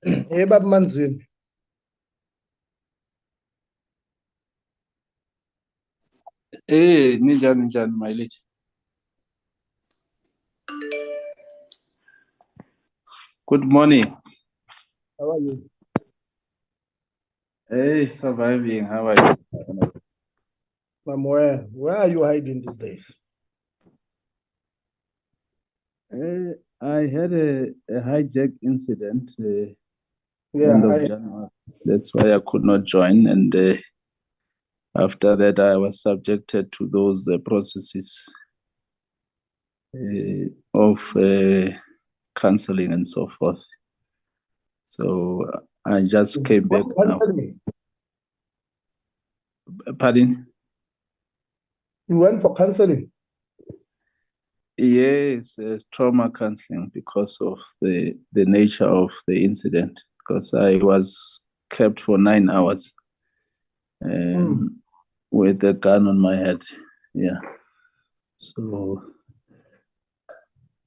Hey, Bab Manzini. Ninjani njani my lady. Good morning. How are you? Hey, surviving. How are you? I'm where? Where are you hiding these days? I had a hijack incident Yeah, end of January. That's why I could not join. And after that, I was subjected to those processes of counseling and so forth. So I just came back what now. counseling? Pardon? You went for counseling. Yes, trauma counseling because of the nature of the incident. Because I was kept for 9 hours Mm. with a gun on my head. Yeah. So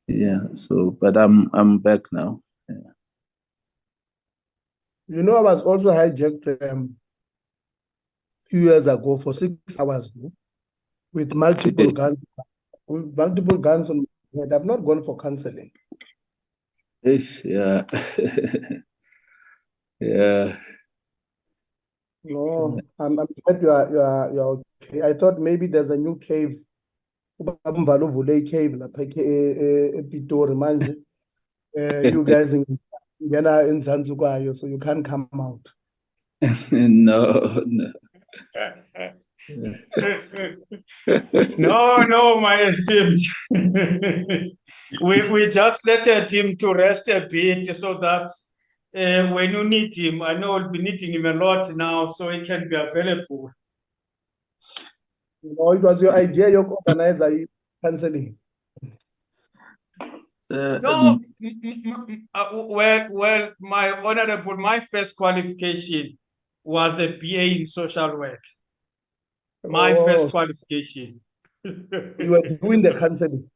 yeah. So, but I'm back now. Yeah. You know, I was also hijacked a few years ago for 6 hours with multiple guns. With multiple guns on my head. I've not gone for counseling. Yeah. Yeah. No, I'm glad you're okay. I thought maybe there's a new cave. Ubaba uvule cave lapha ePitori manje. You guys ngena enzansi kwayo, so you can't come out. No, no. No, my esteemed. we just let him to rest a bit so that when you need him, I know we'll be needing him a lot now, so he can be available. You know, it was your idea, you organize a counseling. No, well, my honorable, my first qualification was a BA in social work. My first Oh, qualification. you were doing the counseling.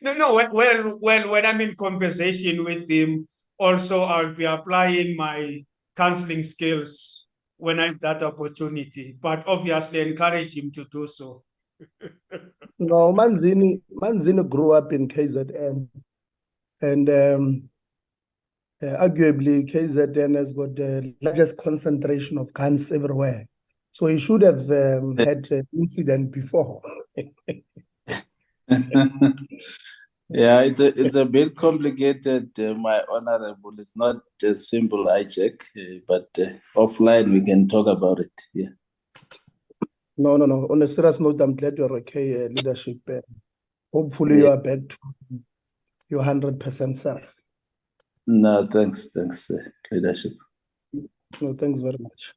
No. Well, when I'm in conversation with him, also I'll be applying my counseling skills when I have that opportunity. But obviously, encourage him to do so. No, Manzini grew up in KZN, and arguably KZN has got the largest concentration of guns everywhere. So he should have had an incident before. Yeah, it's a bit complicated, my honorable. It's not a simple hijack, but offline we can talk about it. Yeah. No. On a serious note, I'm glad you're okay, leadership. Hopefully, you Yeah. are back to your 100% self. No, thanks, leadership. No, thanks very much.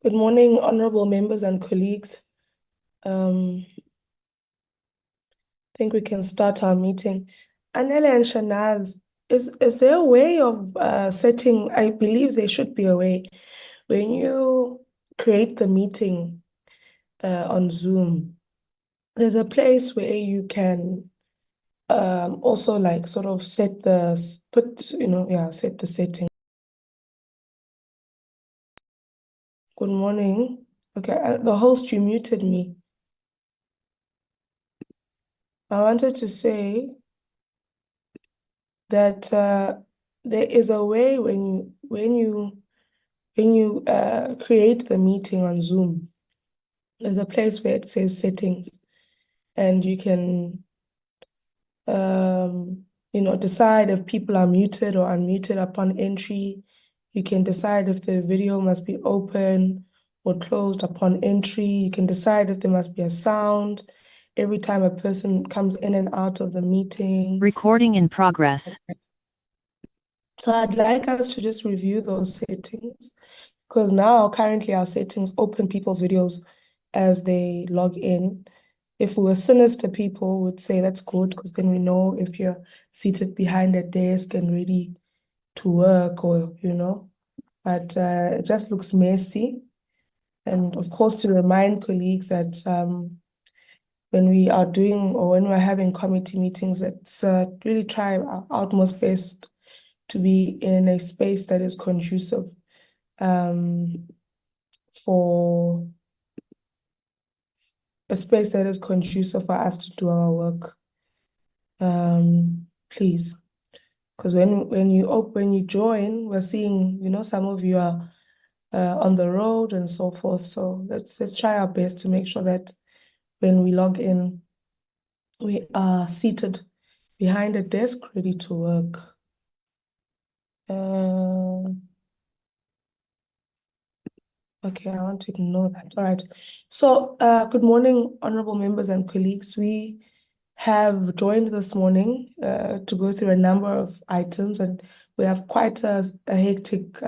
Good morning, honorable members and colleagues. I think we can start our meeting. Anele and Shanaz, is there a way of setting, I believe there should be a way, when you create the meeting on Zoom, there's a place where you can also like sort of set the, set the setting. Good morning. Okay, the host, you muted me. I wanted to say that there is a way when you create the meeting on Zoom, there's a place where it says settings, and you can decide if people are muted or unmuted upon entry. You can decide if the video must be open or closed upon entry. You can decide if there must be a sound every time a person comes in and out of the meeting. Recording in progress. So I'd like us to just review those settings, because now currently our settings open people's videos as they log in. If we were sinister people, would say that's good, because then we know if you're seated behind a desk and ready to work, or but it just looks messy. And of course, to remind colleagues that when we are doing or when we're having committee meetings, let's really try our utmost best to be in a space that is conducive for for us to do our work. Please, because when you join, we're seeing some of you are on the road and so forth. So let's try our best to make sure that when we log in, we are seated behind a desk ready to work. Okay, I want to ignore that. All right. So, good morning, honorable members and colleagues. We have joined this morning to go through a number of items, and we have quite a hectic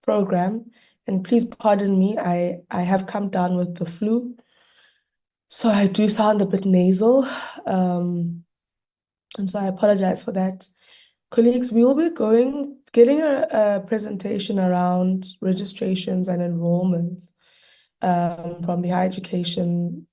program. And please pardon me, I have come down with the flu, so I do sound a bit nasal, and so I apologize for that. Colleagues, we will be getting a presentation around registrations and enrollments from the higher education,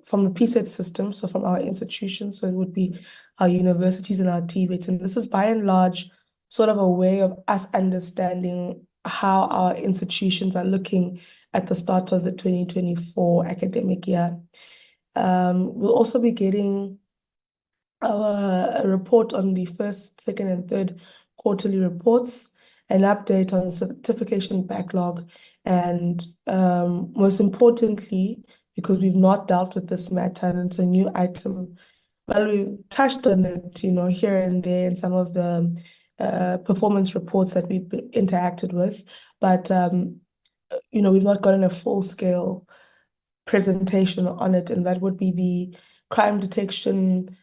from the PSET system, so from our institutions. So it would be our universities and our TVET. And this is by and large sort of a way of us understanding how our institutions are looking at the start of the 2024 academic year. We'll also be getting a report on the first, second, and third quarterly reports, an update on certification backlog, and most importantly, because we've not dealt with this matter and it's a new item, well, we've touched on it, here and there in some of the performance reports that we've interacted with, but we've not gotten a full-scale presentation on it, and that would be the crime detection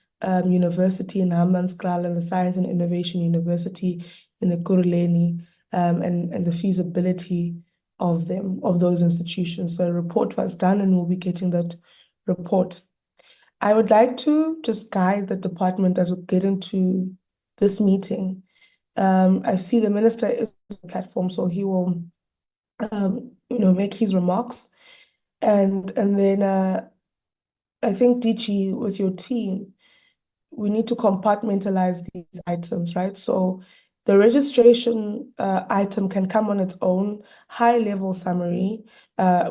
university in Hammanskraal and the Science and Innovation University in Ekurhuleni, and the feasibility of those institutions. So a report was done, and we'll be getting that report. I would like to just guide the department as we get into this meeting. I see the minister is on the platform, so he will make his remarks. And then I think DG, with your team, we need to compartmentalize these items, right? So the registration item can come on its own, high-level summary.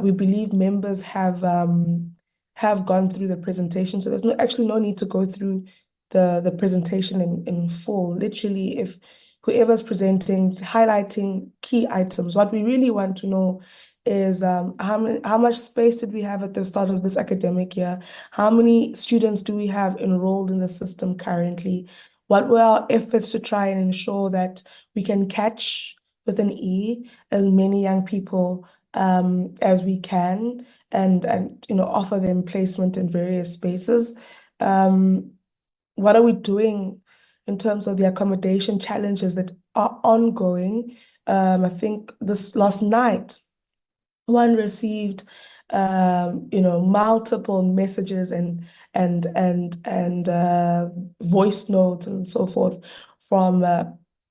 We believe members have gone through the presentation, so there's actually no need to go through the presentation in full. Literally, if whoever's presenting, highlighting key items, what we really want to know is how much space did we have at the start of this academic year? How many students do we have enrolled in the system currently? What were our efforts to try and ensure that we can catch with an E as many young people as we can, and offer them placement in various spaces? What are we doing in terms of the accommodation challenges that are ongoing? I think this last night one received multiple messages and voice notes and so forth from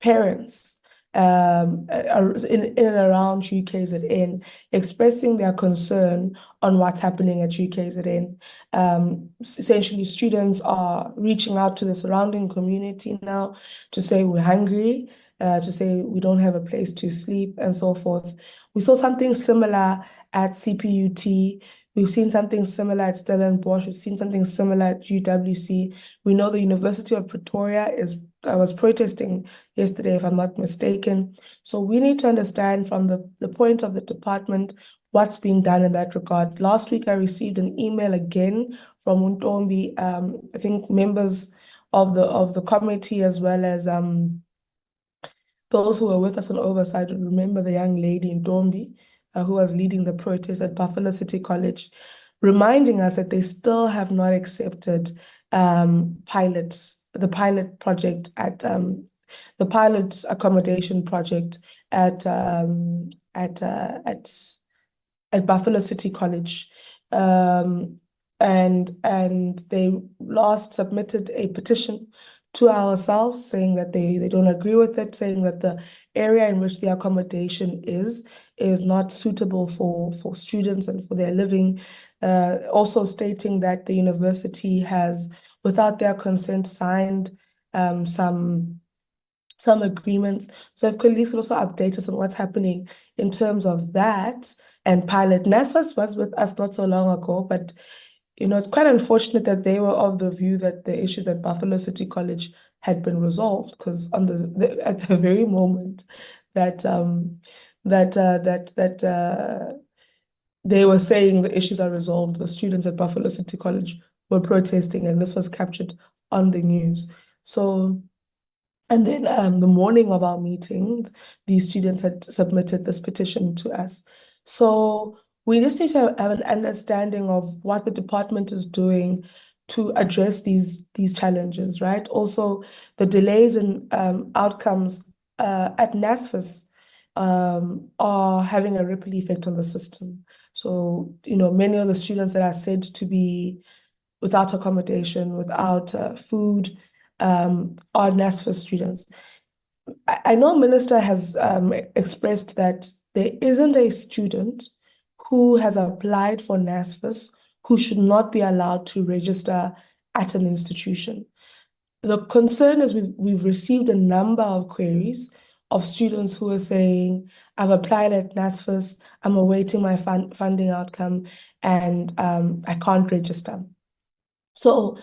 parents in and around UKZN expressing their concern on what's happening at UKZN. Essentially, students are reaching out to the surrounding community now to say we're hungry, to say we don't have a place to sleep and so forth. We saw something similar at CPUT. We've seen something similar at Stellenbosch. We've seen something similar at UWC. We know the University of Pretoria was protesting yesterday, if I'm not mistaken. So we need to understand from the point of the department what's being done in that regard. Last week, I received an email again from Untombi, I think members of the committee, as well as those who were with us on oversight would remember the young lady in Ntombi who was leading the protest at Buffalo City College, reminding us that they still have not accepted the pilot project at the pilot accommodation project at Buffalo City College. And they last submitted a petition to ourselves saying that they don't agree with it, saying that the area in which the accommodation is not suitable for students and for their living. Also stating that the university has, without their consent, signed some agreements. So if colleagues could also update us on what's happening in terms of that and pilot. NSFAS was with us not so long ago, but it's quite unfortunate that they were of the view that the issues at Buffalo City College had been resolved, because at the very moment that they were saying the issues are resolved, the students at Buffalo City College were protesting, and this was captured on the news. So, and then the morning of our meeting, these students had submitted this petition to us. So we just need to have an understanding of what the department is doing to address these challenges, right? Also, the delays in outcomes at NSFAS are having a ripple effect on the system. So, many of the students that are said to be without accommodation, without food, are NSFAS students. I know Minister has expressed that there isn't a student who has applied for NSFAS who should not be allowed to register at an institution. The concern is we've received a number of queries of students who are saying, I've applied at NSFAS, I'm awaiting my funding outcome, and I can't register. So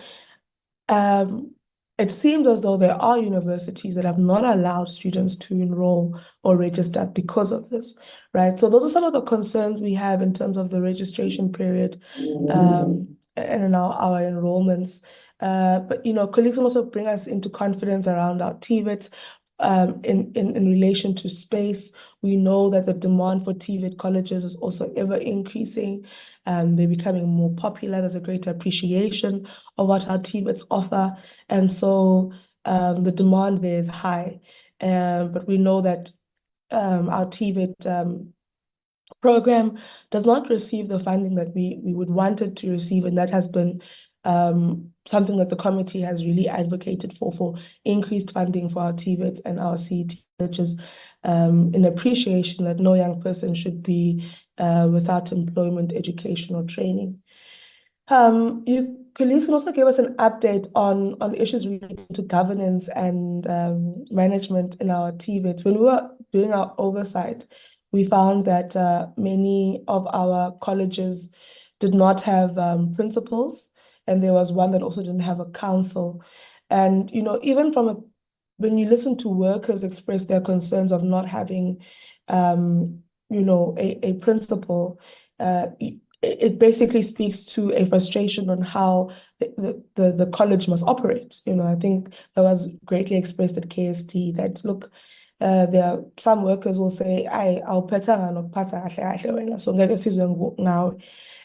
it seems as though there are universities that have not allowed students to enroll or register because of this, right? So those are some of the concerns we have in terms of the registration period and in our enrollments. But colleagues will also bring us into confidence around our TVETs. In relation to space, we know that the demand for TVET colleges is also ever increasing. They're becoming more popular. There's a greater appreciation of what our TVETs offer. And so the demand there is high. But we know that our TVET program does not receive the funding that we would want it to receive, and that has been something that the committee has really advocated for increased funding for our TVET and our CET colleges, in appreciation that no young person should be without employment, education, or training. Colleagues can also give us an update on issues related to governance and management in our TVET. When we were doing our oversight, we found that many of our colleges did not have principals, and there was one that also didn't have a council. And even when you listen to workers express their concerns of not having a principal, it basically speaks to a frustration on how the college must operate. I think that was greatly expressed at KST that, look, there are some workers will say, I'll now.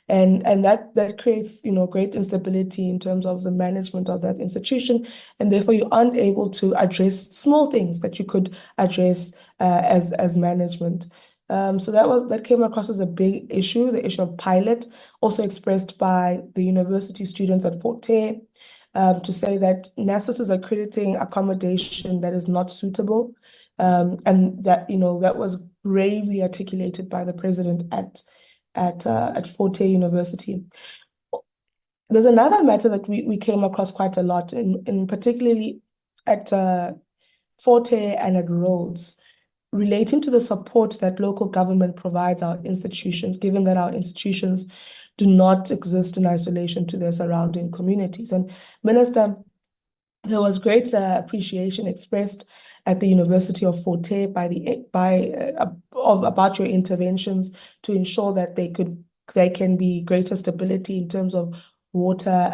And that creates, great instability in terms of the management of that institution, and therefore you aren't able to address small things that you could address as management. So that came across as a big issue, the issue of pilot, also expressed by the university students at Fort Hare, to say that NASFAS is accrediting accommodation that is not suitable, and that that was bravely articulated by the president at Fort Hare University. There's another matter that we came across quite a lot, in particularly at Fort Hare and at Rhodes, relating to the support that local government provides our institutions, given that our institutions do not exist in isolation to their surrounding communities. And Minister, there was great appreciation expressed at the University of Fort Hare about your interventions to ensure that there can be greater stability in terms of water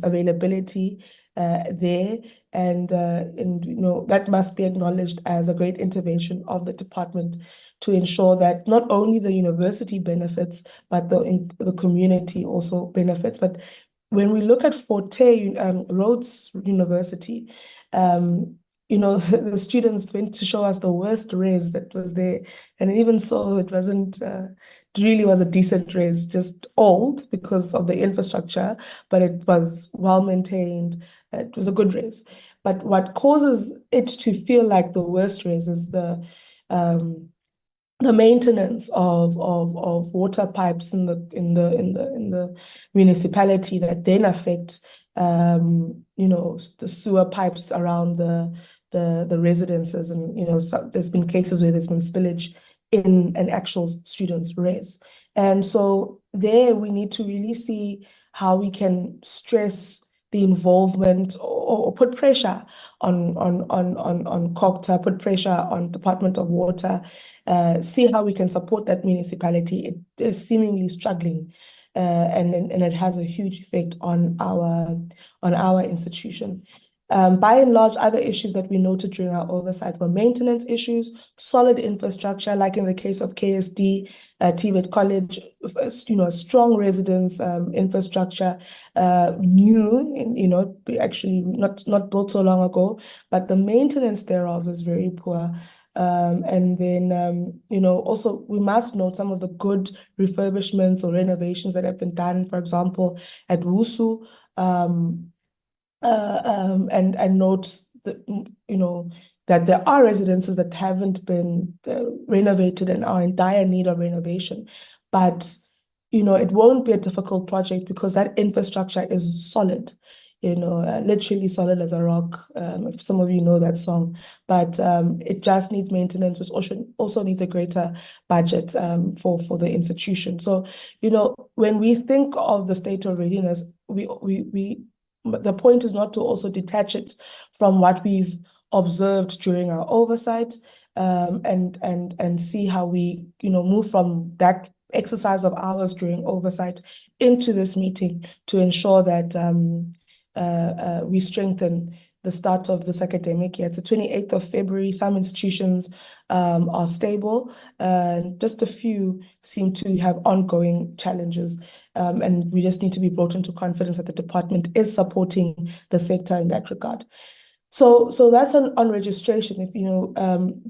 availability there, and that must be acknowledged as a great intervention of the department to ensure that not only the university benefits, but the community also benefits. But when we look at Fort Hare, Rhodes University, the students went to show us the worst res that was there, and even so, it wasn't. It really was a decent res, just old because of the infrastructure, but it was well maintained. It was a good res. But what causes it to feel like the worst res is the maintenance of water pipes in the municipality that then affect the sewer pipes around the residences, and so there's been cases where there's been spillage in an actual student's res. And so there we need to really see how we can stress the involvement or put pressure on COGTA, put pressure on Department of Water, see how we can support that municipality. It is seemingly struggling, and it has a huge effect on our institution. By and large, other issues that we noted during our oversight were maintenance issues, solid infrastructure, like in the case of KSD, TVET College, strong residence infrastructure, new, actually not built so long ago, but the maintenance thereof is very poor. And then, also we must note some of the good refurbishments or renovations that have been done, for example, at WUSU, and note that, that there are residences that haven't been renovated and are in dire need of renovation. But, it won't be a difficult project because that infrastructure is solid, literally solid as a rock. If some of you know that song, but it just needs maintenance, which also needs a greater budget for the institution. So, when we think of the state of readiness, the point is not to also detach it from what we've observed during our oversight, and see how we move from that exercise of ours during oversight into this meeting to ensure that we strengthen the start of this academic year. It's the 28th of February. Some institutions are stable, and just a few seem to have ongoing challenges. And we just need to be brought into confidence that the department is supporting the sector in that regard. So that's on registration. If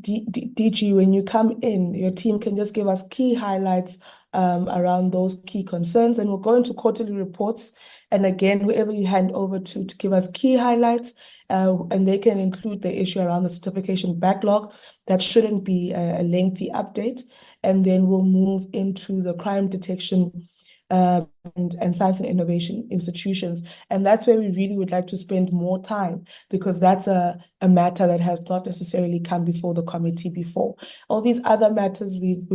DG, when you come in, your team can just give us key highlights around those key concerns, and we'll go into quarterly reports. And again, whoever you hand over to give us key highlights, and they can include the issue around the certification backlog. That shouldn't be a lengthy update. And then we'll move into the crime detection and science and innovation institutions. And that's where we really would like to spend more time, because that's a matter that has not necessarily come before the committee before. All these other matters we've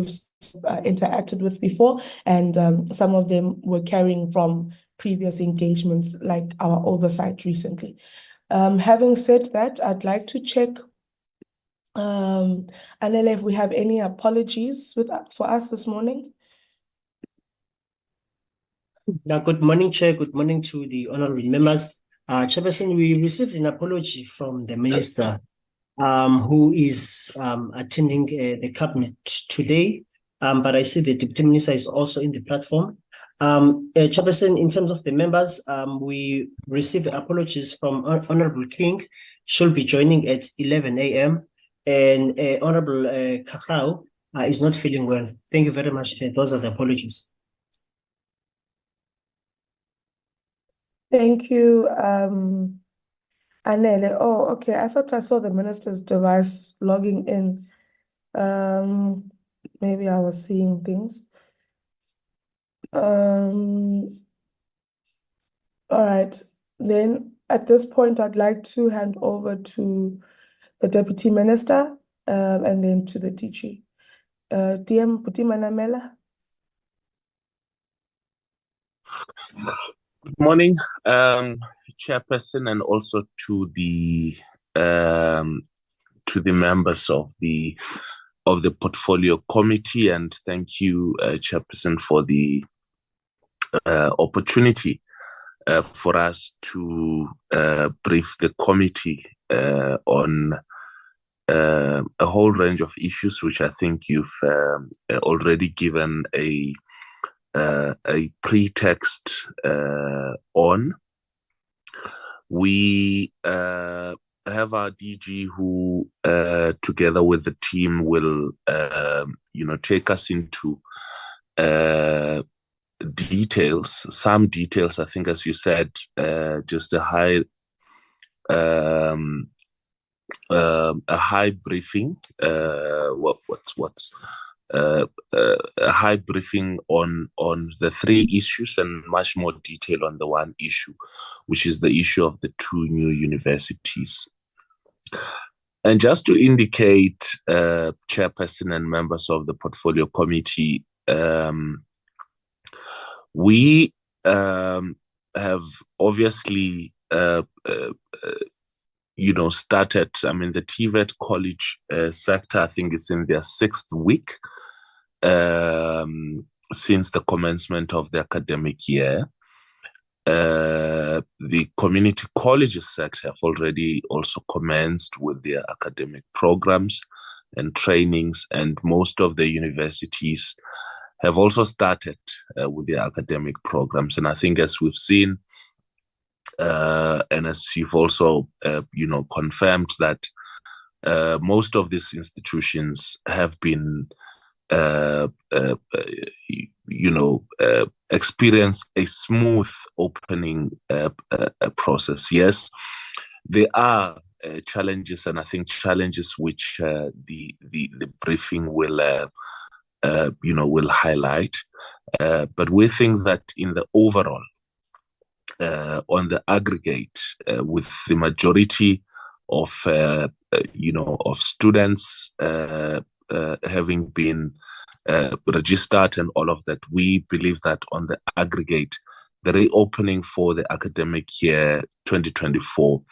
interacted with before, and some of them were carrying from previous engagements, like our oversight recently. Having said that, I'd like to check, Anele, if we have any apologies for us this morning. Good morning, Chair. Good morning to the honorable members. Chairperson, we received an apology from the Minister, who is attending the cabinet today, but I see the Deputy Minister is also in the platform. Chairperson, in terms of the members, we received apologies from Honorable King. She'll be joining at 11 a.m. and Honorable Kakao is not feeling well. Thank you very much. Those are the apologies. Thank you, Anele. Oh, okay. I thought I saw the minister's device logging in. Maybe I was seeing things. All right. Then at this point, I'd like to hand over to the Deputy Minister, and then to the DG. DM Putimanamela. Good morning, Chairperson, and also to the members of the Portfolio Committee, and thank you, Chairperson, for the opportunity for us to brief the committee on a whole range of issues, which I think you've already given a pretext on. We have our DG who, together with the team, will take us into details, some details. I think, as you said, just a high briefing. A high briefing on the three issues, and much more detail on the one issue, which is the issue of the two new universities. And just to indicate, Chairperson and members of the Portfolio Committee, we have obviously started. I mean, the TVET college sector, I think, is in their 6th week since the commencement of the academic year. The community colleges sector have already also commenced with their academic programs and trainings, and most of the universities have also started with their academic programs. And I think, as we've seen, and as you've also, confirmed, that most of these institutions have been, experience a smooth opening process. Yes, there are challenges, and I think challenges which the briefing will highlight. But we think that in the overall, on the aggregate, with the majority of students having been registered and all of that, we believe that on the aggregate, the reopening for the academic year 2024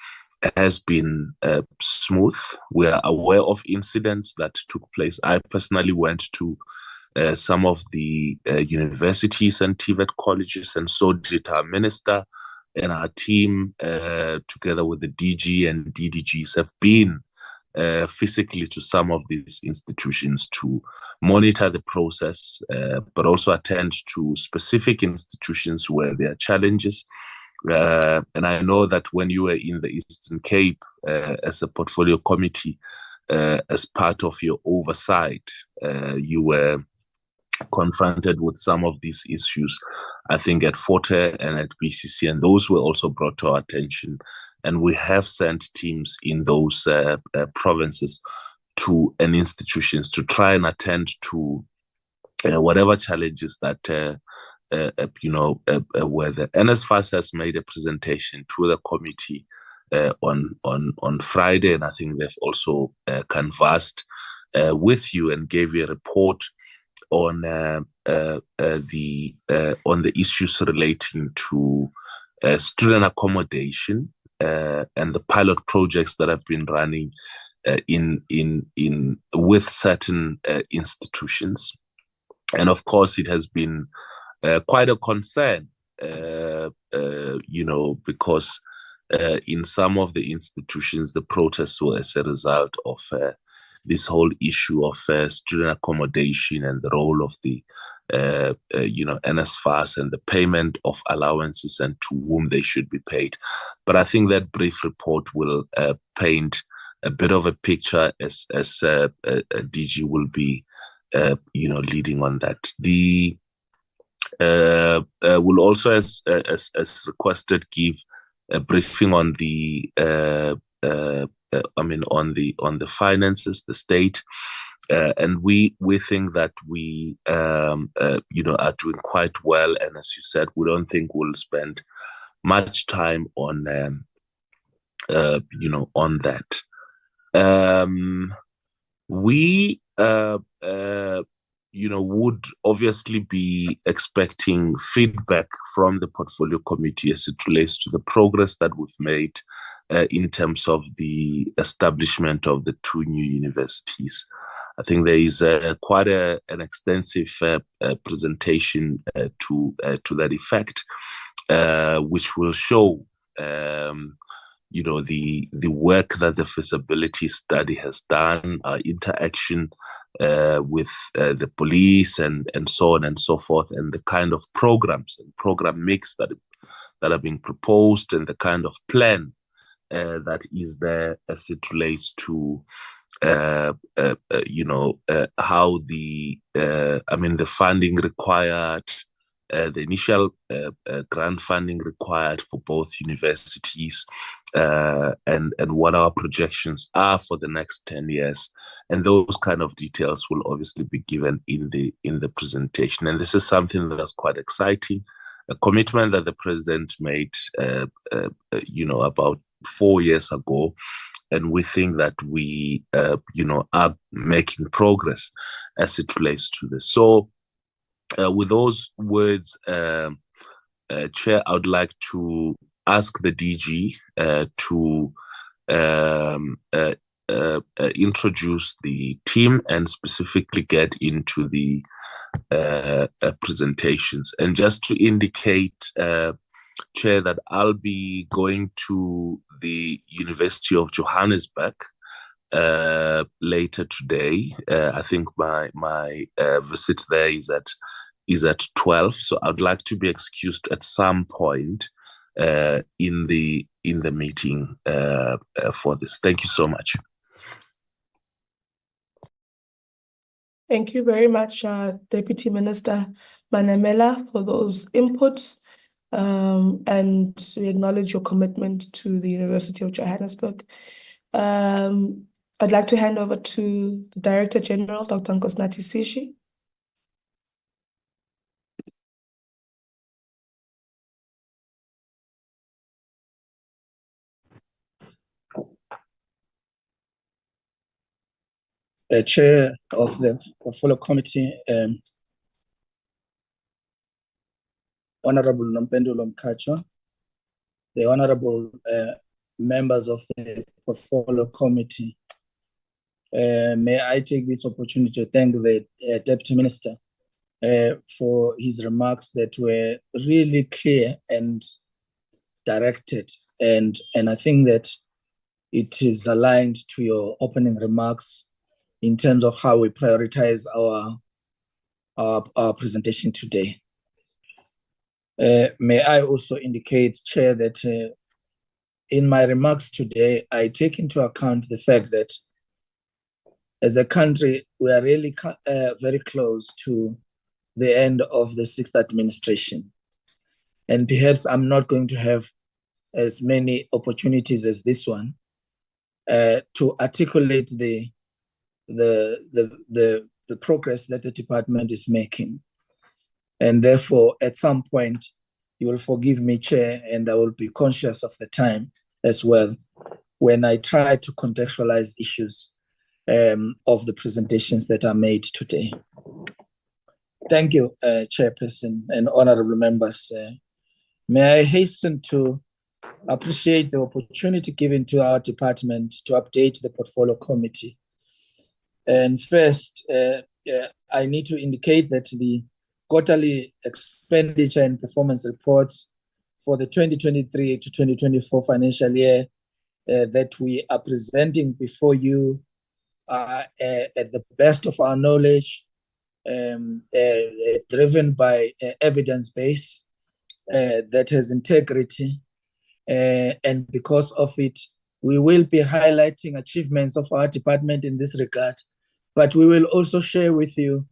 has been smooth. We are aware of incidents that took place. I personally went to some of the universities and TVET colleges, and so did our minister, and our team, together with the DG and DDGs, have been physically to some of these institutions to monitor the process, but also attend to specific institutions where there are challenges. And I know that when you were in the Eastern Cape as a Portfolio Committee, as part of your oversight, you were confronted with some of these issues, I think, at Forte and at BCC, and those were also brought to our attention. And we have sent teams in those provinces to and institutions to try and attend to whatever challenges that where the NSFAS has made a presentation to the committee on Friday, and I think they've also canvassed with you and gave you a report on the issues relating to student accommodation and the pilot projects that have been running with certain institutions. And of course, it has been quite a concern, because in some of the institutions, the protests were as a result of this whole issue of student accommodation and the role of the NSFAS and the payment of allowances and to whom they should be paid. But I think that brief report will paint a bit of a picture as DG will be leading on that. The will also, as requested, give a briefing on the on the finances, the state, and we think that we are doing quite well. And as you said, we don't think we'll spend much time on on that. We would obviously be expecting feedback from the portfolio committee as it relates to the progress that we've made in terms of the establishment of the 2 new universities. I think there is quite an extensive presentation to that effect, which will show the work that the feasibility study has done, our interaction with the police and so on and so forth, and the kind of programs and program mix that are being proposed, and the kind of plan that is there as it relates to how the funding required, the initial grant funding required for both universities, and what our projections are for the next 10 years. And those kind of details will obviously be given in the presentation. And this is something that's quite exciting, a commitment that the president made, about 4 years ago. And we think that we, are making progress as it relates to this. So, with those words, Chair, I would like to ask the DG to introduce the team and specifically get into the presentations. And just to indicate, Chair, that I'll be going to the University of Johannesburg later today. I think my visit there is at 12, so I'd like to be excused at some point in the meeting for this. Thank you so much. Thank you very much, Deputy Minister Manamela, for those inputs. And we acknowledge your commitment to the University of Johannesburg. I'd like to hand over to the Director General, Dr. Nkosinathi Sishi. Chair of the Portfolio Committee, Honorable Nompendulo Mkhacho, the Honorable members of the Portfolio Committee, may I take this opportunity to thank the Deputy Minister for his remarks that were really clear and directed, and I think that it is aligned to your opening remarks in terms of how we prioritize our presentation today. May I also indicate, Chair, that in my remarks today, I take into account the fact that as a country, we are really very close to the end of the 6th administration. And perhaps I'm not going to have as many opportunities as this one to articulate the progress that the department is making. And therefore, at some point, you will forgive me, Chair, and I will be conscious of the time as well when I try to contextualize issues of the presentations that are made today. Thank you, Chairperson and honorable members. May I hasten to appreciate the opportunity given to our department to update the Portfolio Committee. And first, I need to indicate that the quarterly expenditure and performance reports for the 2023 to 2024 financial year that we are presenting before you are at the best of our knowledge, driven by evidence base that has integrity. And because of it, we will be highlighting achievements of our department in this regard, but we will also share with you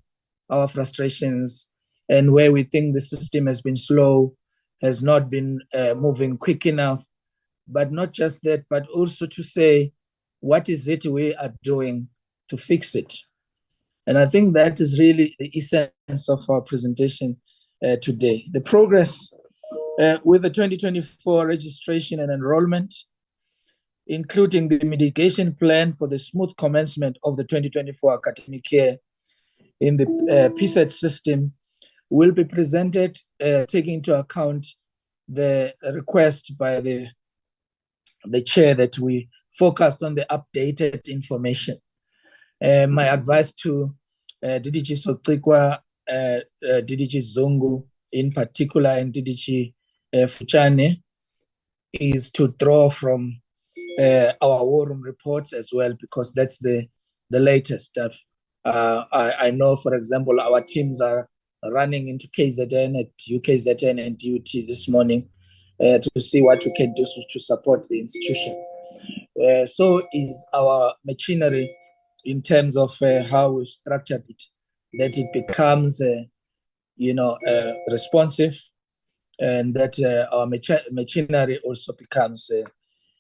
our frustrations and where we think the system has been slow, has not been moving quick enough. But not just that, but also to say, what is it we are doing to fix it? And I think that is really the essence of our presentation today. The progress with the 2024 registration and enrollment, including the mitigation plan for the smooth commencement of the 2024 academic year in the PSET system, will be presented taking into account the request by the chair that we focused on the updated information. My advice to DDG Sotikwa, DDG Zungu in particular, and DDG Fuchane is to draw from our war room reports as well, because that's the latest stuff. I know, for example, our teams are running into KZN at UKZN and DUT this morning to see what we can do to support the institutions. So is our machinery in terms of how we structured it, that it becomes, responsive, and that our machinery also becomes,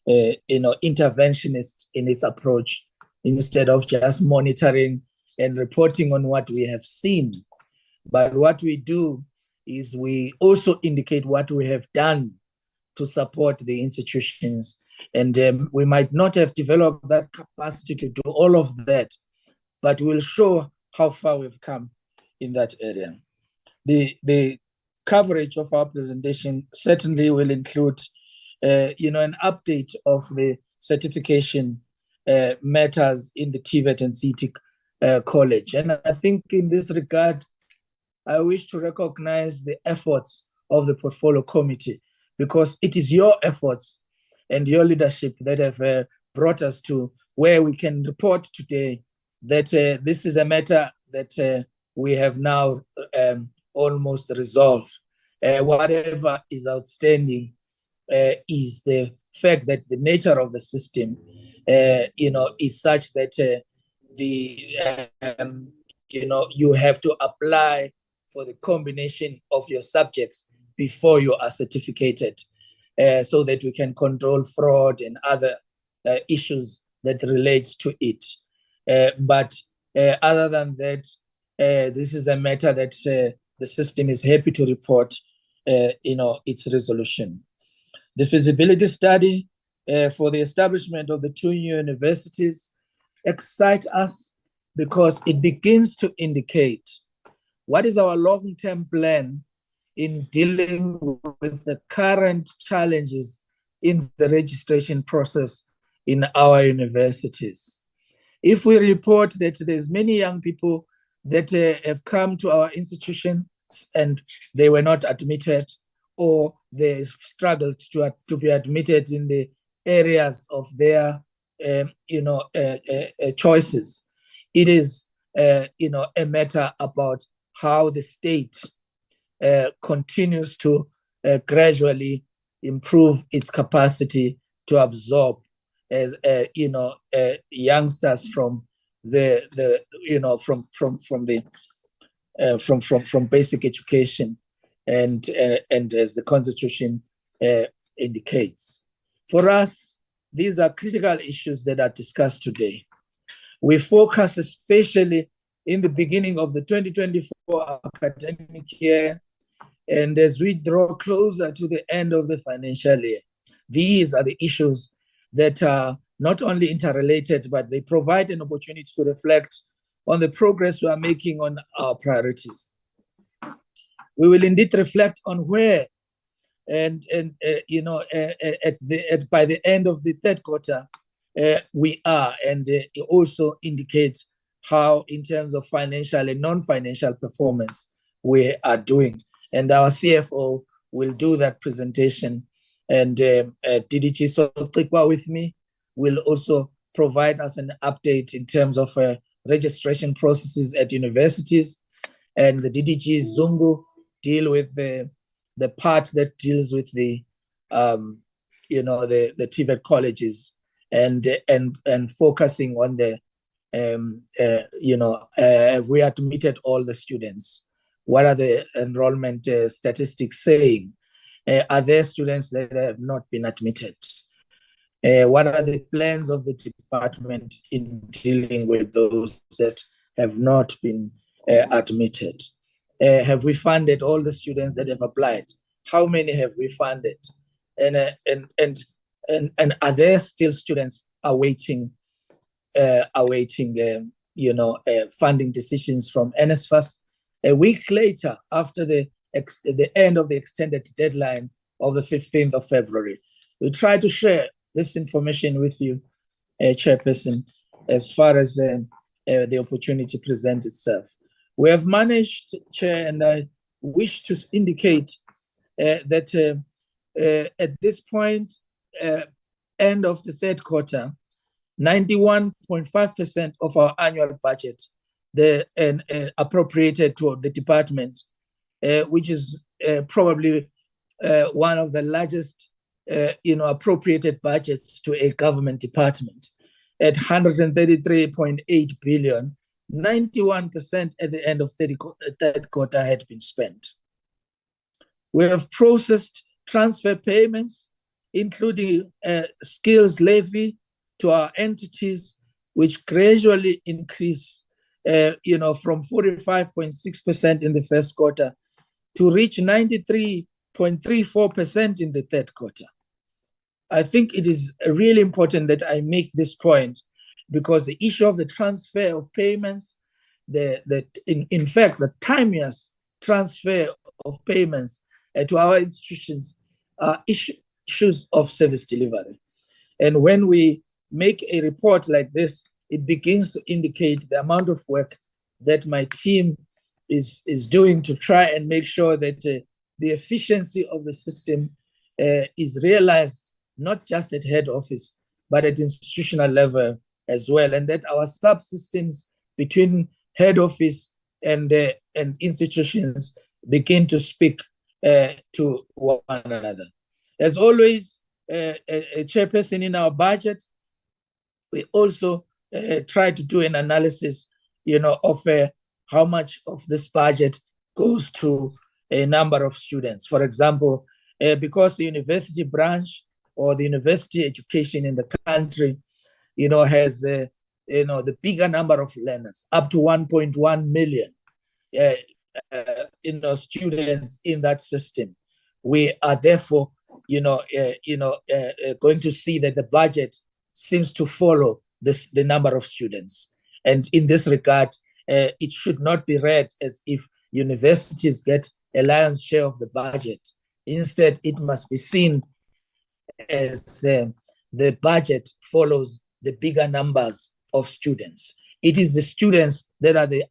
interventionist in its approach, instead of just monitoring and reporting on what we have seen. But what we do is we also indicate what we have done to support the institutions. And we might not have developed that capacity to do all of that, but we'll show how far we've come in that area. The coverage of our presentation certainly will include, an update of the certification matters in the TVET and CET college. And I think in this regard, I wish to recognize the efforts of the portfolio committee, because it is your efforts and your leadership that have brought us to where we can report today that this is a matter that we have now almost resolved. Whatever is outstanding is the fact that the nature of the system, is such that you have to apply for the combination of your subjects before you are certificated, so that we can control fraud and other issues that relates to it. But other than that, this is a matter that the system is happy to report, its resolution. The feasibility study for the establishment of the 2 new universities excites us because it begins to indicate what is our long-term plan in dealing with the current challenges in the registration process in our universities. If we report that there's many young people that have come to our institution and they were not admitted, or they struggled to be admitted in the areas of their choices, it is a matter about how the state continues to gradually improve its capacity to absorb as youngsters from from basic education, and as the Constitution indicates. For us, these are critical issues that are discussed today. We focus especially in the beginning of the 2024 academic year, and as we draw closer to the end of the financial year, these are the issues that are not only interrelated, but they provide an opportunity to reflect on the progress we are making on our priorities. We will indeed reflect on where, by the end of the third quarter, we are, and it also indicates how, in terms of financial and non-financial performance, we are doing. And our CFO will do that presentation, and DDG Sotikwa with me will also provide us an update in terms of registration processes at universities, and the DDG Zungu deal with the part that deals with the TVET colleges, and focusing on the have we admitted all the students? What are the enrollment statistics saying? Are there students that have not been admitted? What are the plans of the department in dealing with those that have not been admitted? Have we funded all the students that have applied? How many have we funded? And are there still students awaiting funding decisions from NSFAS? A week later, after the end of the extended deadline of the 15th of February, we try to share this information with you, Chairperson, as far as the opportunity presents itself. We have managed, Chair, and I wish to indicate that at this point, end of the third quarter, 91.5% of our annual budget appropriated to the department, which is probably one of the largest appropriated budgets to a government department. At 133.8 billion, 91% at the end of third quarter had been spent. We have processed transfer payments, including skills levy to our entities, which gradually increase, from 45.6% in the first quarter to reach 93.34% in the third quarter. I think it is really important that I make this point, because the issue of the transfer of payments, in fact, the timeous transfer of payments to our institutions are issues of service delivery. And when we make a report like this, it begins to indicate the amount of work that my team is doing to try and make sure that the efficiency of the system is realized, not just at head office, but at institutional level as well, and that our subsystems between head office and institutions begin to speak to one another. As always, a chairperson, in our budget, we also try to do an analysis, of how much of this budget goes to a number of students. For example, because the university branch or the university education in the country, has the bigger number of learners, up to 1.1 million, students in that system. We are therefore, going to see that the budget seems to follow the number of students. And in this regard, it should not be read as if universities get a lion's share of the budget. Instead, it must be seen as the budget follows the bigger numbers of students. It is the students that are the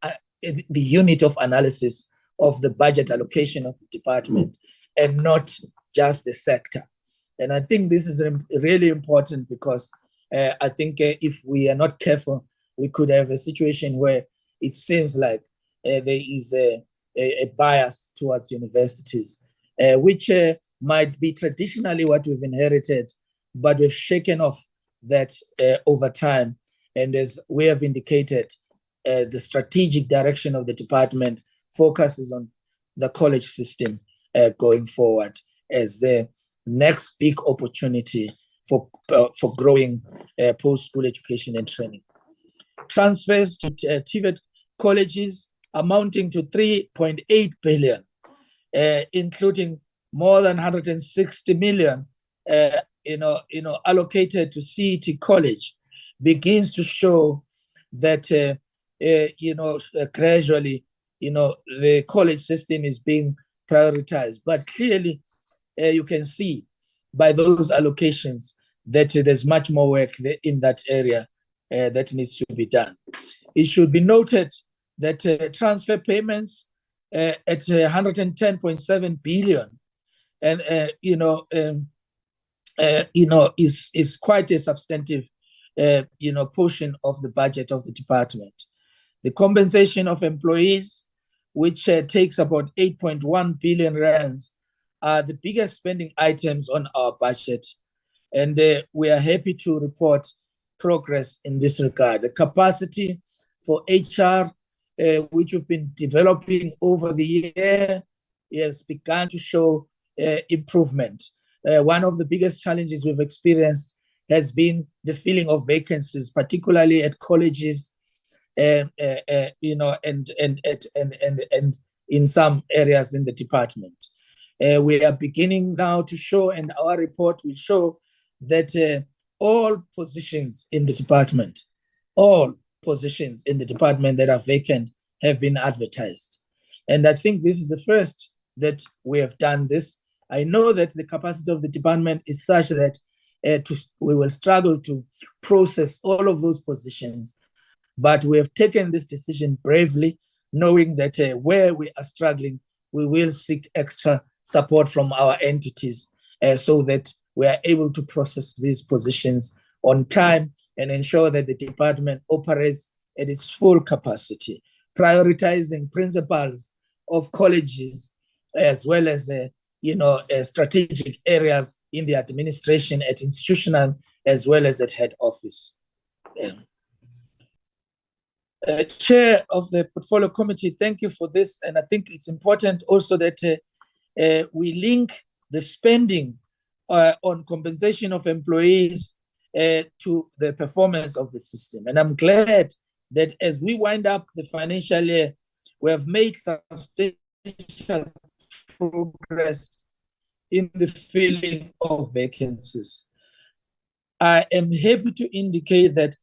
unit of analysis of the budget allocation of the department, and not just the sector. And I think this is really important, because I think if we are not careful, we could have a situation where it seems like there is a bias towards universities, which might be traditionally what we've inherited, but we've shaken off that over time. And as we have indicated, the strategic direction of the department focuses on the college system going forward as the next big opportunity for growing post-school education and training. Transfers to TVET colleges amounting to 3.8 billion, including more than 160 million, allocated to CET college, begins to show that gradually, the college system is being prioritized. But clearly, you can see by those allocations that there's much more work in that area that needs to be done. It should be noted that transfer payments at 110.7 billion, and is quite a substantive portion of the budget of the department. The compensation of employees, which takes about 8.1 billion rands, are the biggest spending items on our budget. And we are happy to report progress in this regard. The capacity for HR, which we've been developing over the year, has begun to show improvement. One of the biggest challenges we've experienced has been the filling of vacancies, particularly at colleges, and in some areas in the department. We are beginning now to show, and our report will show that all positions in the department, that are vacant have been advertised. And I think this is the first that we have done this. I know that the capacity of the department is such that we will struggle to process all of those positions, but we have taken this decision bravely, knowing that where we are struggling, we will seek extra support from our entities so that we are able to process these positions on time and ensure that the department operates at its full capacity, prioritizing principals of colleges as well as strategic areas in the administration at institutional as well as at head office. Chair of the Portfolio Committee, thank you for this. And I think it's important also that we link the spending on compensation of employees to the performance of the system. And I'm glad that as we wind up the financial year, we have made substantial progress in the filling of vacancies. I am happy to indicate that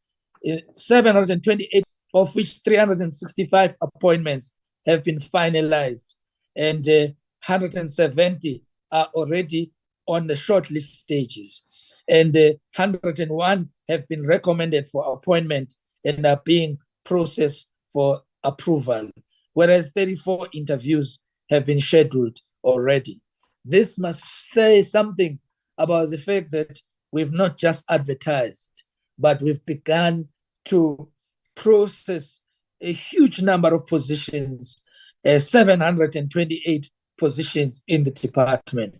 728, of which 365 appointments have been finalized, and 170 are already on the shortlist stages, and 101 have been recommended for appointment and are being processed for approval, whereas 34 interviews have been scheduled already. This must say something about the fact that we've not just advertised, but we've begun to process a huge number of positions, 728 positions in the department.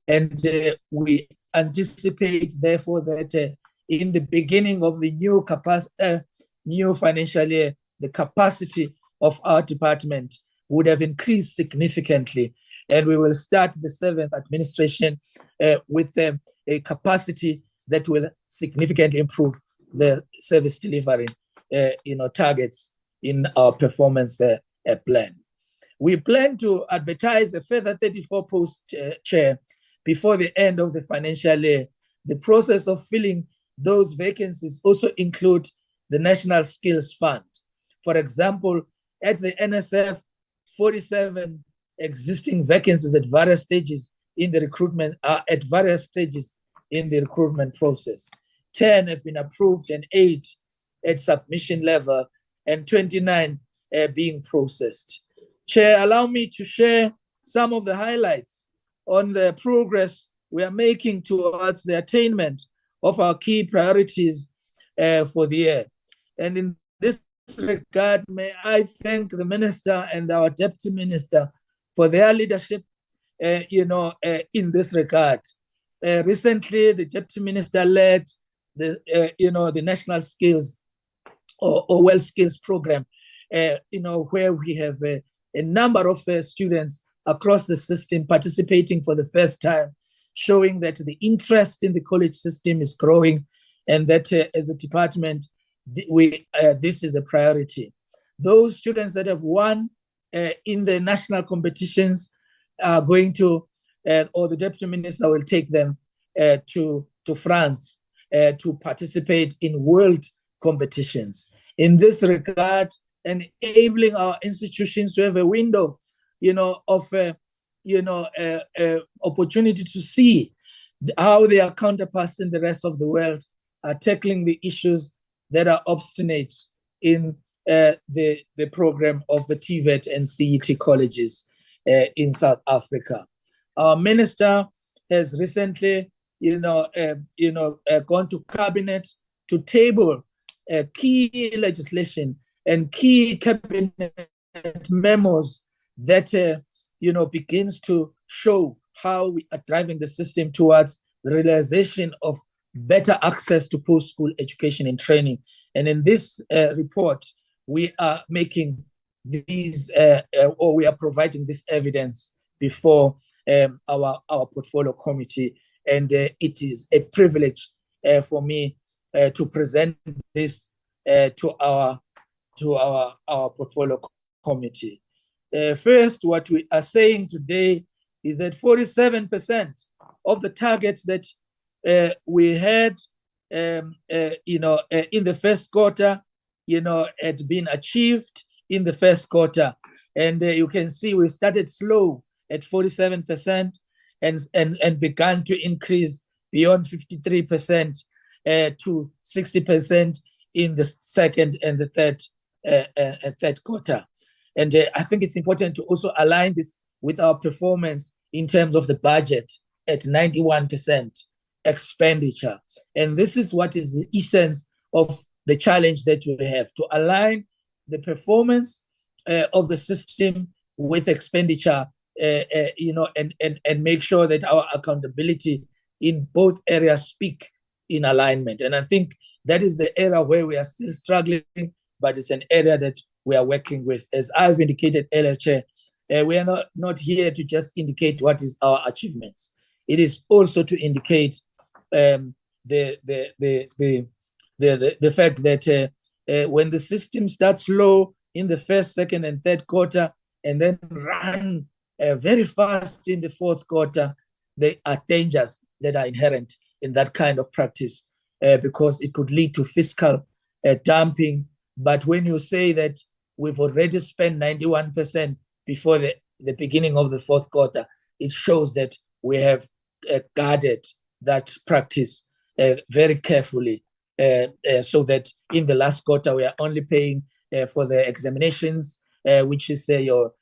And we anticipate, therefore, that in the beginning of the new financial year, the capacity of our department would have increased significantly, and we will start the 7th administration with a capacity that will significantly improve the service delivery targets in our performance plan. We plan to advertise a further 34 posts, Chair, before the end of the financial year. The process of filling those vacancies also include the National Skills Fund. For example, at the NSF, 47 existing vacancies at various stages in the recruitment process. 10 have been approved and 8 at submission level, and 29 being processed. Chair, allow me to share some of the highlights on the progress we are making towards the attainment of our key priorities for the year. And in this regard, may I thank the Minister and our Deputy Minister for their leadership in this regard. Recently, the Deputy Minister led the National Skills or Well Skills Program, where we have a number of students across the system participating for the first time, showing that the interest in the college system is growing, and that as a department, this is a priority. Those students that have won in the national competitions are going to, or the Deputy Minister will take them to France to participate in world competitions. In this regard, enabling our institutions to have a window, of opportunity to see how their counterparts in the rest of the world are tackling the issues that are obstinate in the program of the TVET and CET colleges in South Africa. Our minister has recently, gone to cabinet to table key legislation and key cabinet memos that begins to show how we are driving the system towards the realization of better access to post-school education and training. And in this report, we are making these, or we are providing this evidence before our portfolio committee. And it is a privilege for me to present this to our portfolio committee. First, what we are saying today is that 47% of the targets that we had, in the first quarter, had been achieved in the first quarter. And you can see we started slow at 47% and began to increase beyond 53% to 60% in the second and the third quarter. And I think it's important to also align this with our performance in terms of the budget at 91% expenditure. And this is what is the essence of the challenge that we have, to align the performance of the system with expenditure, and make sure that our accountability in both areas speak in alignment. And I think that is the area where we are still struggling, but it's an area that we are working with. As I've indicated earlier, Chair, we are not here to just indicate what is our achievements. It is also to indicate the fact that when the system starts low in the first, second, and third quarter, and then run very fast in the fourth quarter, there are dangers that are inherent in that kind of practice, because it could lead to fiscal dumping. But when you say that we've already spent 91% before the beginning of the fourth quarter, it shows that we have guarded that practice very carefully, so that in the last quarter we are only paying for the examinations, which is your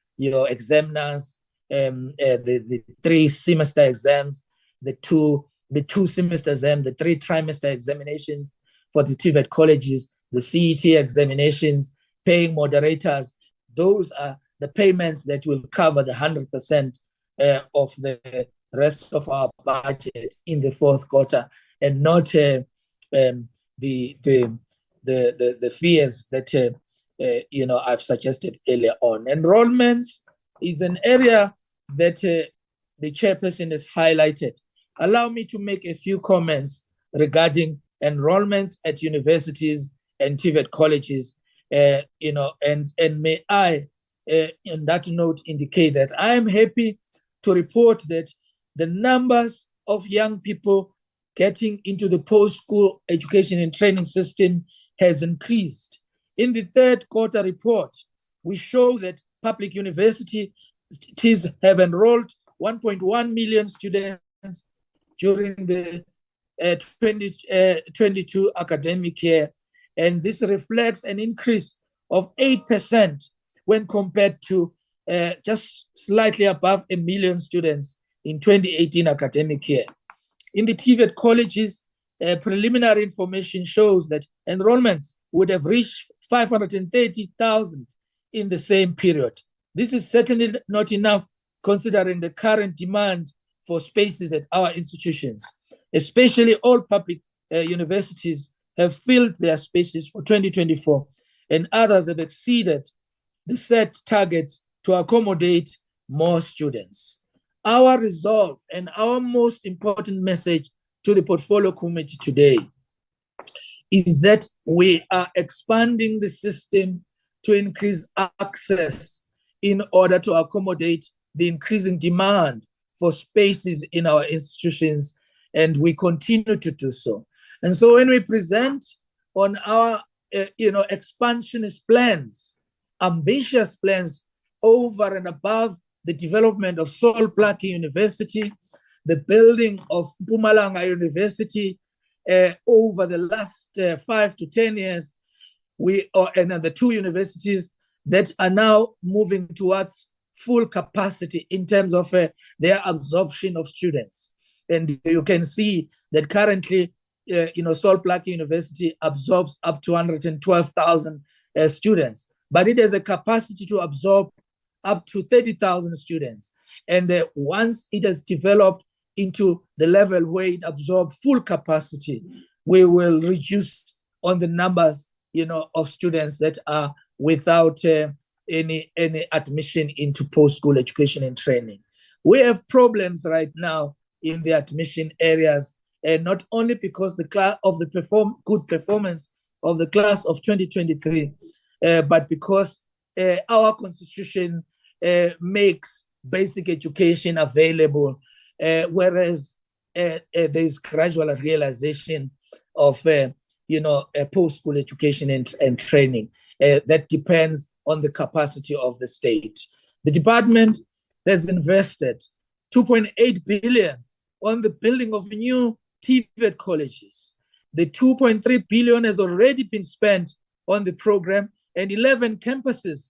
examiners, the 3 semester exams, the two semester exams, the 3 trimester examinations for the TVET colleges, the CET examinations, paying moderators. Those are the payments that will cover the 100% of the rest of our budget in the fourth quarter, and not the fears that I've suggested earlier on. Enrollments is an area that the chairperson has highlighted. Allow me to make a few comments regarding enrollments at universities and TVET colleges, and may I, in that note, indicate that I am happy to report that the numbers of young people getting into the post-school education and training system has increased. In the third quarter report, we show that public universities have enrolled 1.1 million students during the 2022 academic year, and this reflects an increase of 8% when compared to just slightly above 1 million students in 2018 academic year. In the TVET colleges, preliminary information shows that enrollments would have reached 530,000 in the same period. This is certainly not enough considering the current demand for spaces at our institutions. Especially all public universities have filled their spaces for 2024, and others have exceeded the set targets to accommodate more students. Our resolve and our most important message to the portfolio committee today is that we are expanding the system to increase access in order to accommodate the increasing demand for spaces in our institutions, and we continue to do so. And so when we present on our expansionist plans, ambitious plans over and above the development of Sol Plaatje University, the building of Mpumalanga University over the last 5 to 10 years, and the 2 universities that are now moving towards full capacity in terms of their absorption of students. And you can see that currently, Sol Plaatje University absorbs up to 112,000 students, but it has a capacity to absorb up to 30,000 students. And once it has developed into the level where it absorbs full capacity, we will reduce on the numbers, of students that are without any admission into post-school education and training. We have problems right now in the admission areas, and not only because good performance of the class of 2023, but because our constitution makes basic education available, whereas there is gradual realization of post-school education and training that depends on the capacity of the state. The department has invested 2.8 billion on the building of new TVET colleges. The 2.3 billion has already been spent on the program, and 11 campuses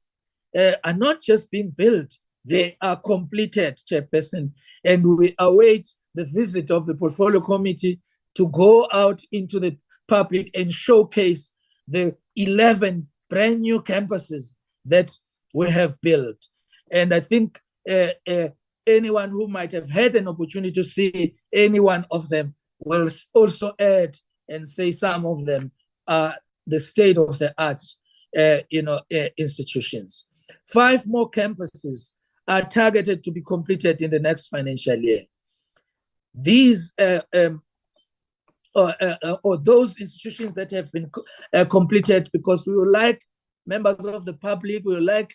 are not just being built, they are completed, Chairperson, and we await the visit of the portfolio committee to go out into the public and showcase the 11 brand new campuses that we have built. And I think anyone who might have had an opportunity to see any one of them will also add and say some of them are the state-of-the-art institutions. 5 more campuses are targeted to be completed in the next financial year. These or those institutions that have been completed, because we would like members of the public, we would like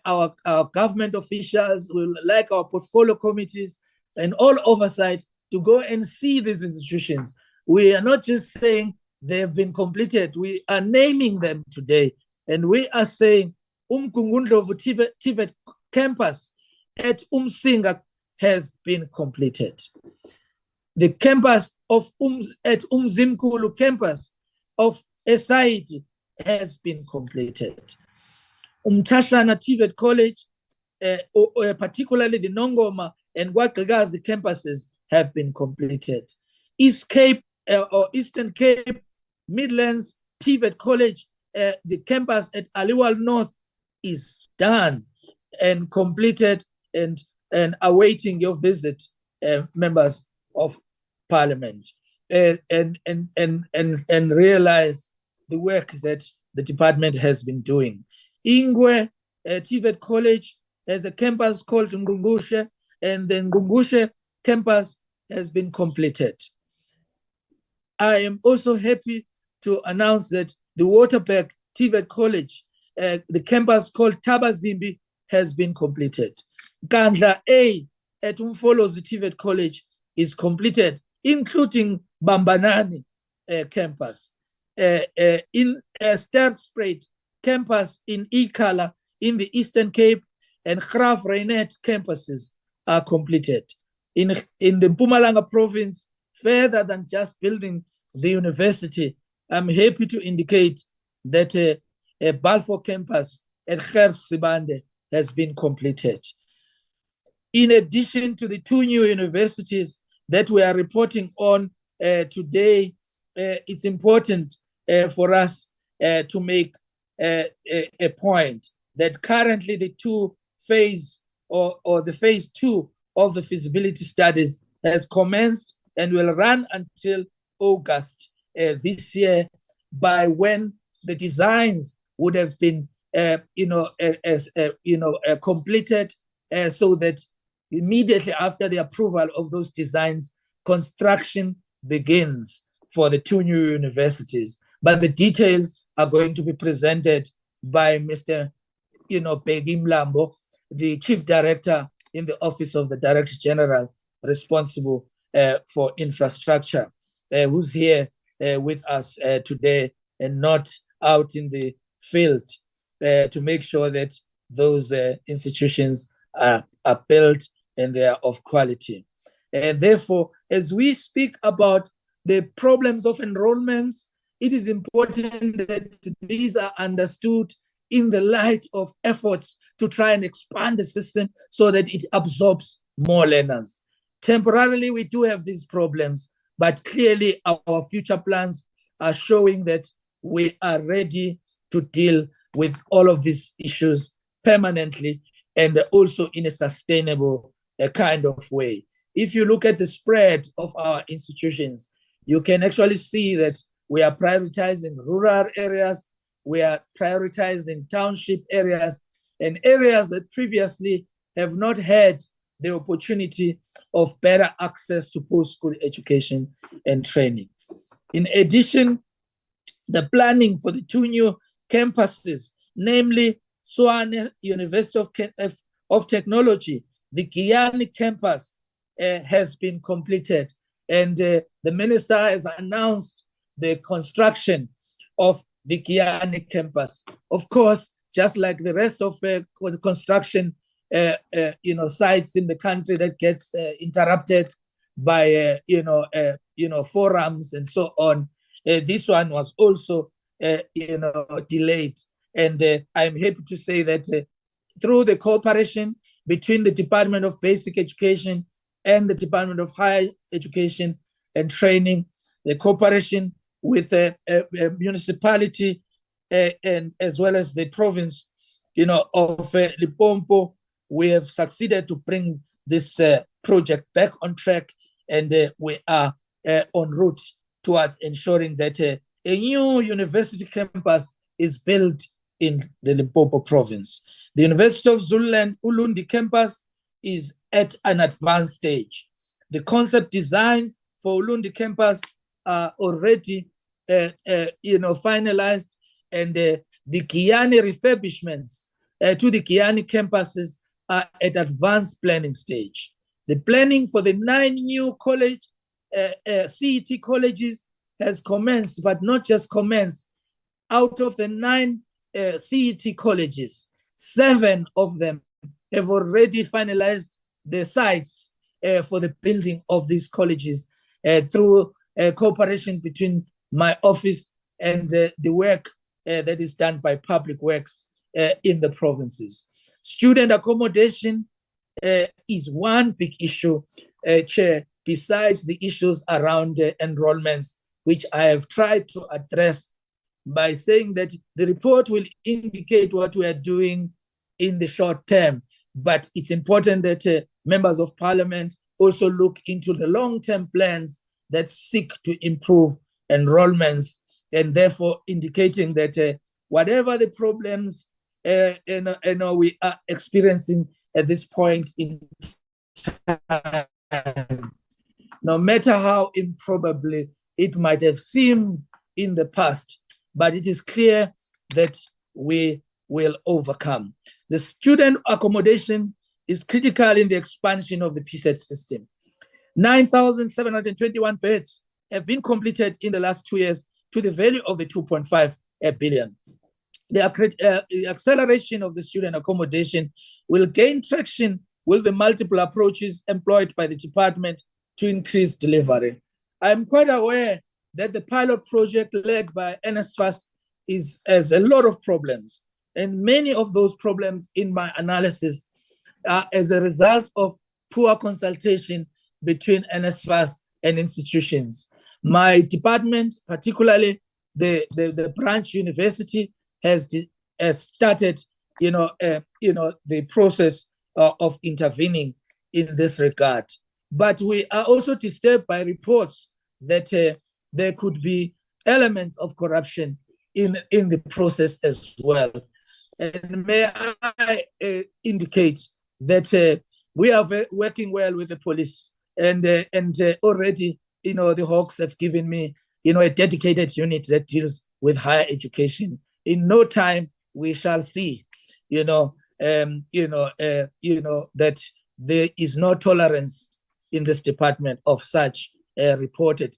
our government officials, we would like our portfolio committees and all oversight to go and see these institutions. We are not just saying they've been completed, we are naming them today. And we are saying Umgungundlovu TVET campus at Umsinga has been completed. The campus of at Umzimkulu campus of SIT has been completed. Umtashana TVET College, particularly the Nongoma and Gwagazi campuses have been completed. East Cape or Eastern Cape Midlands TVET College, the campus at Aliwal North is done and completed and awaiting your visit, members of Parliament, and realize the work that the department has been doing. Ingwe TVET College has a campus called Ngungushe, and the Ngungushe campus has been completed. I am also happy to announce that the Waterberg TVET College, the campus called Tabazimbi, has been completed. Gandla A at Umfolozi TVET College is completed, including Bambanani campus. In Sterkspruit campus in Ikala in the Eastern Cape and Graaf Reinet campuses are completed. In the Mpumalanga province, further than just building the university, I'm happy to indicate that a Balfour campus at Gerf Sibande has been completed. In addition to the 2 new universities that we are reporting on today, it's important for us to make a point that currently the phase 2 of the feasibility studies has commenced and will run until August this year, by when the designs would have been completed, so that immediately after the approval of those designs, construction begins for the 2 new universities. But the details are going to be presented by Mr. Begi Mlambo, the Chief Director in the Office of the Director General responsible for infrastructure, who's here with us today and not out in the field, to make sure that those institutions are built and they are of quality. And therefore, as we speak about the problems of enrollments, it is important that these are understood in the light of efforts to try and expand the system so that it absorbs more learners. Temporarily, we do have these problems, but clearly our future plans are showing that we are ready to deal with all of these issues permanently and also in a sustainable kind of way. if you look at the spread of our institutions, you can actually see that we are prioritizing rural areas, we are prioritizing township areas, and areas that previously have not had the opportunity of better access to post-school education and training. In addition, the planning for the 2 new campuses, namely Tshwane University of Technology, the Giyani campus, has been completed. And the minister has announced the construction of the Giyani campus. Of course, just like the rest of the construction sites in the country that gets interrupted by forums and so on, this one was also delayed. And I'm happy to say that through the cooperation between the Department of Basic Education and the Department of Higher Education and Training, the cooperation with a municipality and as well as the province, of Limpopo, we have succeeded to bring this project back on track, and we are en route towards ensuring that a new university campus is built in the Limpopo province. The University of Zululand Ulundi campus is at an advanced stage. The concept designs for Ulundi campus are already finalized, and the Giyani refurbishments to the Giyani campuses are at advanced planning stage. The planning for the 9 new college CET colleges has commenced, but not just commenced. Out of the 9 CET colleges, 7 of them have already finalized the sites for the building of these colleges through cooperation between my office and the work that is done by Public Works in the provinces. Student accommodation is one big issue, Chair, besides the issues around enrollments, which I have tried to address by saying that the report will indicate what we are doing in the short term, but it's important that members of parliament also look into the long-term plans that seek to improve enrollments, and therefore indicating that whatever the problems we are experiencing at this point in time, no matter how improbably it might have seemed in the past, but it is clear that we will overcome. The student accommodation is critical in the expansion of the PSET system. 9,721 beds have been completed in the last 2 years to the value of the 2.5 billion. The acceleration of the student accommodation will gain traction with the multiple approaches employed by the department to increase delivery. I'm quite aware that the pilot project led by NSFAS has a lot of problems, and many of those problems in my analysis are as a result of poor consultation between NSFAS and institutions. My department, particularly the branch university, has started, the process of intervening in this regard. But we are also disturbed by reports that there could be elements of corruption in the process as well. And may I indicate that we are working well with the police, and already, the Hawks have given me, a dedicated unit that deals with higher education. In no time, we shall see, that there is no tolerance in this department of such reported,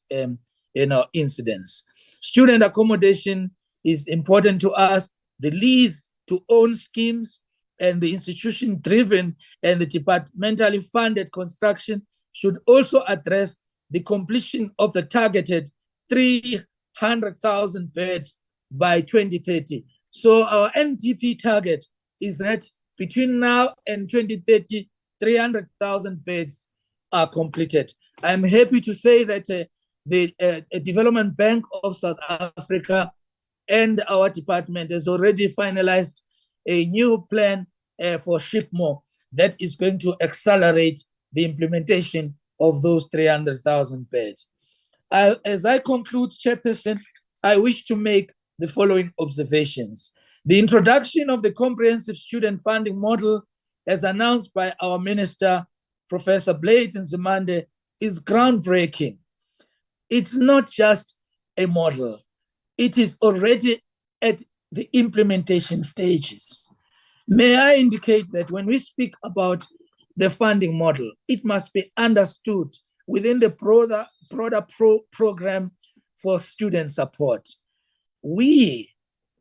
incidents. Student accommodation is important to us. The lease to own schemes and the institution-driven and the departmentally funded construction should also address the completion of the targeted 300,000 beds by 2030. So our NDP target is that between now and 2030, 300,000 beds are completed. I'm happy to say that the Development Bank of South Africa and our department has already finalized a new plan for Shipmore that is going to accelerate the implementation of those 300,000 beds. As I conclude, Chairperson, I wish to make the following observations. The introduction of the comprehensive student funding model, as announced by our Minister, Professor Blade Nzimande, is groundbreaking. It's not just a model. It is already at the implementation stages. May I indicate that when we speak about the funding model, it must be understood within the broader program for student support. We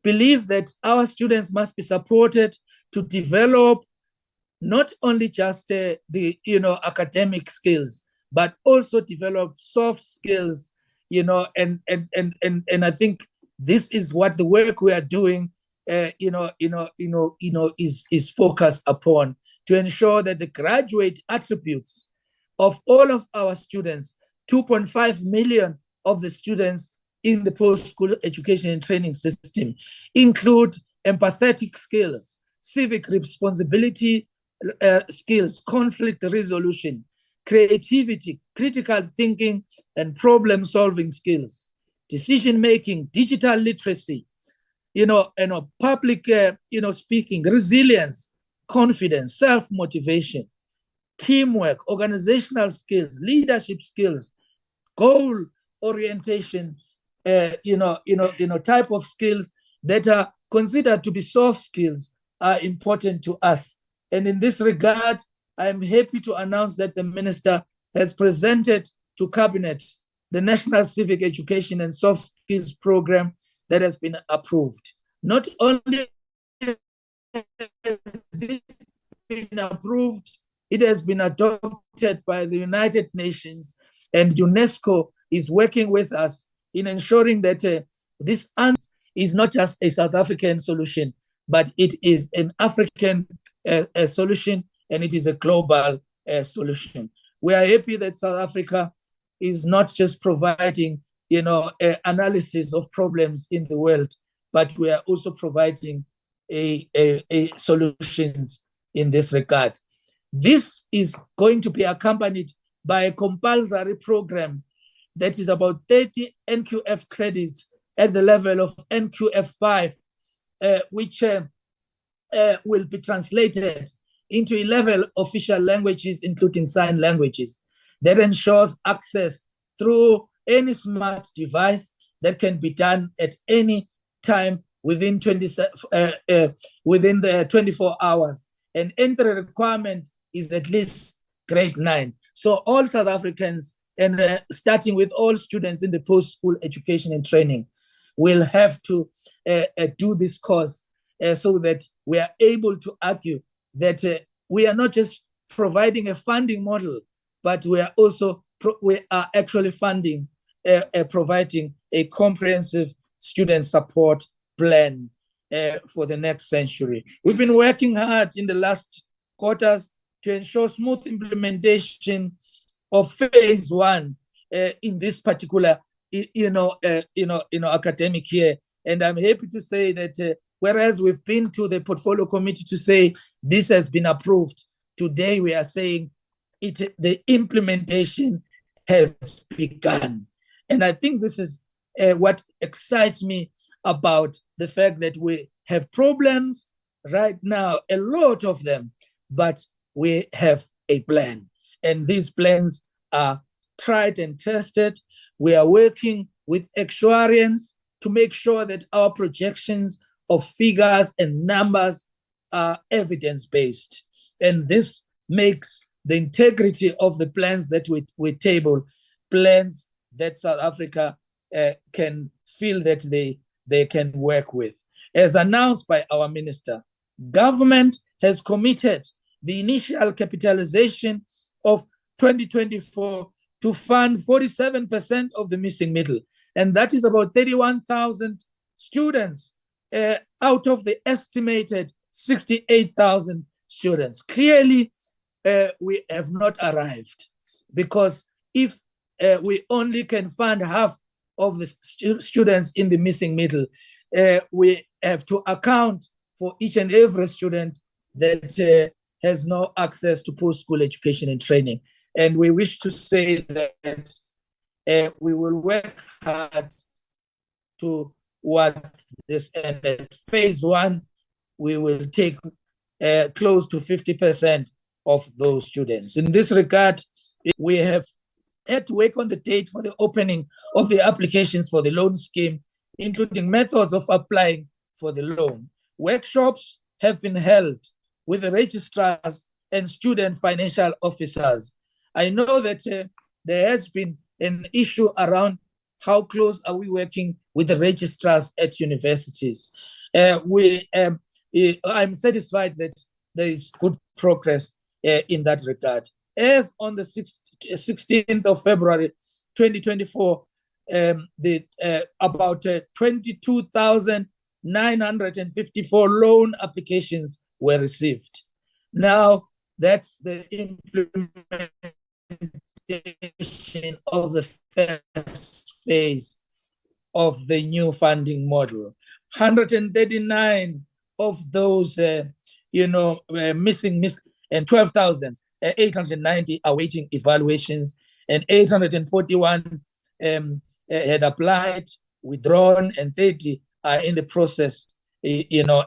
believe that our students must be supported to develop not only just the academic skills, but also develop soft skills, and I think this is what the work we are doing is focused upon, to ensure that the graduate attributes of all of our students, 2.5 million of the students in the post-school education and training system, include empathetic skills, civic responsibility skills, conflict resolution, creativity, critical thinking, and problem-solving skills, decision-making, digital literacy, public, speaking, resilience, confidence, self-motivation, teamwork, organizational skills, leadership skills, goal orientation, type of skills that are considered to be soft skills are important to us. And in this regard, I am happy to announce that the Minister has presented to Cabinet the National Civic Education and Soft Skills Program that has been approved. Not only has it been approved, it has been adopted by the United Nations, and UNESCO is working with us in ensuring that this answer is not just a South African solution, but it is an African solution, and it is a global solution. We are happy that South Africa is not just providing, analysis of problems in the world, but we are also providing solutions in this regard. This is going to be accompanied by a compulsory program that is about 30 NQF credits at the level of NQF5, which will be translated into 11 official languages, including sign languages, that ensures access through any smart device that can be done at any time within the 24 hours. And entry requirement is at least grade 9. So all South Africans, and starting with all students in the post-school education and training, will have to do this course so that we are able to argue that we are not just providing a funding model, but we are also actually funding, providing a comprehensive student support plan for the next century. We've been working hard in the last quarters to ensure smooth implementation of phase 1 in this particular, academic year. And I'm happy to say that whereas we've been to the portfolio committee to say this has been approved, today we are saying the implementation has begun. And I think this is what excites me about the fact that we have problems right now, a lot of them, but we have a plan. And these plans are tried and tested. We are working with actuarians to make sure that our projections of figures and numbers are evidence-based. And this makes the integrity of the plans that we table, plans that South Africa can feel that they can work with. As announced by our minister, government has committed the initial capitalization of 2024 to fund 47% of the missing middle. And that is about 31,000 students out of the estimated 68,000 students. Clearly, we have not arrived, because if we only can fund half of the students in the missing middle, we have to account for each and every student that has no access to post-school education and training. And we wish to say that we will work hard towards this. And at phase 1, we will take close to 50% of those students. In this regard, we have had to work on the date for the opening of the applications for the loan scheme, including methods of applying for the loan. Workshops have been held with the registrars and student financial officers. I know that there has been an issue around how close are we working with the registrars at universities. I'm satisfied that there is good progress in that regard. As on the 16th of February 2024, about 22,954 loan applications were received. Now, that's the implementation of the first phase of the new funding model. 139 of those, missing, and 12,890 awaiting evaluations, and 841 had applied, withdrawn, and 30 are in the process, and are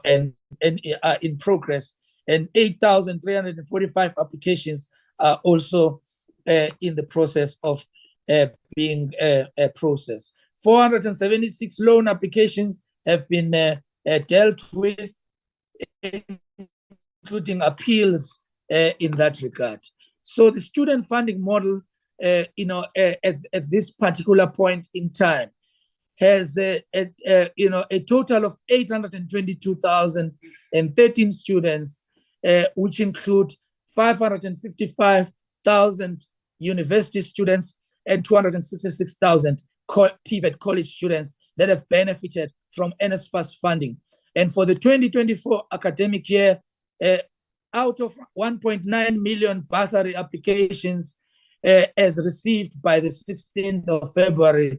in progress, and 8,345 applications are also in the process of being processed. 476 loan applications have been dealt with, including appeals in that regard. So the student funding model, at this particular point in time, has a total of 822,013 students, which include 555,000 university students and 266,000 TVET college students that have benefited from NSFAS funding. And for the 2024 academic year, out of 1.9 million bursary applications as received by the 16th of February,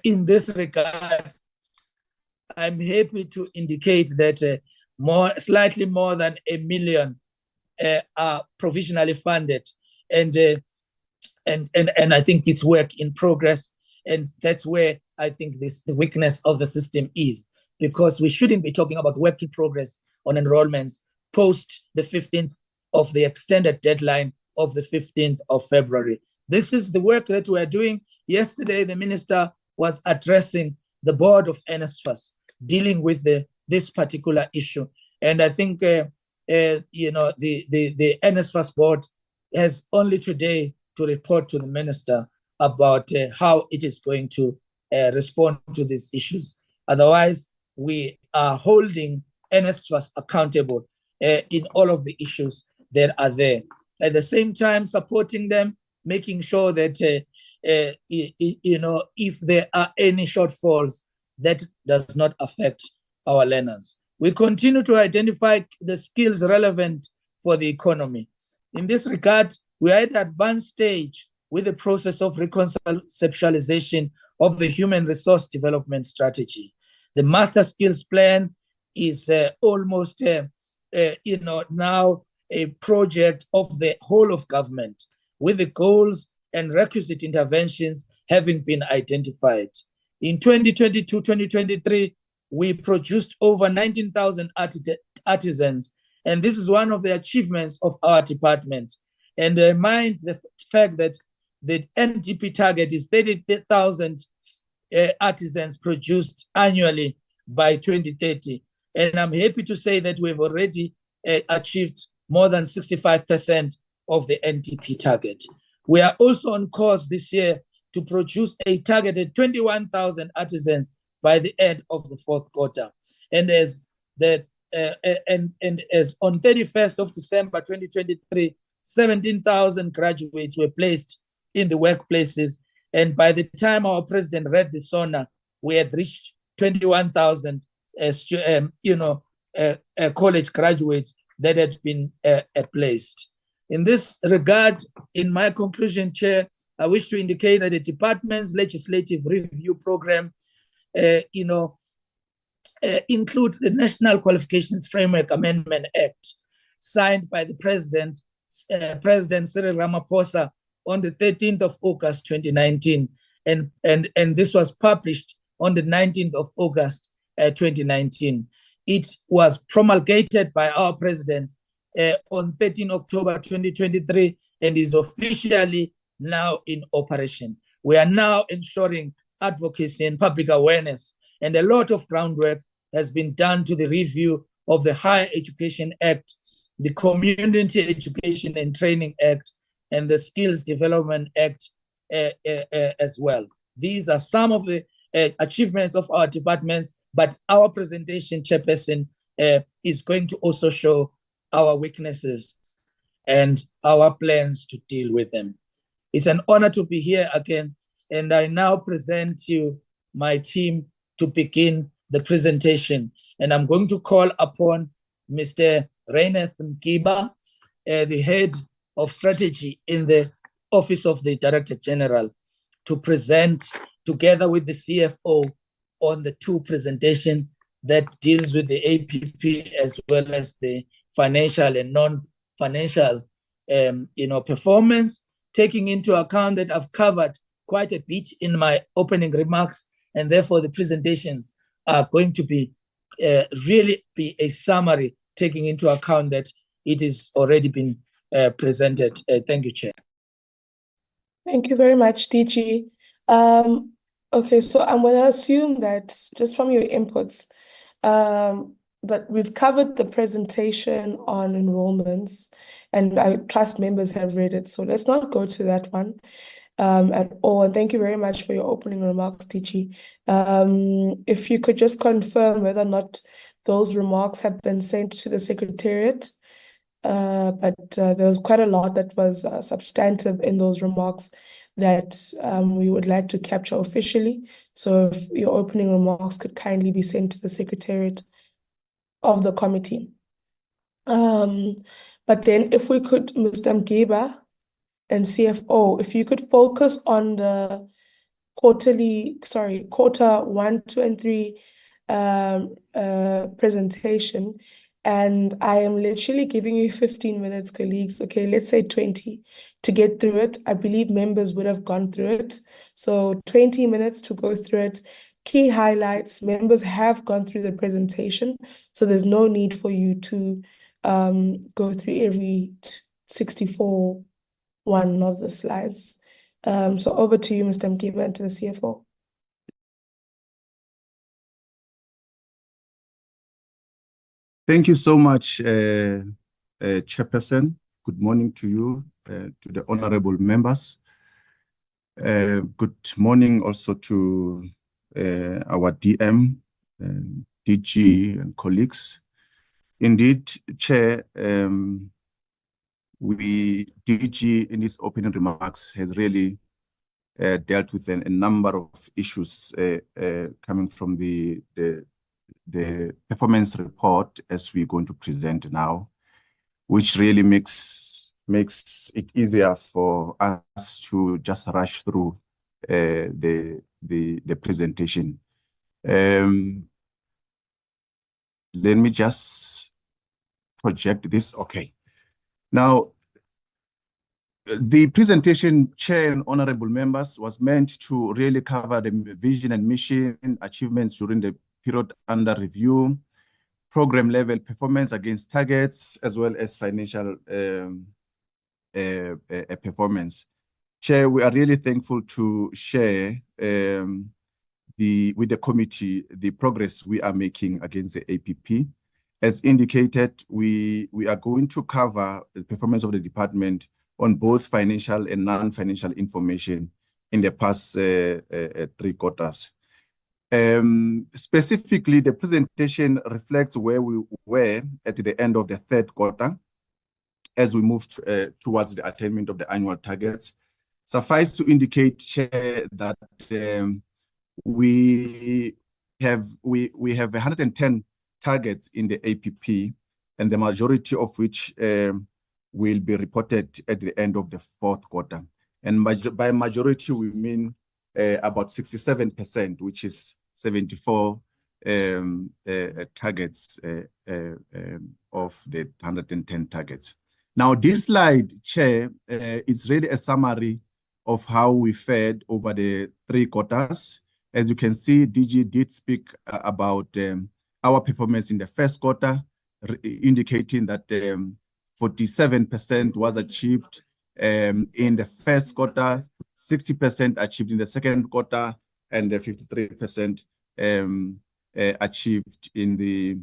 in this regard, I'm happy to indicate that slightly more than 1 million are provisionally funded, and I think it's work in progress, and that's where I think the weakness of the system is, because we shouldn't be talking about work in progress on enrollments post the 15th of the extended deadline of the 15th of February. This is the work that we're doing. Yesterday, the minister was addressing the board of NSFAS, dealing with this particular issue. And I think, the NSFAS board has only today to report to the minister about how it is going to respond to these issues. Otherwise, we are holding NSFAS accountable in all of the issues that are there. At the same time, supporting them, making sure that, if there are any shortfalls, that does not affect our learners. We continue to identify the skills relevant for the economy. In this regard, we are at an advanced stage with the process of reconceptualization of the human resource development strategy. The master skills plan is almost, now a project of the whole of government, with the goals and requisite interventions having been identified. In 2022-2023, we produced over 19,000 artisans, and this is one of the achievements of our department. And mind the fact that the NDP target is 30,000 artisans produced annually by 2030. And I'm happy to say that we've already achieved more than 65% of the NDP target. We are also on course this year to produce a targeted 21,000 artisans by the end of the fourth quarter. And as on 31st of December 2023, 17,000 graduates were placed in the workplaces. And by the time our president read the SONA, we had reached 21,000 college graduates that had been placed. In this regard, in my conclusion, Chair, I wish to indicate that the department's legislative review program, include the National Qualifications Framework Amendment Act, signed by the President President Cyril Ramaphosa on the 13th of August 2019, and this was published on the 19th of August 2019. It was promulgated by our president on 13 October 2023 and is officially now in operation. We are now ensuring advocacy and public awareness, and a lot of groundwork has been done to the review of the Higher Education Act, the Community Education and Training Act, and the Skills Development Act as well. These are some of the achievements of our departments, but our presentation, Chairperson, is going to also show our weaknesses and our plans to deal with them. It's an honor to be here again, and I now present you my team to begin the presentation. And I'm going to call upon Mr. Raineth Mkiba, the head of strategy in the Office of the Director General, to present together with the CFO on the two presentations that deals with the APP as well as the financial and non-financial performance, taking into account that I've covered quite a bit in my opening remarks, and therefore the presentations are going to be really be a summary, taking into account that it is already been presented. Thank you, Chair. Thank you very much, DG. Okay, so I'm going to assume that just from your inputs, but we've covered the presentation on enrollments, and I trust members have read it. So let's not go to that one at all. And thank you very much for your opening remarks, DG. If you could just confirm whether or not those remarks have been sent to the Secretariat. But there was quite a lot that was substantive in those remarks that we would like to capture officially. So if your opening remarks could kindly be sent to the Secretariat of the committee. But then if we could, Mr. Mkiba and CFO, if you could focus on the quarter 1, 2, and 3 presentation. And I am literally giving you 15 minutes, colleagues. Okay, let's say 20 to get through it. I believe members would have gone through it. So 20 minutes to go through it. Key highlights, members have gone through the presentation. So there's no need for you to go through every 64 one of the slides. So over to you, Mr. Mkiba, and to the CFO. Thank you so much, Chairperson. Good morning to you, to the honorable members. Good morning also to our DM, DG, and colleagues. Indeed, Chair, DG in his opening remarks has really dealt with a number of issues coming from the performance report as we're going to present now, which really makes it easier for us to just rush through the presentation. Let me just project this. Okay. Now, the presentation, Chair and honorable members, was meant to really cover the vision and mission achievements during the period under review, program level performance against targets, as well as financial performance. Chair, we are really thankful to share with the committee the progress we are making against the APP. As indicated, we are going to cover the performance of the department on both financial and non-financial information in the past 3 quarters. Specifically, the presentation reflects where we were at the end of the 3rd quarter as we moved towards the attainment of the annual targets. Suffice to indicate, Chair, that we have 110 targets in the APP, and the majority of which will be reported at the end of the 4th quarter. And by majority, we mean about 67%, which is 74 targets of the 110 targets. Now, this slide, Chair, is really a summary of how we fared over the 3 quarters. As you can see, DG did speak about our performance in the first quarter, indicating that 47% was achieved in the first quarter, 60% achieved in the second quarter, and 53% achieved in the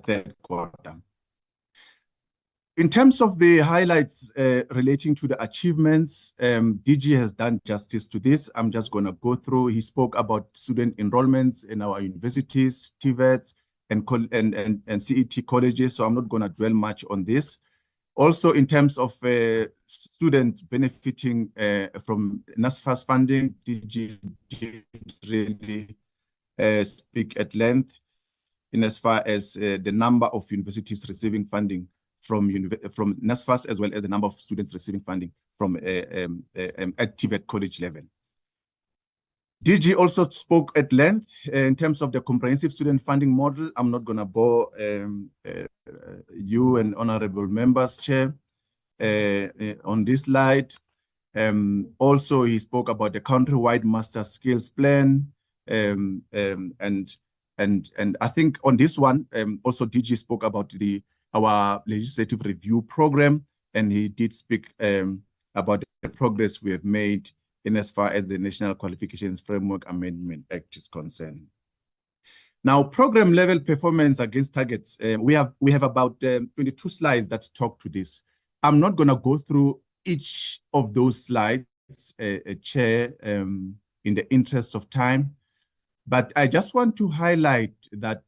third quarter. In terms of the highlights relating to the achievements, DG has done justice to this. I'm just going to go through. He spoke about student enrollments in our universities, TVET and CET colleges, so I'm not going to dwell much on this. Also, in terms of students benefiting from NSFAS funding, DG did really speak at length in as far as the number of universities receiving funding from NSFAS, as well as the number of students receiving funding from at TVET college level. DG also spoke at length in terms of the comprehensive student funding model. I'm not going to bore you and honorable members, Chair, on this slide. Also, he spoke about the countrywide master skills plan, and I think on this one, also DG spoke about our legislative review program, and he did speak about the progress we have made in as far as the National Qualifications Framework Amendment Act is concerned. Now, program level performance against targets, we have about 22 slides that talk to this. I'm not going to go through each of those slides, Chair, in the interest of time, but I just want to highlight that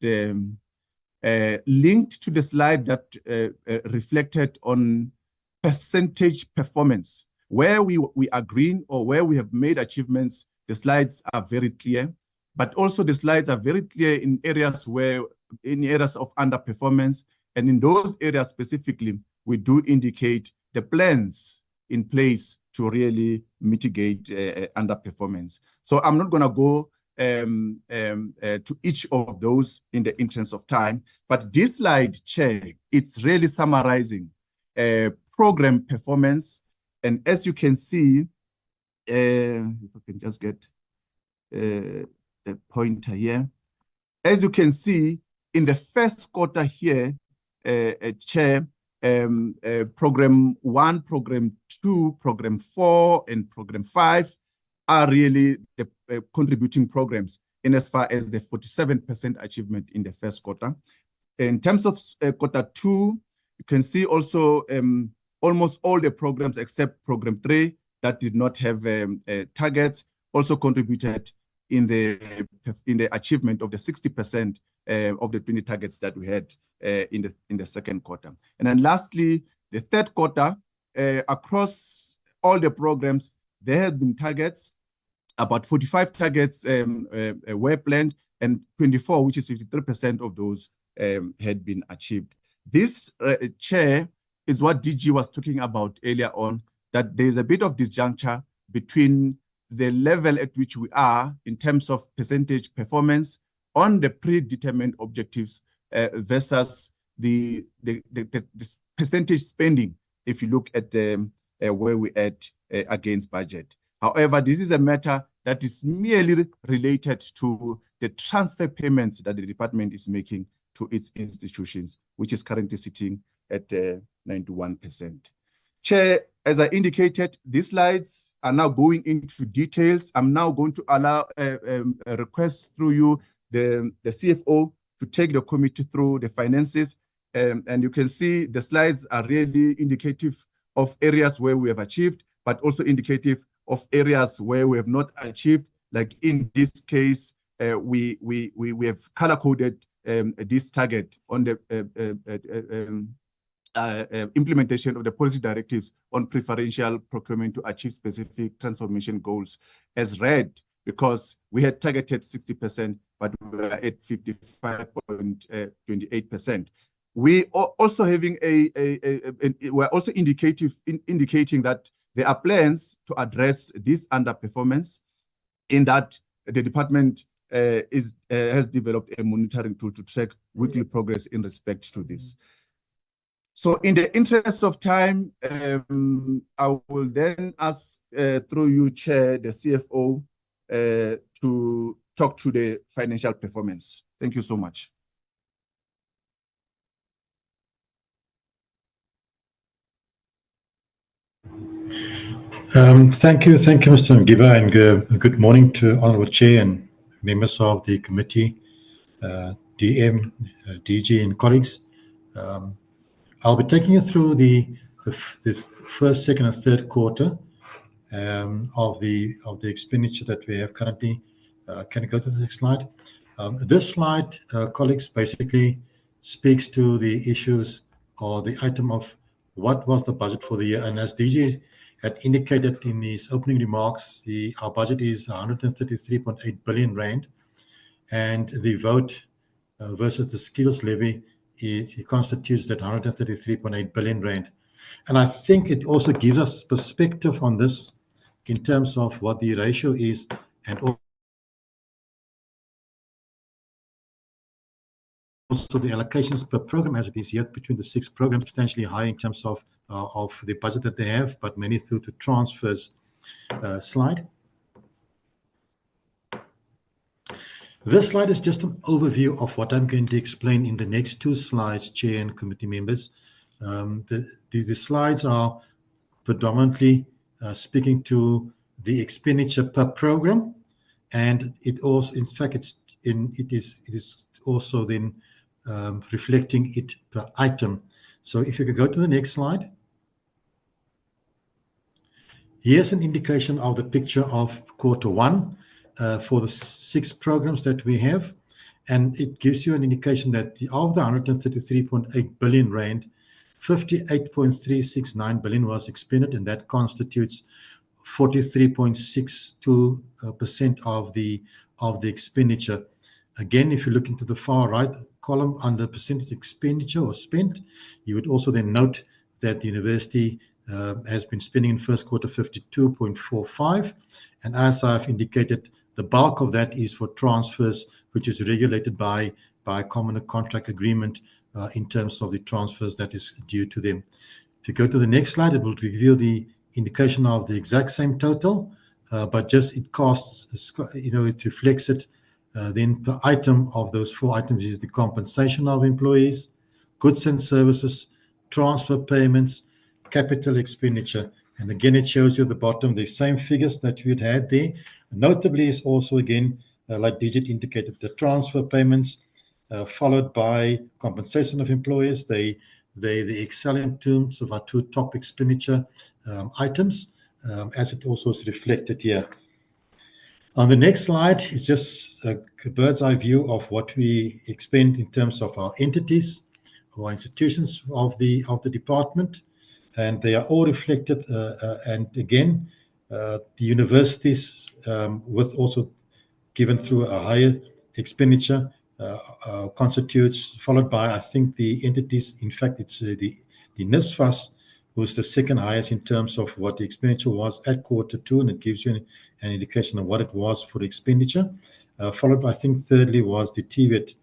linked to the slide that reflected on percentage performance, where we are green or where we have made achievements, the slides are very clear, but also the slides are very clear in areas of underperformance, and in those areas specifically, we do indicate the plans in place to really mitigate underperformance. So I'm not going to go to each of those in the interest of time, but this slide, Chair, it's really summarizing program performance. And as you can see, if I can just get the pointer here, as you can see, in the first quarter here, Chair, program 1, program 2, program 4, and program 5 are really the contributing programs in as far as the 47% achievement in the first quarter. In terms of quarter 2, you can see also almost all the programs except program 3 that did not have targets also contributed in the achievement of the 60% of the 20 targets that we had in the second quarter. And then lastly, the third quarter, across all the programs, there have been targets. About 45 targets were planned, and 24, which is 53% of those, had been achieved. This, Chair, is what DG was talking about earlier on, that there's a bit of disjuncture between the level at which we are in terms of percentage performance on the predetermined objectives versus the percentage spending, if you look at where we're at against budget. However, this is a matter that is merely related to the transfer payments that the department is making to its institutions, which is currently sitting at 91%. Chair, as I indicated, these slides are now going into details. I'm now going to allow a request through you, the CFO, to take the committee through the finances. And you can see the slides are really indicative of areas where we have achieved, but also indicative of areas where we have not achieved. Like in this case, we have color-coded this target on the implementation of the policy directives on preferential procurement to achieve specific transformation goals as red, because we had targeted 60%, but we were at 55.28%. We are also having we're also indicating that there are plans to address this underperformance, in that the department has developed a monitoring tool to track weekly progress in respect to this. So in the interest of time, I will then ask through you, Chair, the CFO, to talk to the financial performance. Thank you so much. Thank you, Mr. Ngiba, and good morning to Honourable Chair and members of the committee, DM, DG, and colleagues. I'll be taking you through the first, second, and third quarter of the expenditure that we have currently. Can you go to the next slide? This slide, colleagues, basically speaks to the issues or the item of what was the budget for the year. And as DG had indicated in his opening remarks, our budget is 133.8 billion rand, and the vote versus the skills levy it constitutes that 133.8 billion rand. And I think it also gives us perspective on this in terms of what the ratio is, and also the allocations per program as it is yet between the 6 programs, substantially high in terms of the budget that they have, but mainly through to transfers. Slide. This slide is just an overview of what I'm going to explain in the next 2 slides, Chair and committee members. The slides are predominantly speaking to the expenditure per program, and it also, in fact, it is also then reflecting it per item. So if you could go to the next slide. Here's an indication of the picture of Q1 for the 6 programs that we have, and it gives you an indication that of the 133.8 billion rand, 58.369 billion was expended, and that constitutes 43.62% of the expenditure. Again, if you look into the far right column under percentage expenditure or spent, you would also then note that the university has been spending in first quarter 52.45, and as I've indicated, the bulk of that is for transfers, which is regulated by a common contract agreement in terms of the transfers that is due to them. If you go to the next slide, it will give you the indication of the exact same total, but just it costs, it reflects it. Then per item of those 4 items is the compensation of employees, goods and services, transfer payments, capital expenditure. And again, it shows you at the bottom the same figures that we had there. Notably is also, again, like DHET indicated, the transfer payments followed by compensation of employees. They excel in terms of our 2 top expenditure items, as it also is reflected here. On the next slide is just a bird's eye view of what we expend in terms of our entities or institutions of the department, and they are all reflected. And again, the universities with also given through a higher expenditure constitutes, followed by, I think, the entities. In fact, it's the NSFAS, who's the second highest in terms of what the expenditure was at Q2, and it gives you an indication of what it was for expenditure. Followed by, I think, thirdly was the TVET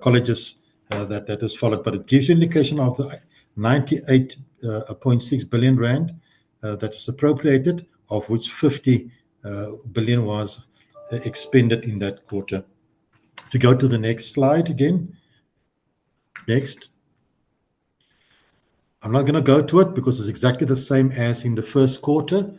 colleges that was followed, but it gives you an indication of the 98.6 billion rand that was appropriated, of which 50 billion was expended in that quarter. To go to the next slide again. Next. I'm not going to go to it because it's exactly the same as in the first quarter.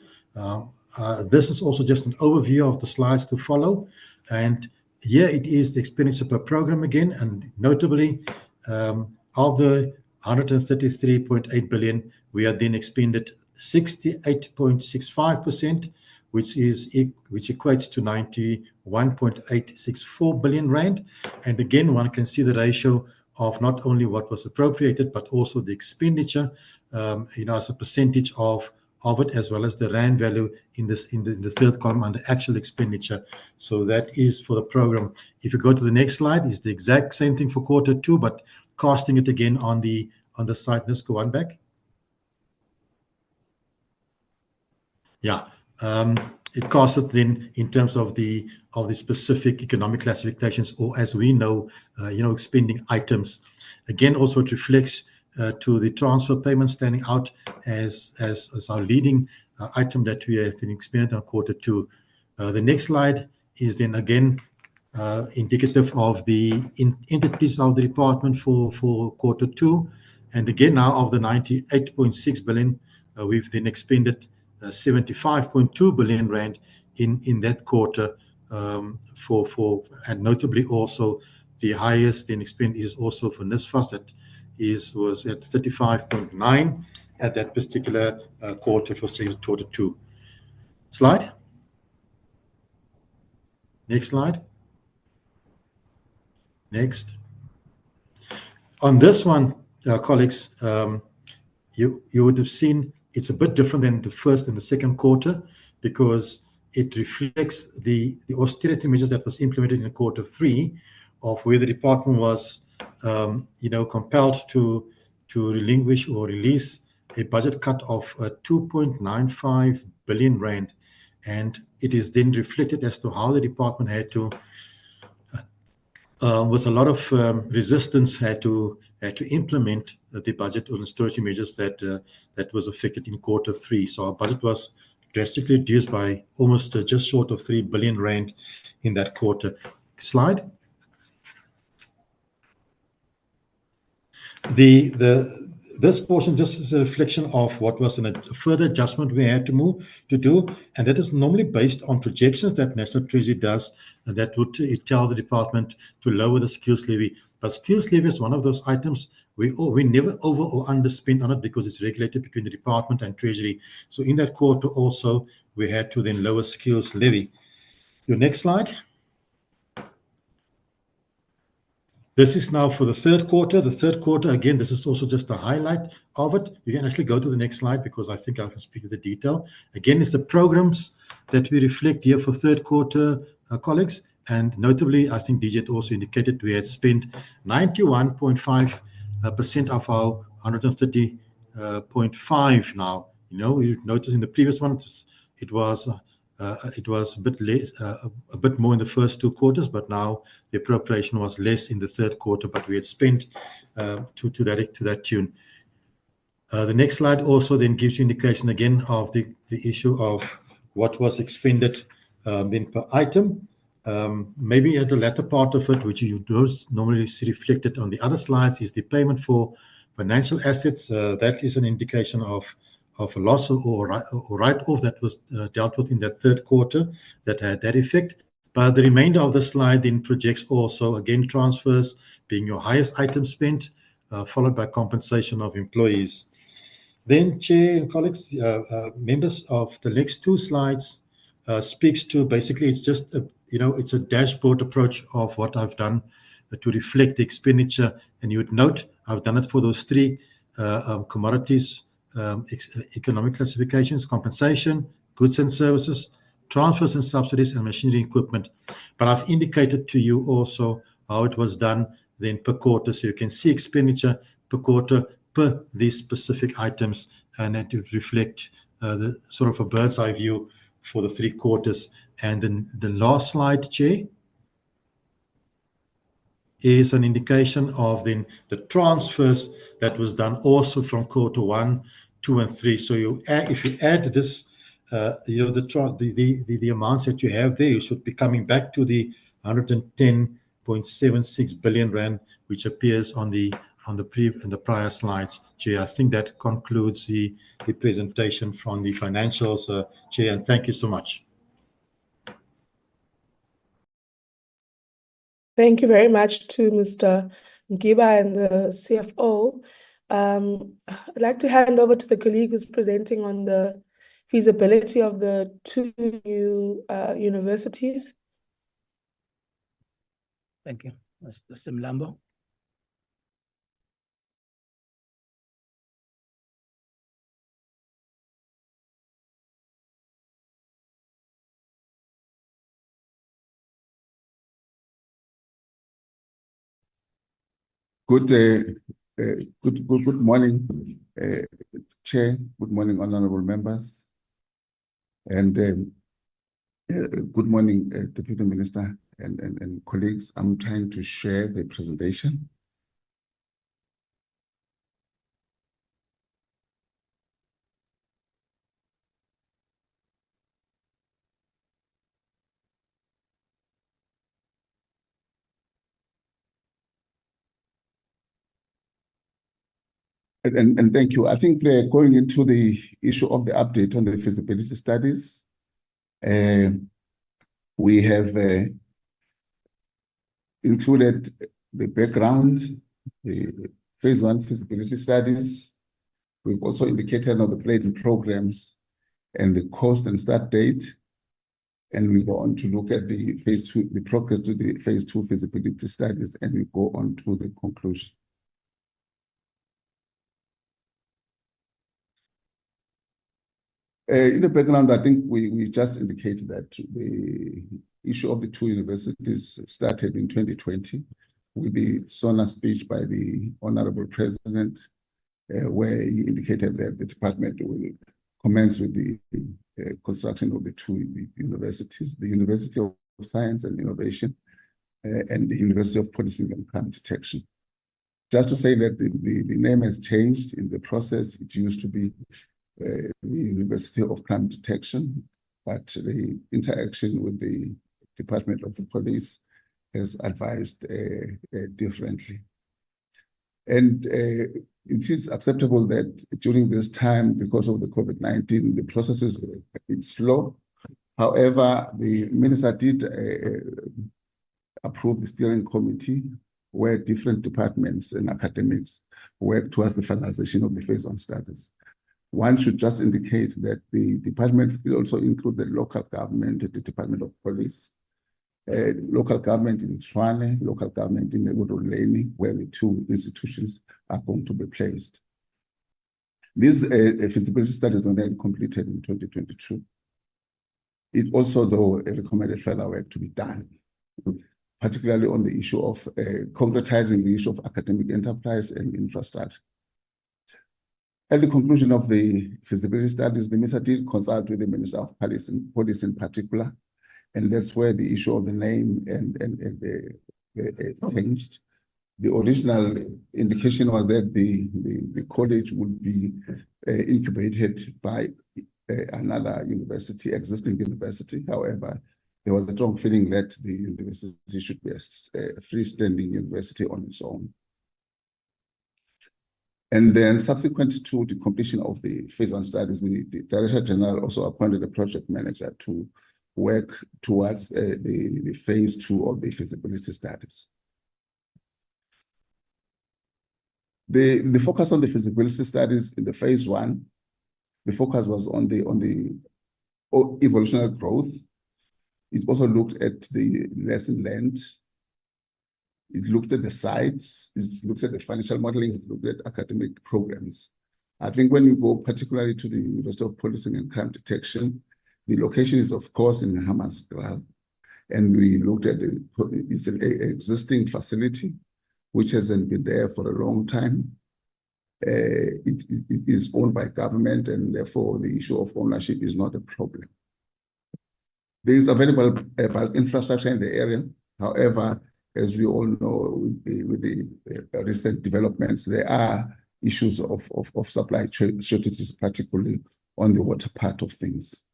This is also just an overview of the slides to follow. And here it is the expenditure per program again. And notably, of the 133.8 billion, we had then expended 68.65%, which equates to 91.864 billion rand. And again, one can see the ratio of not only what was appropriated, but also the expenditure, as a percentage of it, as well as the rand value in the third column under actual expenditure. So that is for the program. If you go to the next slide, it's the exact same thing for Q2, but casting it again on the side. Let's go on back. Yeah. It casts it then in terms of the specific economic classifications, or as we know, expending items. Again, also it reflects to the transfer payment standing out as our leading item that we have been experiencing on Q2. The next slide is then again indicative of the entities of the department for Q2. And again, now of the 98.6 billion, we've then expended 75.2 billion rand in that quarter, and notably also the highest in expend is also for NSFAS that was at 35.9 at that particular quarter for Q2. Slide. Next slide. Next. On this one, colleagues, you would have seen it's a bit different than the first and the second quarter because it reflects the austerity measures that was implemented in Q3 of where the department was, compelled to relinquish or release a budget cut of 2.95 billion rand, and it is then reflected as to how the department had to, with a lot of resistance, had to implement the budget on austerity measures that was affected in Q3. So our budget was drastically reduced by almost just short of 3 billion rand in that quarter. Slide. This portion just is a reflection of what was a further adjustment we had to do, and that is normally based on projections that National Treasury does, and that would tell the department to lower the skills levy. But skills levy is one of those items we never over or underspend on it because it's regulated between the department and Treasury. So in that quarter also, we had to then lower skills levy. Your next slide. This is now for the third quarter. The third quarter, again, this is also just a highlight of it. You can actually go to the next slide because I think I can speak to the detail. Again, it's the programs that we reflect here for third quarter, colleagues. And notably, I think DHET also indicated we had spent 91.5% of our 130.5 now. You notice in the previous one, it was a bit less, a bit more in the first two quarters, but now the appropriation was less in the third quarter, but we had spent to that tune. The next slide also then gives you indication again of the issue of what was expended then per item. Maybe at the latter part of it, which you don't normally see reflected on the other slides, is the payment for financial assets. That is an indication of a loss or write-off that was dealt with in that third quarter that had that effect. But the remainder of the slide then projects also, again, transfers being your highest item spent, followed by compensation of employees. Then, Chair and colleagues, members of the next two slides speaks to basically it's just it's a dashboard approach of what I've done to reflect the expenditure. And you would note I've done it for those three commodities, economic classifications, compensation, goods and services, transfers and subsidies, and machinery equipment. But I've indicated to you also how it was done then per quarter. So you can see expenditure per quarter per these specific items, and that would reflect the sort of a bird's eye view for the 3 quarters. And then the last slide, Chair, is an indication of then the transfers that was done also from Q1, 2, and 3. So if you add this, the amounts that you have there, you should be coming back to the 110.76 billion rand, which appears on the prior slides, Chair. I think that concludes the presentation from the financials, Chair, and thank you so much. Thank you very much to Mr. Ngiba and the CFO. I'd like to hand over to the colleague who's presenting on the feasibility of the 2 new universities. Thank you, Mr. Mlambo. Good morning, Chair. Good morning, honorable members, and good morning, Deputy Minister and colleagues. I'm trying to share the presentation. And thank you. I think going into the issue of the update on the feasibility studies, we have included the background, the phase 1 feasibility studies. We've also indicated on the planning programs and the cost and start date. And we go on to look at the phase 2, the progress to the phase 2 feasibility studies, and we go on to the conclusion. In the background, I think we just indicated that the issue of the 2 universities started in 2020 with the SONA speech by the Honorable President, where he indicated that the department will commence with the construction of the 2 universities, the University of Science and Innovation and the University of Policing and Crime Detection. Just to say that the name has changed in the process. It used to be the University of Crime Detection, but the interaction with the Department of the Police has advised differently. And it is acceptable that during this time, because of the COVID-19, the processes were a bit slow. However, the minister did approve the steering committee where different departments and academics work towards the finalization of the phase 1 studies. One should just indicate that the departments also include the local government, the Department of Police, local government in Tshwane, local government in Ekurhuleni, where the 2 institutions are going to be placed. These feasibility studies were then completed in 2022. It also, though, recommended further work to be done, particularly on the issue of concretizing the issue of academic enterprise and infrastructure. At the conclusion of the feasibility studies, the minister did consult with the Minister of Police in particular, and that's where the issue of the name and changed. The original indication was that the college would be incubated by another university, existing university. However, there was a strong feeling that the university should be a freestanding university on its own. And then subsequent to the completion of the phase 1 studies, the Director General also appointed a project manager to work towards the phase 2 of the feasibility studies. The focus on the feasibility studies in the phase 1, the focus was on the evolutionary growth. It also looked at the lesson learned. It looked at the sites, it looked at the financial modeling, it looked at academic programs. I think when you go particularly to the University of Policing and Crime Detection, the location is, of course, in Hammanskraal. And we looked at it's an existing facility, which hasn't been there for a long time. It is owned by government, and therefore the issue of ownership is not a problem. There is available bulk infrastructure in the area. However, as we all know, with the recent developments, there are issues of supply shortages, particularly on the water part of things.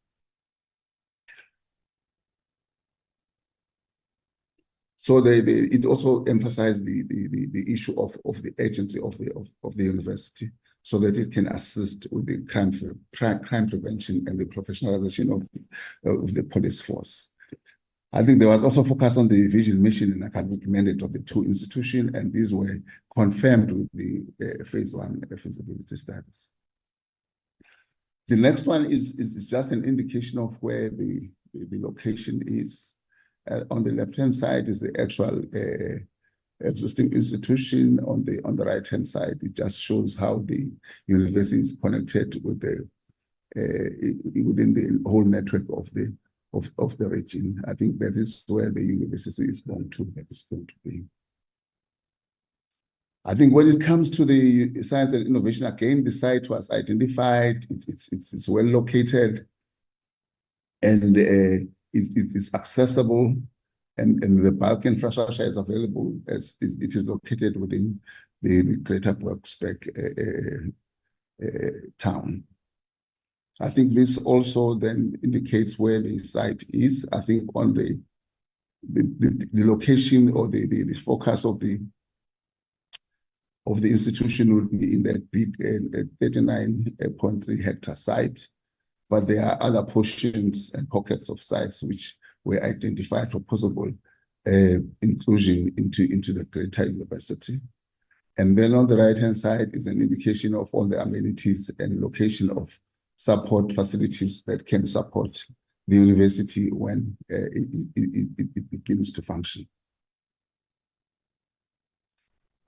So it also emphasized the issue of the agency of the university, so that it can assist with the crime prevention and the professionalization of the police force. I think there was also focus on the vision, mission, and academic mandate of the 2 institutions, and these were confirmed with the phase 1 feasibility studies. The next one is just an indication of where the location is. On the left-hand side is the actual existing institution. On the right-hand side, it just shows how the university is connected with within the whole network of the region. I think that is where the university is going to be. I think when it comes to the science and innovation, again, the site was identified. It's well located, and it is accessible, and the bulk infrastructure is available as it is located within the Greater Boksburg town. I think this also then indicates where the site is. I think on the location or the focus of the of the institution would be in that big 39.3 hectare site, but there are other portions and pockets of sites which were identified for possible inclusion into the greater university. And then on the right-hand side is an indication of all the amenities and location of support facilities that can support the university when it begins to function.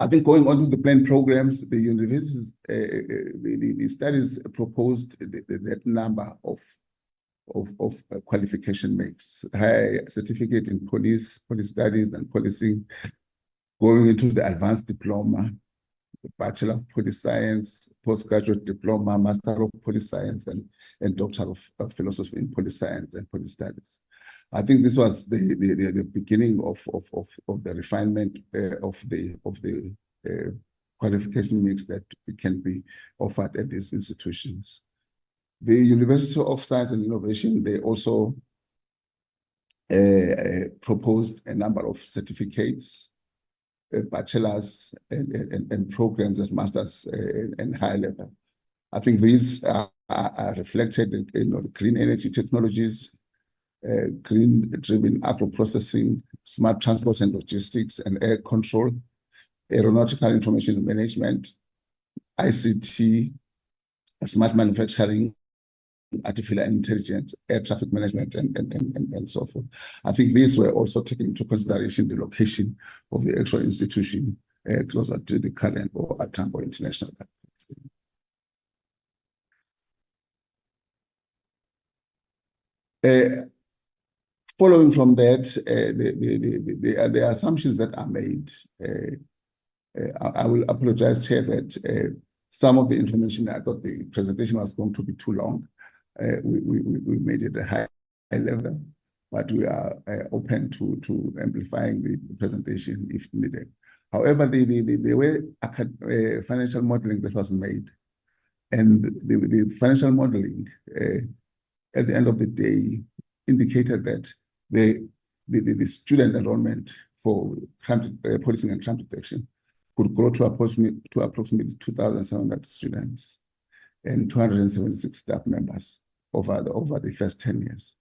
I think going on to the planned programs, the universities, the studies proposed that number of qualification makes high certificate in police studies and policing, going into the advanced diploma, the Bachelor of Police Science, postgraduate diploma, Master of Police Science, and Doctor of Philosophy in Police Science and Police Studies. I think this was the beginning of the refinement of the qualification mix that can be offered at these institutions. The University of Science and Innovation, they also proposed a number of certificates, bachelors and programs at masters and high level. I think these are reflected in the green energy technologies, green-driven agro-processing, smart transport and logistics and air control, aeronautical information management, ICT, smart manufacturing, artificial intelligence, air traffic management, and so forth. I think these were also taken into consideration the location of the actual institution closer to the Cullinan or Atambo International Airport. Following from that, the assumptions that are made, I will apologize, Chair, that some of the information, I thought the presentation was going to be too long. We made it a high level, but we are open to amplifying the presentation if needed. However, the way financial modeling that was made, and the financial modeling at the end of the day indicated that the student enrollment for policing and crime detection could grow to approximately 2,700 students and 276 staff members over the first 10 years.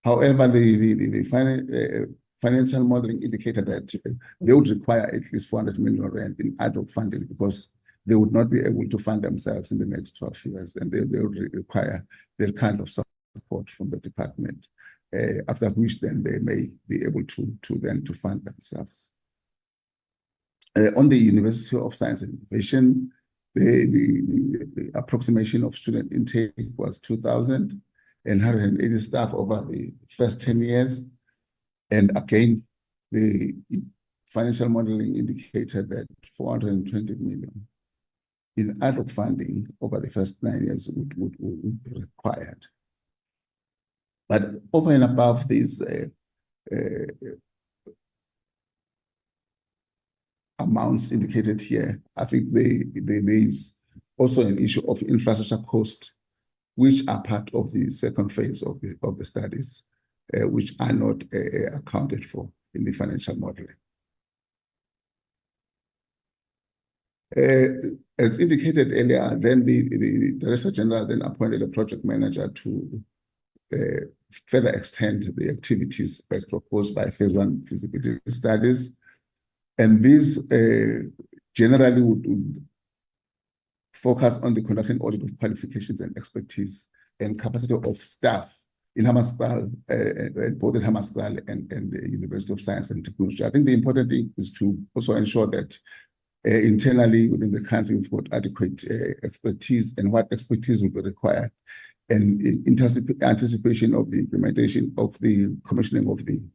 However, the financial modeling indicated that they would require at least 400 million rand in adult funding because they would not be able to fund themselves in the next 12 years, and they would require that kind of support from the department, after which then they may be able to fund themselves. On the University of Science and Innovation, the approximation of student intake was 2,000 and 180 staff over the first 10 years. And again, the financial modeling indicated that 420 million in adult funding over the first 9 years would be required. But over and above these amounts indicated here, I think there is also an issue of infrastructure cost, which are part of the second phase of the studies, which are not accounted for in the financial modeling. As indicated earlier, then the Director General then appointed a project manager to further extend the activities as proposed by phase 1 feasibility studies. And these generally would focus on the conducting audit of qualifications and expertise and capacity of staff in Hammanskraal, both at Hammanskraal and the University of Science and Technology. I think the important thing is to also ensure that internally within the country we've got adequate expertise and what expertise will be required. And in anticipation of the implementation of the commissioning of the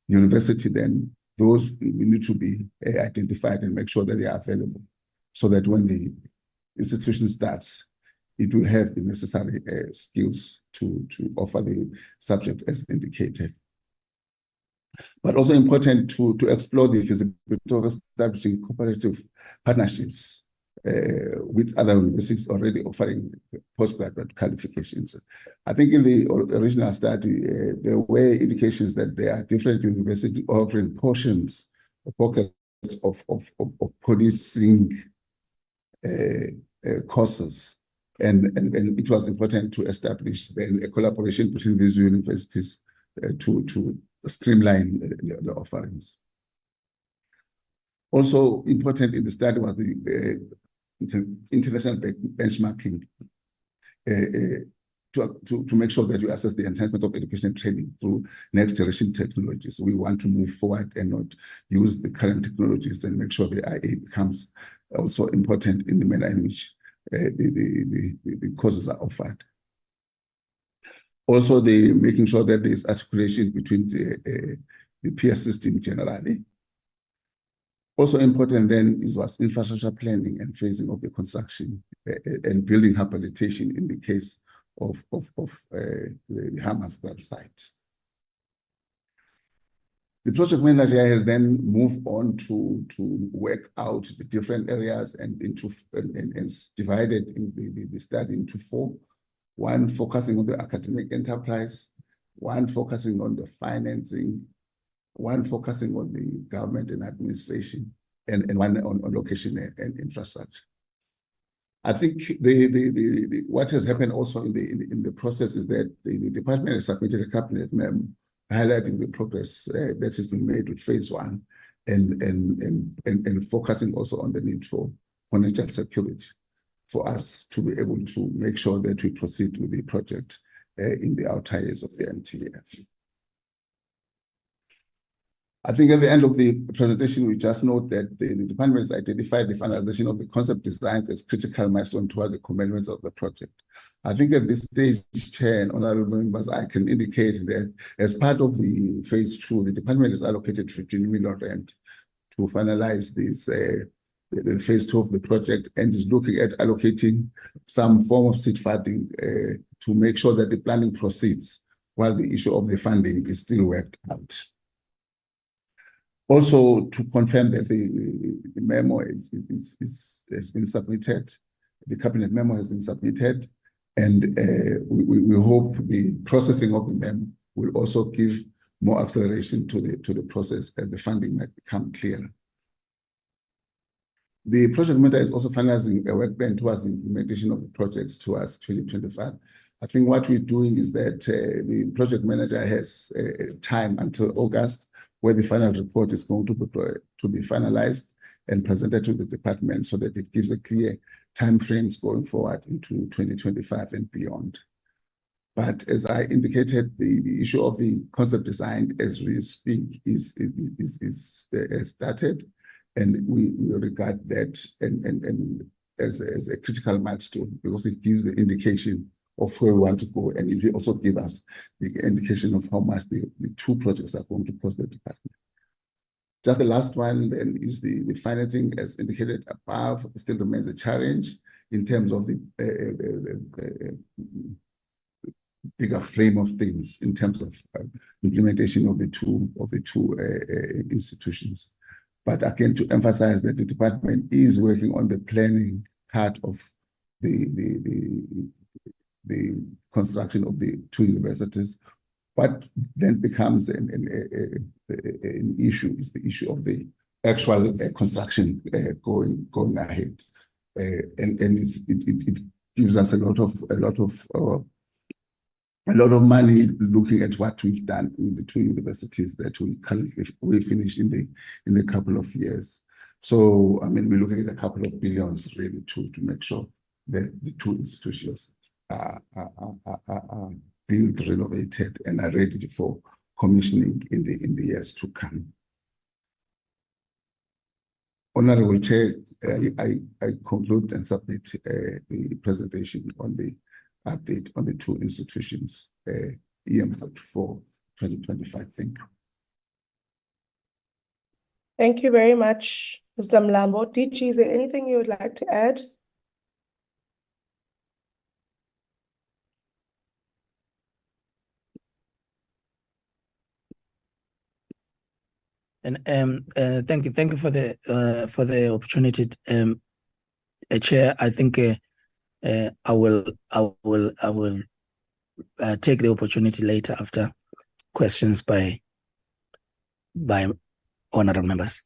university, then those need to be identified and make sure that they are available so that when the institution starts, it will have the necessary skills to offer the subject as indicated. But also important to explore the feasibility of establishing cooperative partnerships with other universities already offering postgraduate qualifications. I think in the original study, there were indications that there are different universities offering portions of pockets of policing courses, and it was important to establish then a collaboration between these universities to streamline the offerings. Also important in the study was the international benchmarking to make sure that we assess the enhancement of education training through next generation technologies. We want to move forward and not use the current technologies, and make sure the IA becomes also important in the manner in which the courses are offered. Also, making sure that there is articulation between the PS system generally. Also important then was infrastructure planning and phasing of the construction and building habilitation in the case of the Hammanskraal site. The project manager has then moved on to work out the different areas and divided the study into 4. One focusing on the academic enterprise, one focusing on the financing, one focusing on the government and administration, and one on location and infrastructure. I think what has happened also in the process is that the department has submitted a cabinet memo highlighting the progress that has been made with phase 1 and focusing also on the need for financial security for us to be able to make sure that we proceed with the project in the outer years of the MTF. I think at the end of the presentation, we just note that the department has identified the finalization of the concept designs as critical milestone towards the commencement of the project. I think at this stage, Chair and honorable members, I can indicate that as part of the phase 2, the department has allocated 15 million rand to finalize this, the phase 2 of the project, and is looking at allocating some form of seed funding to make sure that the planning proceeds while the issue of the funding is still worked out. Also, to confirm that the memo has been submitted, the cabinet memo has been submitted, and we hope the processing of the memo will also give more acceleration to the process as the funding might become clearer. The project manager is also finalizing a work plan towards the implementation of the projects towards 2025. I think what we're doing is that the project manager has time until August, where the final report is going to be finalized and presented to the department, so that it gives a clear time frames going forward into 2025 and beyond. But as I indicated, the issue of the concept design as we speak is started, and we regard that and as a critical milestone, because it gives the indication of where we want to go, and it will also give us the indication of how much the 2 projects are going to cost the department. Just the last one then is the financing, as indicated above, still remains a challenge in terms of the bigger frame of things in terms of implementation of the two institutions. But again, to emphasize that the department is working on the planning part of the construction of the 2 universities. What then becomes an issue is the issue of the actual construction going ahead, and it gives us a lot of money looking at what we've done in the 2 universities that we finished in a couple of years. So I mean, we're looking at a couple of billions really to make sure that the 2 institutions are built, renovated, and are ready for commissioning in the years to come. Honorable Chair, I conclude and submit the presentation on the update on the 2 institutions earmarked for 2025. Thank you. Thank you very much, Mr. Mlambo. DG, is there anything you would like to add? And thank you for the opportunity, Chair. I think I will take the opportunity later after questions by honorable members.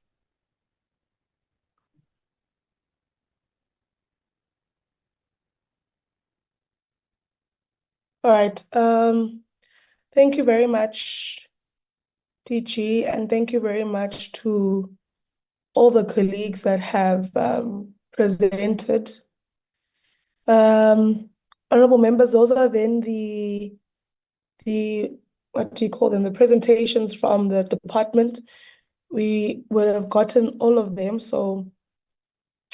All right. Thank you very much, DG, and thank you very much to all the colleagues that have presented. Honorable members, those are then the what do you call them? The presentations from the department. We would have gotten all of them, so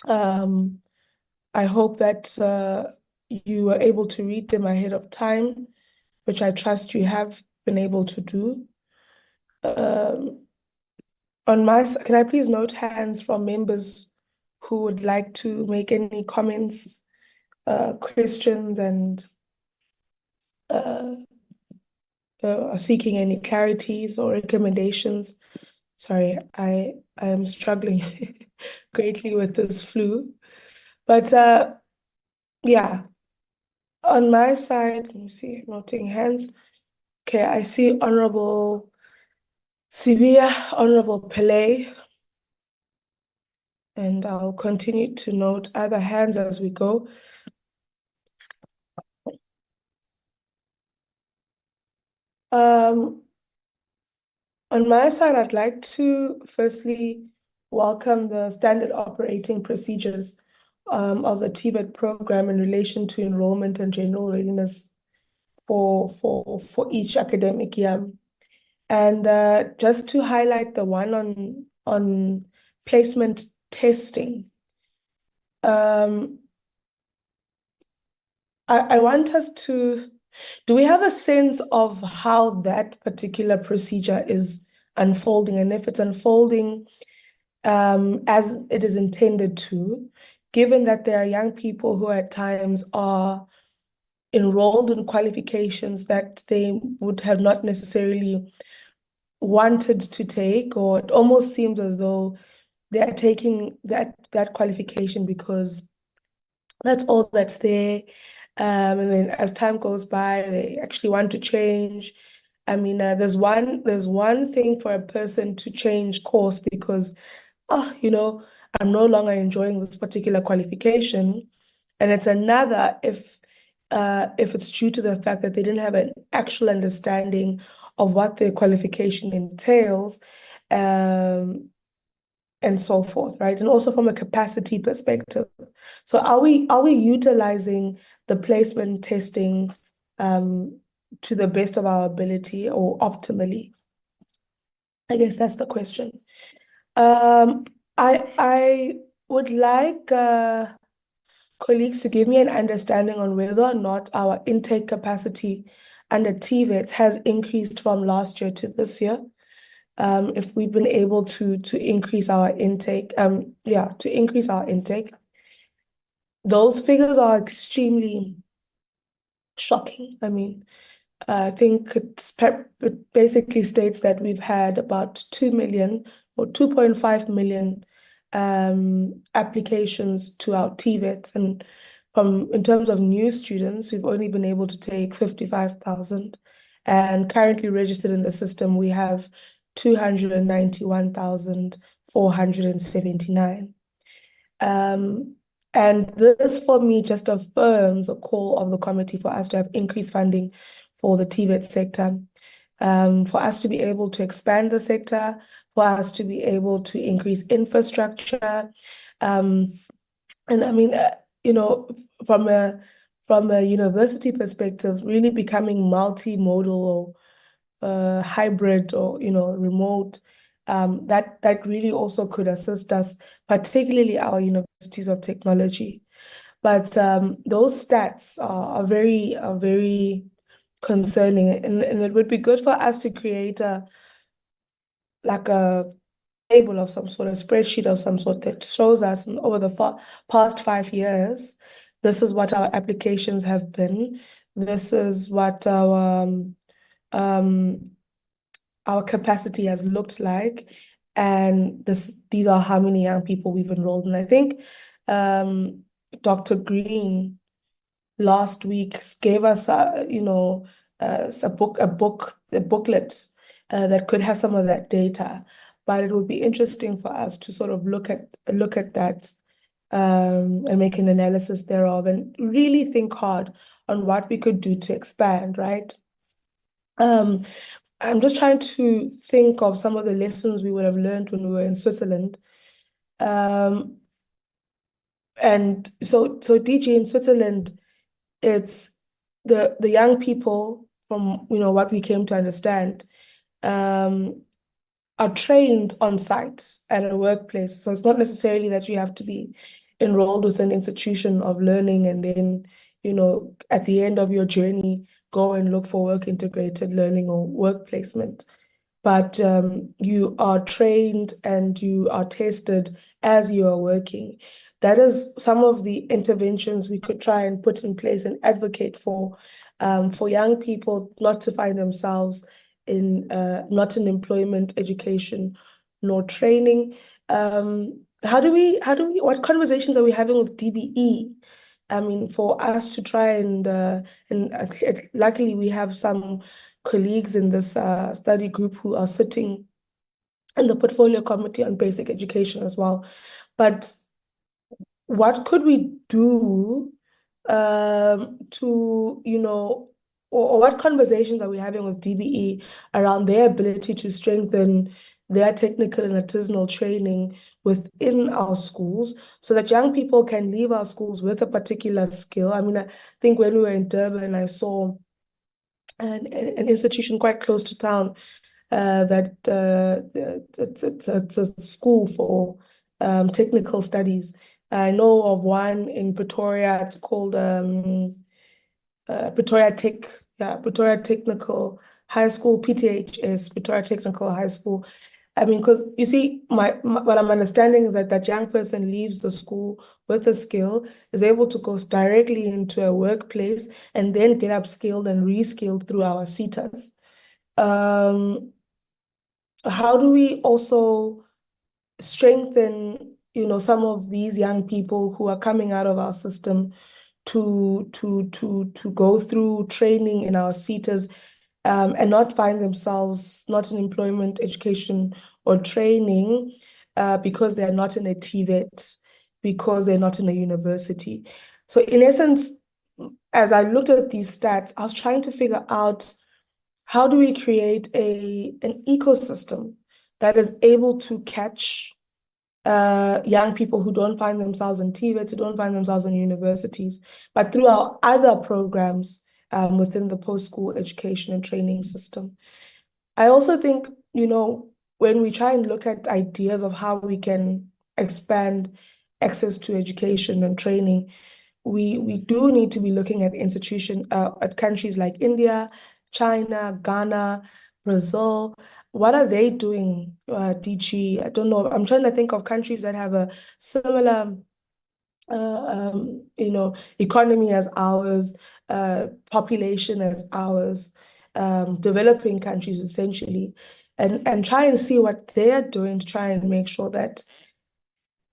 I hope that you were able to read them ahead of time, which I trust you have been able to do. On my side, can I please note hands from members who would like to make any comments, questions, and are seeking any clarities or recommendations? Sorry, I am struggling greatly with this flu. But yeah, on my side, let me see, noting hands. Okay, I see Honorable Sibia, Honorable Pillay, and I'll continue to note other hands as we go. On my side, I'd like to firstly welcome the standard operating procedures of the TVET program in relation to enrollment and general readiness for each academic year. And just to highlight the one on placement testing, I want us to, do we have a sense of how that particular procedure is unfolding, and if it's unfolding as it is intended to, given that there are young people who at times are enrolled in qualifications that they would have not necessarily wanted to take, or it almost seems as though they are taking that qualification because that's all that's there. And then as time goes by, they actually want to change. I mean, there's one thing for a person to change course because, I'm no longer enjoying this particular qualification. And it's another if it's due to the fact that they didn't have an actual understanding of what the qualification entails, and so forth, right? And also from a capacity perspective. So are we utilizing the placement testing to the best of our ability or optimally? I guess that's the question. I would like colleagues to give me an understanding on whether or not our intake capacity under TVET has increased from last year to this year. If we've been able to increase our intake, to increase our intake. Those figures are extremely shocking. I mean, I think it basically states that we've had about 2 million or 2.5 million applications to our TVETs, and in terms of new students, we've only been able to take 55,000, and currently registered in the system we have 291,479. And this for me just affirms the call of the committee for us to have increased funding for the TVET sector, for us to be able to expand the sector, for us to be able to increase infrastructure. And I mean, from a university perspective, really becoming multimodal or hybrid or, remote, that really also could assist us, particularly our universities of technology. But those stats are very concerning, and it would be good for us to create a table of some sort, a spreadsheet of some sort that shows us over the past 5 years, this is what our applications have been, this is what our capacity has looked like, and these are how many young people we've enrolled. And I think Dr. Green last week gave us a booklet that could have some of that data, but it would be interesting for us to sort of look at that and make an analysis thereof, and really think hard on what we could do to expand, right? I'm just trying to think of some of the lessons we would have learned when we were in Switzerland. And so DG in Switzerland, it's the young people, from what we came to understand, are trained on site at a workplace. So it's not necessarily that you have to be enrolled with an institution of learning and then, at the end of your journey, go and look for work integrated learning or work placement. But you are trained and you are tested as you are working. That is some of the interventions we could try and put in place and advocate for young people not to find themselves in not in employment, education, nor training. What conversations are we having with DBE? I mean, for us to try and luckily we have some colleagues in this study group who are sitting in the portfolio committee on basic education as well. But what could we do to, or what conversations are we having with DBE around their ability to strengthen their technical and artisanal training within our schools so that young people can leave our schools with a particular skill? I mean, I think when we were in Durban, I saw an institution quite close to town that it's a school for technical studies. I know of one in Pretoria. It's called Pretoria Technical High School, PTHS, Pretoria Technical High School. I mean, because you see, what I'm understanding is that young person leaves the school with a skill, is able to go directly into a workplace and then get upskilled and reskilled through our CETAs. How do we also strengthen, some of these young people who are coming out of our system to go through training in our CETAs and not find themselves not in employment, education, or training because they're not in a TVET, because they're not in a university. So in essence, as I looked at these stats, I was trying to figure out how do we create an ecosystem that is able to catch young people who don't find themselves in TVET, who don't find themselves in universities, but through our other programs within the post-school education and training system. I also think, when we try and look at ideas of how we can expand access to education and training, we do need to be looking at at countries like India, China, Ghana, Brazil. What are they doing, DG? I don't know. I'm trying to think of countries that have a similar economy as ours, population as ours, developing countries essentially, and try and see what they're doing to try and make sure that,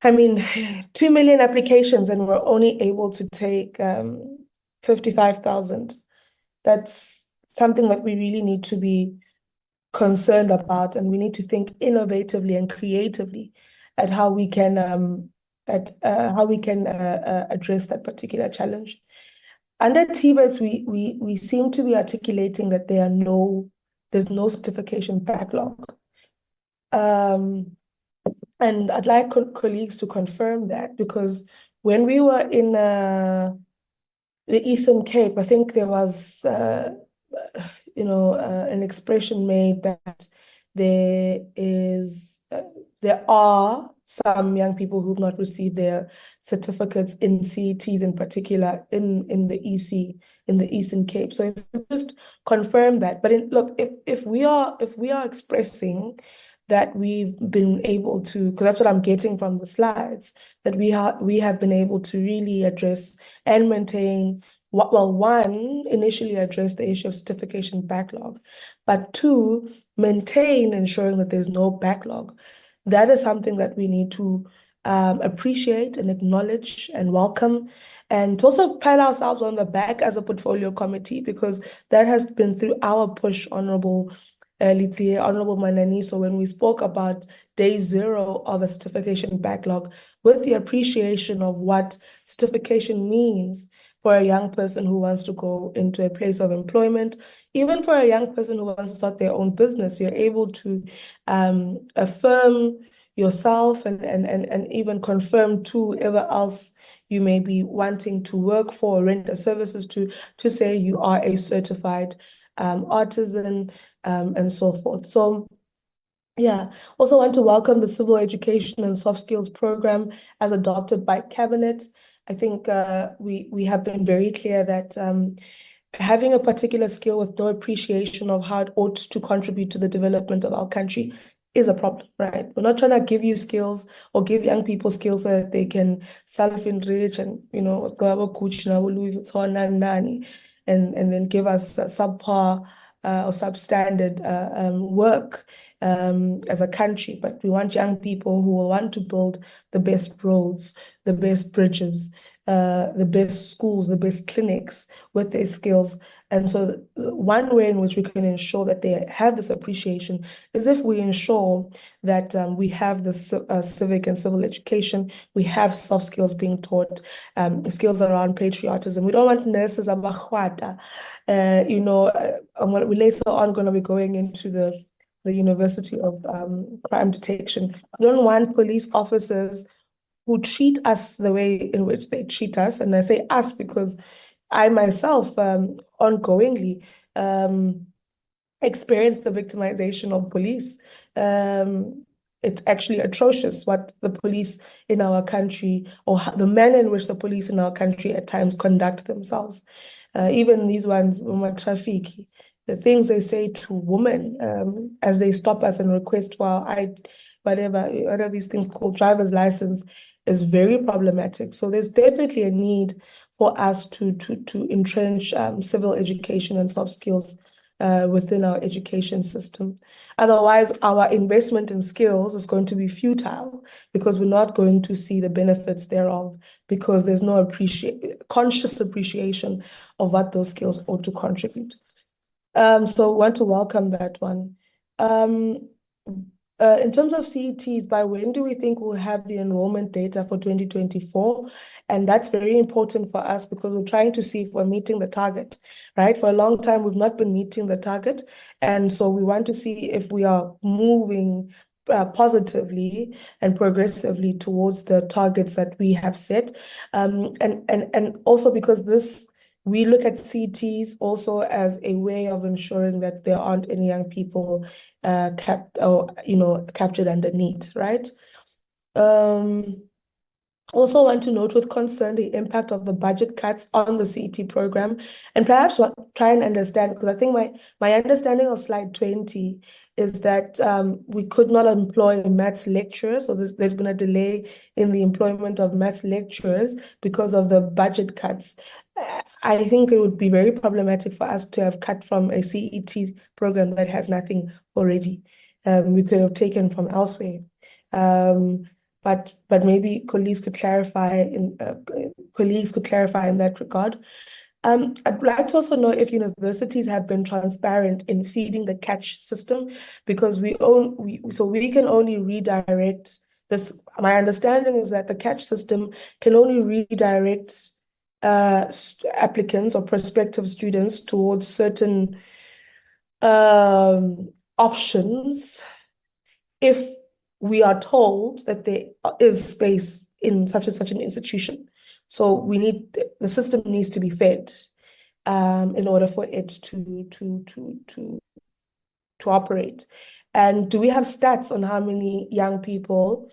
2 million applications and we're only able to take 55,000. That's something that we really need to be concerned about, and we need to think innovatively and creatively at how we can address that particular challenge. Under TVETs, we seem to be articulating that there's no certification backlog. And I'd like colleagues to confirm that, because when we were in the Eastern Cape, I think there was an expression made that there are some young people who've not received their certificates in CETs, in particular in the Eastern Cape. So if we just confirm that, but if we are expressing that we've been able to, because that's what I'm getting from the slides, that we have been able to really address and maintain, one, initially address the issue of certification backlog, but two, maintain ensuring that there's no backlog. That is something that we need to appreciate and acknowledge and welcome, and to also pat ourselves on the back as a portfolio committee, because that has been through our push, Honorable Litsie, Honorable Manani. So when we spoke about day 0 of a certification backlog, with the appreciation of what certification means for a young person who wants to go into a place of employment, even for a young person who wants to start their own business. You're able to affirm yourself and even confirm to whoever else you may be wanting to work for or render services to say you are a certified artisan and so forth. So yeah, also want to welcome the Civil Education and Soft Skills Program as adopted by Cabinet. I think we have been very clear that having a particular skill with no appreciation of how it ought to contribute to the development of our country is a problem, right? We're not trying to give you skills or give young people skills so that they can self-enrich and, go have a coach now, Louis Vuitton and then give us subpar or substandard work as a country. But we want young people who will want to build the best roads, the best bridges, the best schools, the best clinics with their skills. And so one way in which we can ensure that they have this appreciation is if we ensure that we have the civic and civil education, we have soft skills being taught, skills around patriotism. We don't want nurses abahwata. We later on going to be going into the University of Crime Detection. We don't want police officers who treat us the way in which they treat us. And I say us because I myself ongoingly experience the victimization of police. It's actually atrocious what the police in our country, or the manner in which the police in our country at times conduct themselves. Even these ones, traffic, the things they say to women as they stop us and request for our whatever these things called driver's license, is very problematic. So there's definitely a need for us to entrench civil education and soft skills within our education system. Otherwise, our investment in skills is going to be futile because we're not going to see the benefits thereof because there's no conscious appreciation of what those skills ought to contribute. So I want to welcome that one. In terms of CETs, by when do we think we'll have the enrollment data for 2024? And that's very important for us because we're trying to see if we're meeting the target, right? For a long time, we've not been meeting the target. And so we want to see if we are moving positively and progressively towards the targets that we have set. And also because we look at CETs also as a way of ensuring that there aren't any young people captured underneath, right? Also want to note with concern the impact of the budget cuts on the CET program, and perhaps try and understand, because I think my understanding of slide 20 is that we could not employ maths lecturers, so there's been a delay in the employment of maths lecturers because of the budget cuts. I think it would be very problematic for us to have cut from a CET program that has nothing already. We could have taken from elsewhere. But maybe colleagues could clarify in that regard. I'd like to also know if universities have been transparent in feeding the catch system, because we can only redirect this. My understanding is that the catch system can only redirect applicants or prospective students towards certain options if we are told that there is space in such and such an institution. So the system needs to be fed in order for it to operate. And do we have stats on how many young people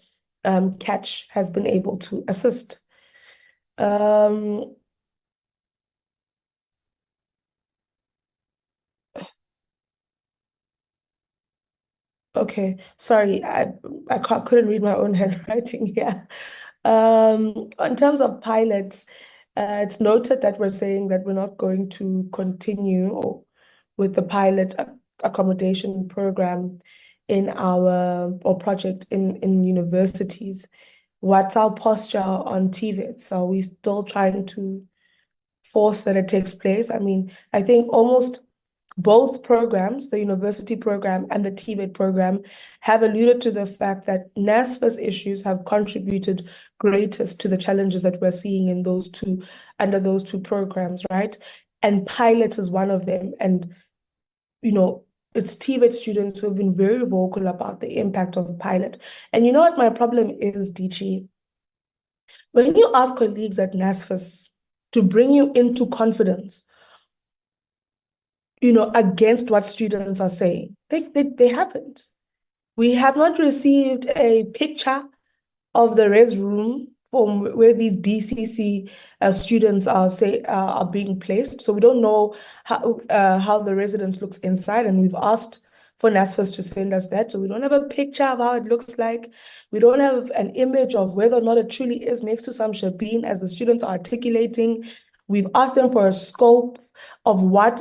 catch has been able to assist? Okay, sorry, I couldn't read my own handwriting here. In terms of pilots, it's noted that we're saying that we're not going to continue with the pilot accommodation program in our project in universities. What's our posture on TVET? Are we still trying to force that it takes place? I mean, I think almost both programs, the university program and the TVET program, have alluded to the fact that NSFAS issues have contributed greatest to the challenges that we're seeing in those two, under those two programs, right? And pilot is one of them. And, you know, it's TVET students who have been very vocal about the impact of pilot. And you know what my problem is, DG? When you ask colleagues at NSFAS to bring you into confidence, you know, against what students are saying, they haven't. We have not received a picture of the res room from where these BCC students are being placed. So we don't know how the residence looks inside, and we've asked for NSFAS to send us that. So we don't have a picture of how it looks like. We don't have an image of whether or not it truly is next to some shabin as the students are articulating. We've asked them for a scope of what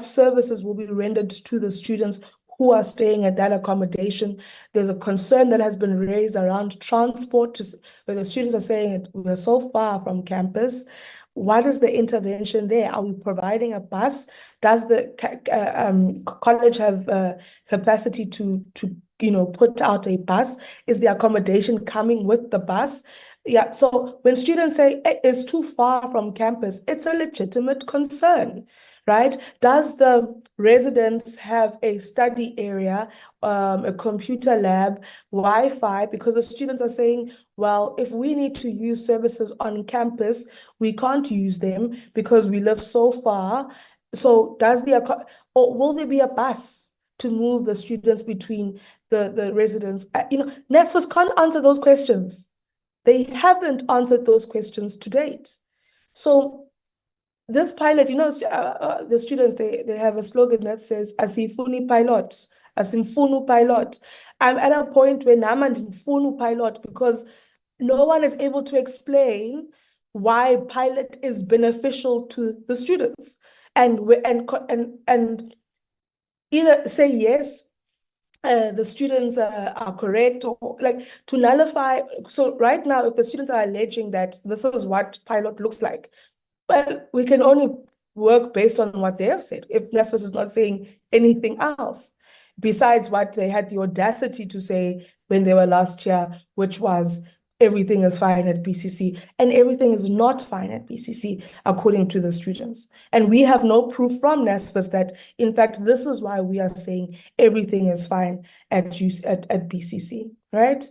services will be rendered to the students who are staying at that accommodation. There's a concern that has been raised around transport, where the students are saying we're so far from campus. What is the intervention there? Are we providing a bus? Does the college have capacity to put out a bus? Is the accommodation coming with the bus? Yeah, so when students say it's too far from campus, it's a legitimate concern, right? Does the residence have a study area, a computer lab, Wi-Fi? Because the students are saying, well, if we need to use services on campus, we can't use them because we live so far. So or will there be a bus to move the students between the residents? NSFAS can't answer those questions. They haven't answered those questions to date. So this pilot, the students, they have a slogan that says, asifuni pilot, asimfunu pilot. I'm at a point where namandimfunu pilot because no one is able to explain why pilot is beneficial to the students. And either say yes, the students are correct, or like to nullify. So right now, if the students are alleging that this is what pilot looks like, well, we can only work based on what they have said. If NSFAS is not saying anything else besides what they had the audacity to say when they were last year, which was everything is fine at BCC, and everything is not fine at BCC, according to the students. And we have no proof from NSFAS that, in fact, this is why we are saying everything is fine at BCC, right?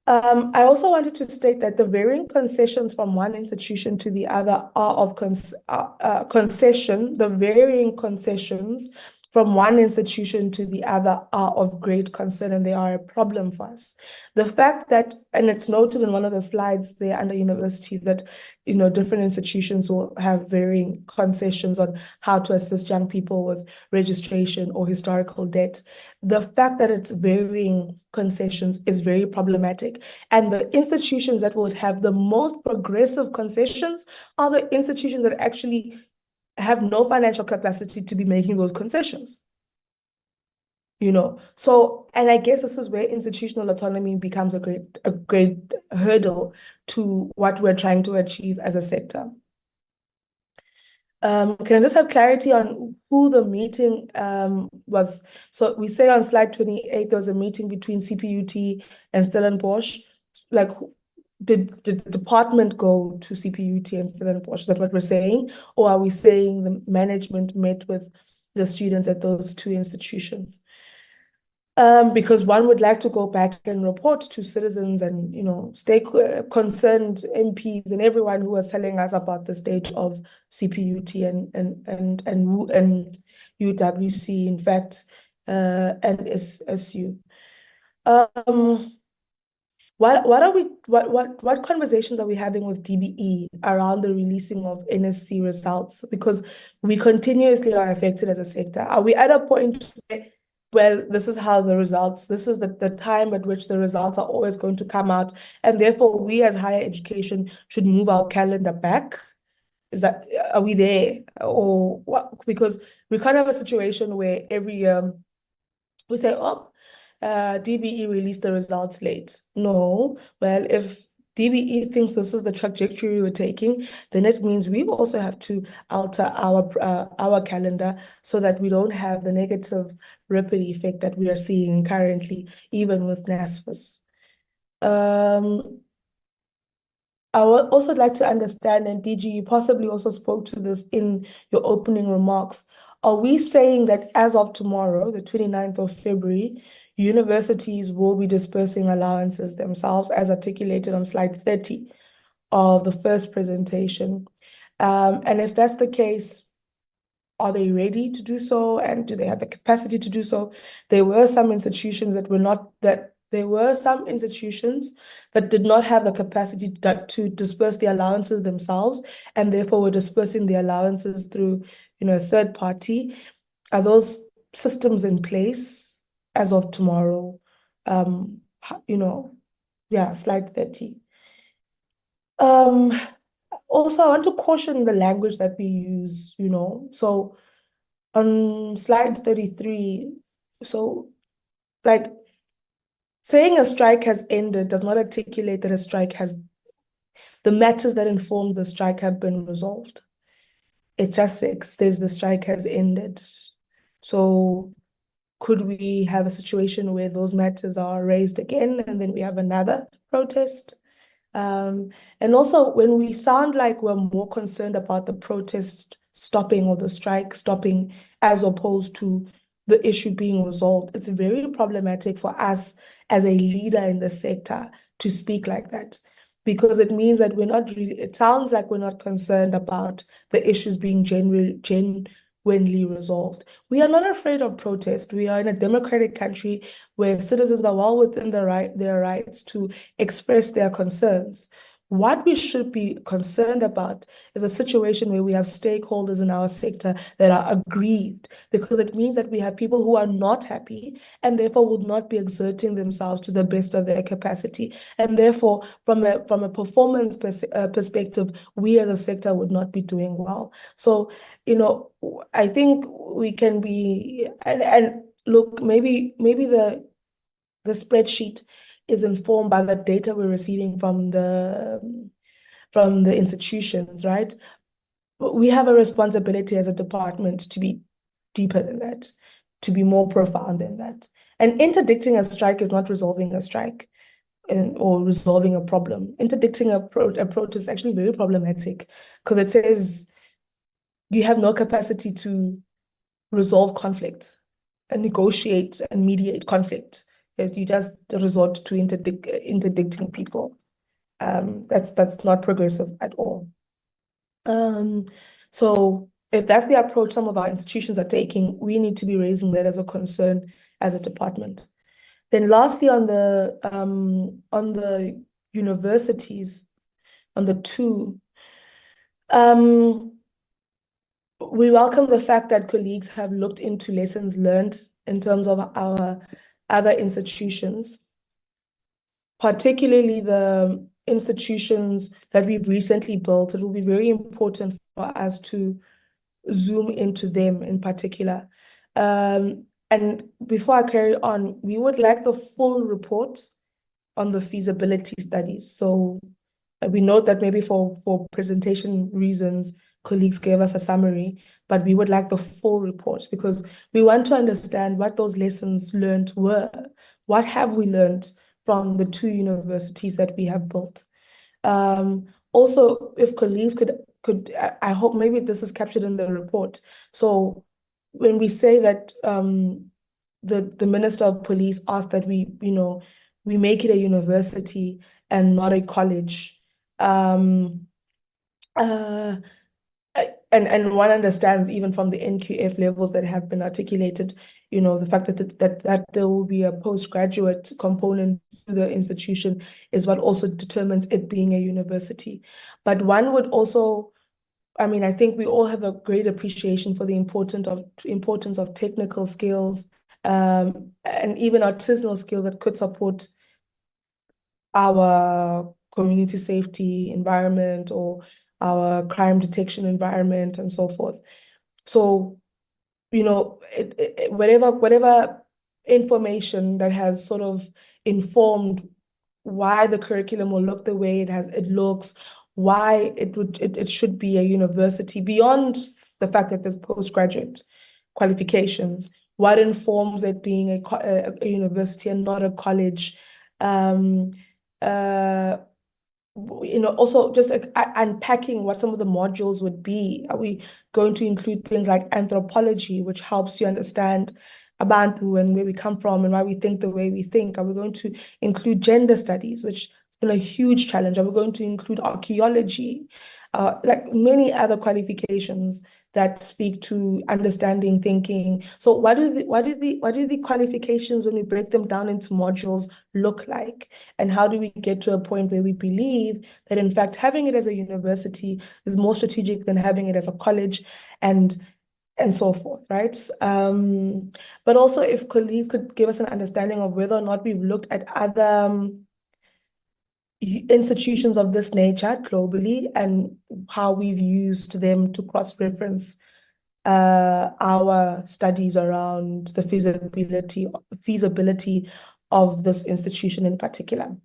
I also wanted to state that the varying concessions from one institution to the other are of concession. The varying concessions from one institution to the other are of great concern, and they are a problem for us. The fact that, and it's noted in one of the slides there under universities, that different institutions will have varying concessions on how to assist young people with registration or historical debt. The fact that it's varying concessions is very problematic. And the institutions that would have the most progressive concessions are the institutions that actually have no financial capacity to be making those concessions. So, and I guess this is where institutional autonomy becomes a great hurdle to what we're trying to achieve as a sector. Can I just have clarity on who the meeting was? So we say on slide 28, there was a meeting between CPUT and Stellenbosch. Like, did the department go to CPUT and Stellenbosch? Is that what we're saying? Or are we saying the management met with the students at those two institutions? Because one would like to go back and report to citizens and, concerned MPs and everyone who was telling us about the state of CPUT and UWC, in fact, and SU. What conversations are we having with DBE around the releasing of NSC results? Because we continuously are affected as a sector. Are we at a point where, well, this is how the results, this is the time at which the results are always going to come out, and therefore we as higher education should move our calendar back? Are we there? Or what? Because we can't have a situation where every year we say, DBE released the results late. No, well, if DBE thinks this is the trajectory we're taking, then it means we also have to alter our calendar so that we don't have the negative ripple effect that we are seeing currently, even with NSFAS. I would also like to understand, and DG, you possibly also spoke to this in your opening remarks. Are we saying that as of tomorrow, the 29th of February, universities will be dispersing allowances themselves as articulated on slide 30 of the first presentation? And if that's the case, are they ready to do so? And do they have the capacity to do so? There were some institutions that did not have the capacity to disperse the allowances themselves, and therefore were dispersing the allowances through, a third party. Are those systems in place as of tomorrow? Slide 30. Also, I want to caution the language that we use, so on slide 33, so like saying a strike has ended does not articulate that the matters that inform the strike have been resolved. It just says the strike has ended. So could we have a situation where those matters are raised again and then we have another protest? And also when we sound like we're more concerned about the protest stopping or the strike stopping as opposed to the issue being resolved, it's very problematic for us as a leader in the sector to speak like that, because it means that it sounds like we're not concerned about the issues being genuinely resolved. We are not afraid of protest. We are in a democratic country where citizens are well within their rights to express their concerns. What we should be concerned about is a situation where we have stakeholders in our sector that are aggrieved, because it means that we have people who are not happy and therefore would not be exerting themselves to the best of their capacity. And therefore, from a performance perspective, we as a sector would not be doing well. So, I think we can be, and look, maybe the spreadsheet is informed by the data we're receiving from the institutions, right? But we have a responsibility as a department to be deeper than that, to be more profound than that. And interdicting a strike is not resolving a strike or resolving a problem. Interdicting a protest is actually very problematic, because it says you have no capacity to resolve conflict and negotiate and mediate conflict. You just resort to interdicting people. That's not progressive at all. So if that's the approach some of our institutions are taking, we need to be raising that as a concern as a department. Then lastly, on the universities, on the two, we welcome the fact that colleagues have looked into lessons learned in terms of our other institutions, particularly the institutions that we've recently built. It will be very important for us to zoom into them in particular. And before I carry on, we would like the full report on the feasibility studies. So we note that maybe for presentation reasons, colleagues gave us a summary, but we would like the full report, because we want to understand what those lessons learned were. What have we learned from the two universities that we have built? Also, if colleagues could, I hope maybe this is captured in the report. So when we say that the Minister of Police asked that we make it a university and not a college, and one understands even from the NQF levels that have been articulated, the fact that there will be a postgraduate component to the institution is what also determines it being a university. But one would also, I think we all have a great appreciation for the importance of technical skills, and even artisanal skills that could support our community safety environment or our crime detection environment and so forth. So, whatever information that has sort of informed why the curriculum will look the way it looks, why it should be a university beyond the fact that there's postgraduate qualifications, what informs it being a university and not a college. Also just unpacking what some of the modules would be. Are we going to include things like anthropology, which helps you understand Abantu and where we come from and why we think the way we think? Are we going to include gender studies, which has been a huge challenge? Are we going to include archaeology? Like many other qualifications that speak to understanding thinking. So what do the qualifications, when we break them down into modules, look like? And how do we get to a point where we believe that in fact having it as a university is more strategic than having it as a college and so forth, right? But also if colleagues could give us an understanding of whether or not we've looked at other institutions of this nature globally and how we've used them to cross-reference our studies around the feasibility of this institution in particular.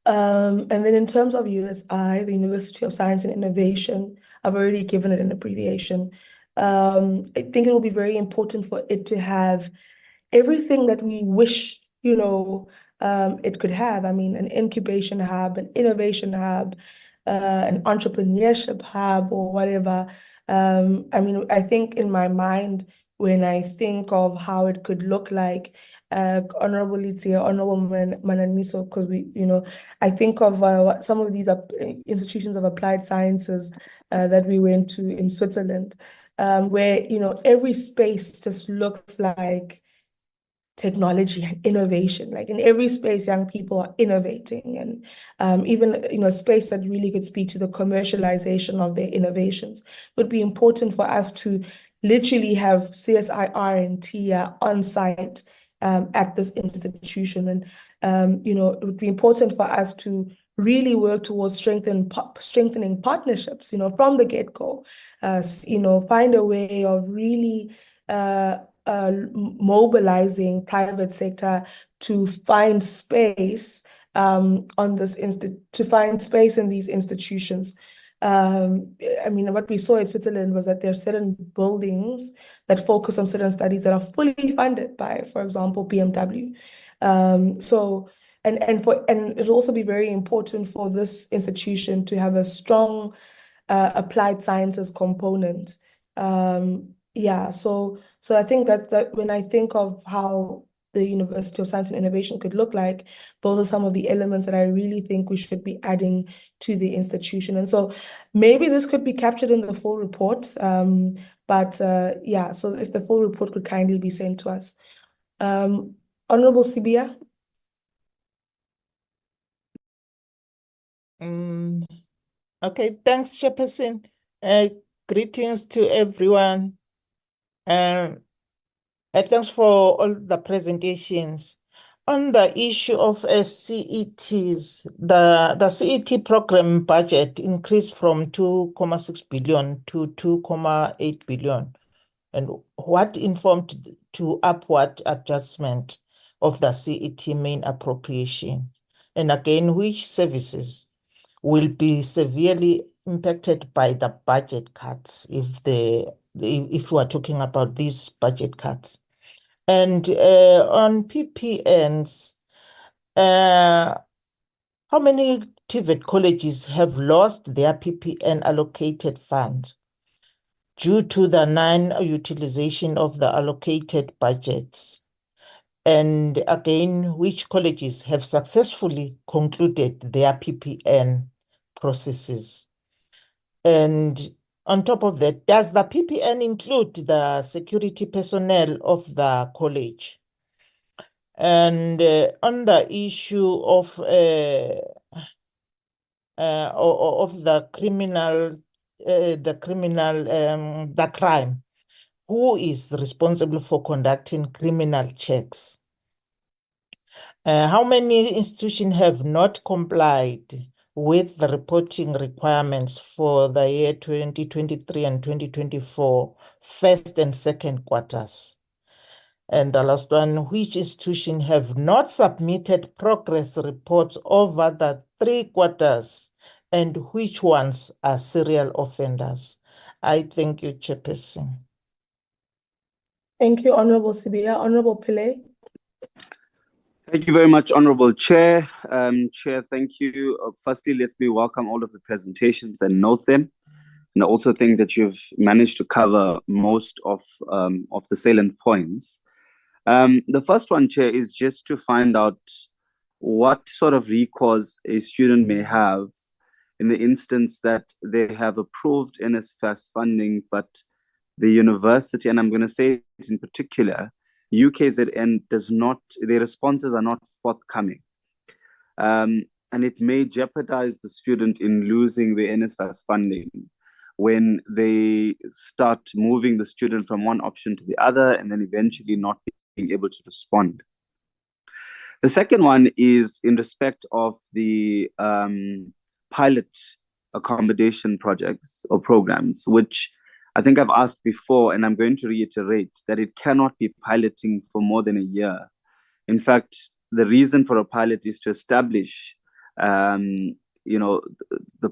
And then in terms of USI, the University of Science and Innovation, I've already given it an abbreviation. I think it will be very important for it to have everything that we wish, it could have. I mean, an incubation hub, an innovation hub, an entrepreneurship hub, or whatever. I mean, I think in my mind, when I think of how it could look like, Honorable Litia, Honorable Mananiso, because I think of what some of these institutions of applied sciences that we went to in Switzerland, where every space just looks like technology and innovation. Like in every space, young people are innovating, and even a space that really could speak to the commercialization of their innovations. It would be important for us to literally have CSI R&T on site at this institution, and it would be important for us to really work towards strengthening partnerships, from the get-go. Find a way of really mobilizing private sector to find space to find space in these institutions. I mean, what we saw in Switzerland was that there are certain buildings that focus on certain studies that are fully funded by, for example, BMW. And it'll also be very important for this institution to have a strong applied sciences component. So I think that when I think of how the University of Science and Innovation could look like, those are some of the elements that I really think we should be adding to the institution. And so maybe this could be captured in the full report. So if the full report could kindly be sent to us. Honorable Sibia. Okay, thanks, Chairperson. Greetings to everyone. Thanks for all the presentations. On the issue of CETs, the CET program budget increased from 2.6 billion to 2.8 billion. And what informed to upward adjustment of the CET main appropriation? And again, which services will be severely impacted by the budget cuts if we are talking about these budget cuts? And on PPNs, how many TVET colleges have lost their PPN allocated funds due to the non-utilization of the allocated budgets? And again, which colleges have successfully concluded their PPN processes? And on top of that, does the PPN include the security personnel of the college? And on the issue of the crime, who is responsible for conducting criminal checks? How many institutions have not complied with the reporting requirements for the year 2023 and 2024 first and second quarters? And the last one, which institution have not submitted progress reports over the 3 quarters and which ones are serial offenders? I thank you, Chairperson. Thank you, Honorable Sibiya. Honorable Pillay. Thank you very much, Honorable Chair. Chair, thank you. Firstly, let me welcome all of the presentations and note them. And I also think that you've managed to cover most of the salient points. The first one, Chair, is just to find out what sort of recourse a student may have in the instance that they have approved NSFAS funding, but the university, and I'm going to say it in particular, UKZN does not, their responses are not forthcoming. And it may jeopardize the student in losing the NSFAS funding when they start moving the student from one option to the other and then eventually not being able to respond. The second one is in respect of the pilot accommodation projects or programs, which I think I've asked before, and I'm going to reiterate that it cannot be piloting for more than a year. In fact, the reason for a pilot is to establish, the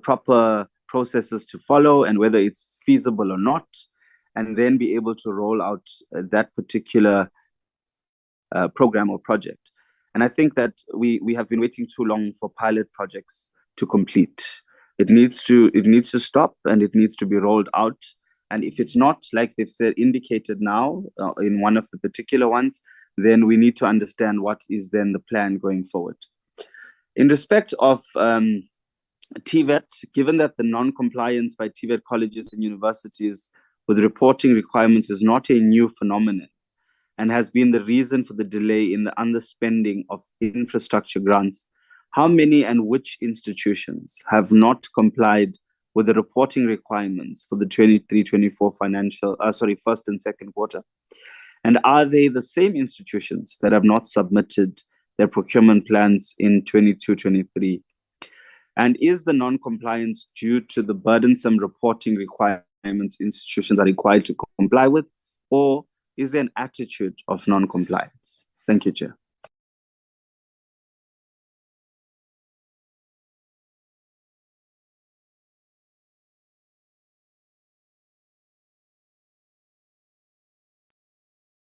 proper processes to follow and whether it's feasible or not, and then be able to roll out that particular program or project. And I think that we have been waiting too long for pilot projects to complete. It needs to stop and it needs to be rolled out. And if it's not, like they've said, indicated now in one of the particular ones, then we need to understand what is then the plan going forward. In respect of TVET, given that the non-compliance by TVET colleges and universities with reporting requirements is not a new phenomenon and has been the reason for the delay in the underspending of infrastructure grants, how many and which institutions have not complied with the reporting requirements for the 23-24 financial, first and second quarter? And are they the same institutions that have not submitted their procurement plans in 22-23? And is the non-compliance due to the burdensome reporting requirements institutions are required to comply with, or is there an attitude of non-compliance? Thank you, Chair.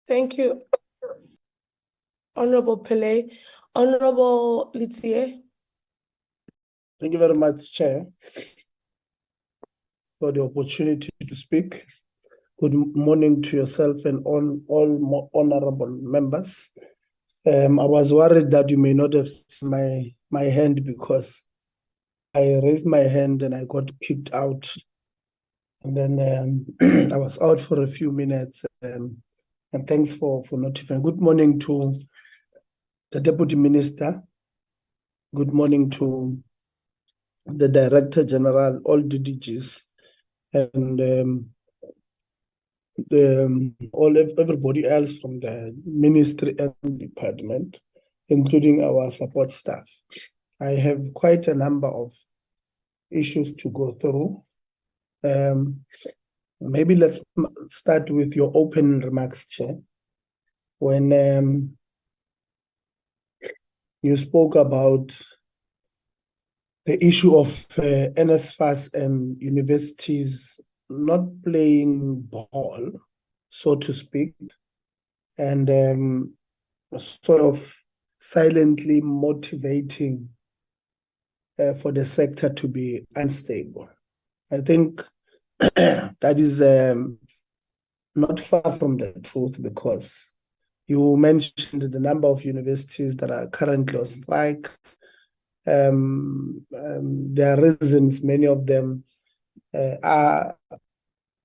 Thank you, Honorable Pillay. Honorable Litsie. Thank you very much, Chair, for the opportunity to speak. Good morning to yourself and all honorable members. I was worried that you may not have seen my hand because I raised my hand and I got kicked out. And then I was out for a few minutes. And thanks for notifying. Good morning to the Deputy Minister. Good morning to the Director General, all DDGs, and everybody else from the ministry and department, including our support staff. I have quite a number of issues to go through. Maybe let's start with your opening remarks, Chair. When you spoke about the issue of NSFAS and universities not playing ball, so to speak, and sort of silently motivating for the sector to be unstable. I think that is not far from the truth, because you mentioned the number of universities that are currently on strike. There are reasons, many of them are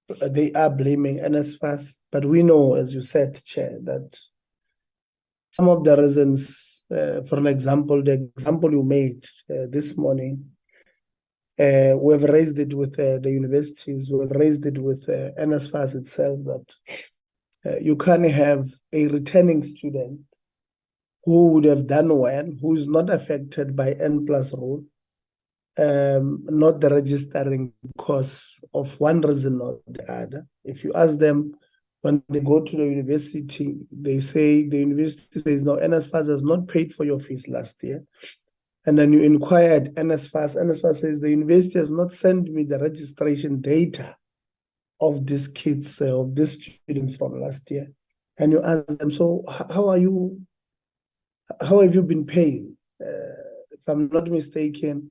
blaming NSFAS, but we know, as you said, Chair, that some of the reasons, for an example, the example you made this morning, we have raised it with the universities, we have raised it with NSFAS itself, that you can't have a returning student who would have done well, who is not affected by N+ rule, not the registering because of one reason or the other. If you ask them when they go to the university, they say, the university says, no, NSFAS has not paid for your fees last year. And then you inquire at NSFAS. NSFAS says the university has not sent me the registration data of these kids, of these students from last year. And you ask them, so how have you been paying? If I'm not mistaken,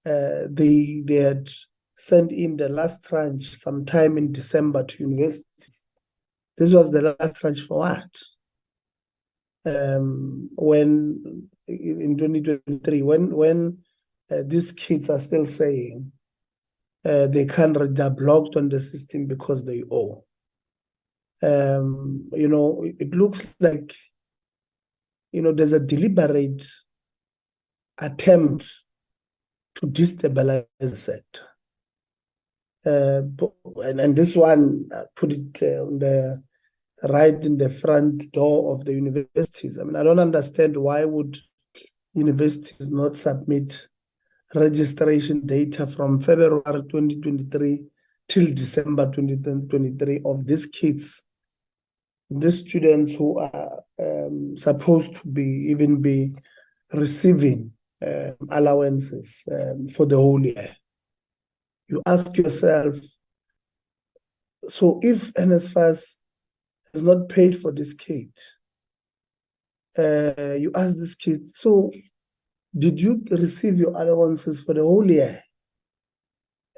they had sent in the last tranche sometime in December to university. This was the last tranche for what? When in 2023, when these kids are still saying they can't, they're blocked on the system because they owe. It looks like, there's a deliberate attempt to destabilize the sector. And this one put it on the right in the front door of the universities. I mean, I don't understand why would universities not submit registration data from February 2023 till December 2023 of these kids, these students who are supposed to be receiving allowances for the whole year. You ask yourself, so if NSFAS has not paid for this kid, you ask this kid, so did you receive your allowances for the whole year?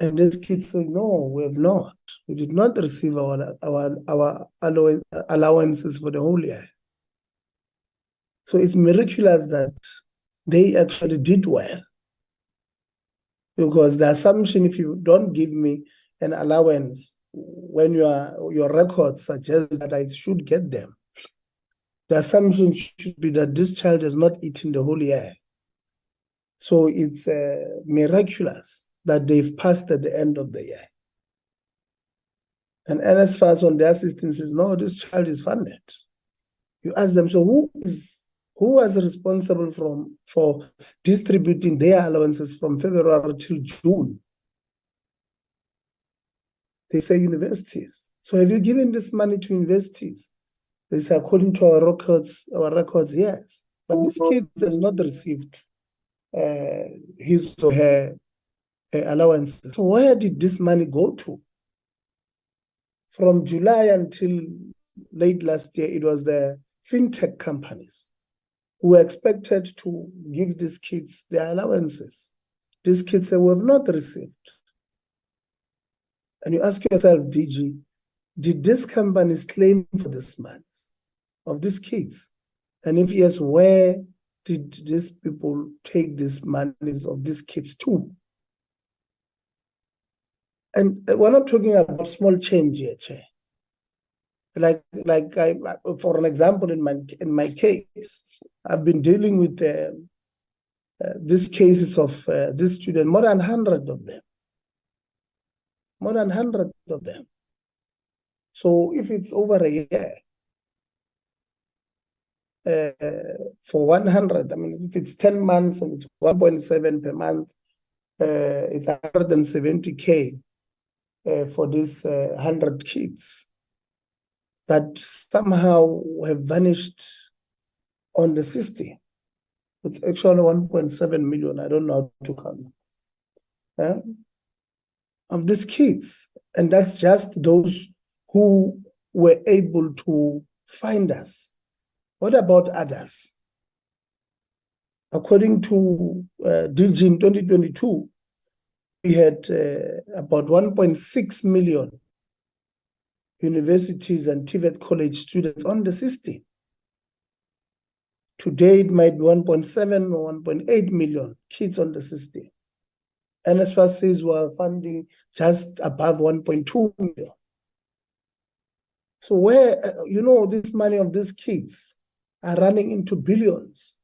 And this kid said, no, we have not. We did not receive our allowances for the whole year. So it's miraculous that they actually did well. Because the assumption, if you don't give me an allowance when your records suggest that I should get them, the assumption should be that this child has not eaten the whole year. So it's miraculous that they've passed at the end of the year. And NSFAS on their system says, no, this child is funded. You ask them, so who was responsible for distributing their allowances from February till June? They say universities. So have you given this money to universities? They say, according to our records, yes. But this kid has not received his or her allowances. So where did this money go to? From July until late last year, it was the fintech companies who were expected to give these kids their allowances. These kids say, we have not received. And you ask yourself, DG, did these companies claim for this money of these kids? And if yes, where did these people take these monies of these kids to? And we're not talking about small change here, Chair. Like for an example, in my case, I've been dealing with these cases of this student, more than 100 of them. More than 100 of them. So if it's over a year, for 100, I mean, if it's 10 months and it's 1.7 per month, it's 170K for these 100 kids that somehow have vanished on the system. It's actually 1.7 million. I don't know how to count. Of these kids. And that's just those who were able to find us. What about others? According to DG in 2022, we had about 1.6 million universities and TVET college students on the system. Today, it might be 1.7 or 1.8 million kids on the system. NSFAS says we are funding just above 1.2 million. So where, this money of these kids are running into billions.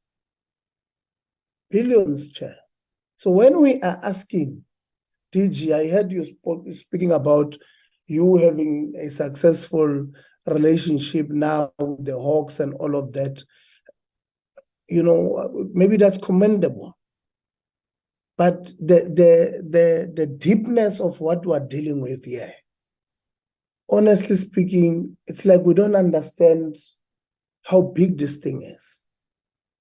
Billions, Chair. So when we are asking, DG, I heard you speaking about you having a successful relationship now with the Hawks and all of that. Maybe that's commendable. But the deepness of what we're dealing with here honestly speaking, it's like we don't understand how big this thing is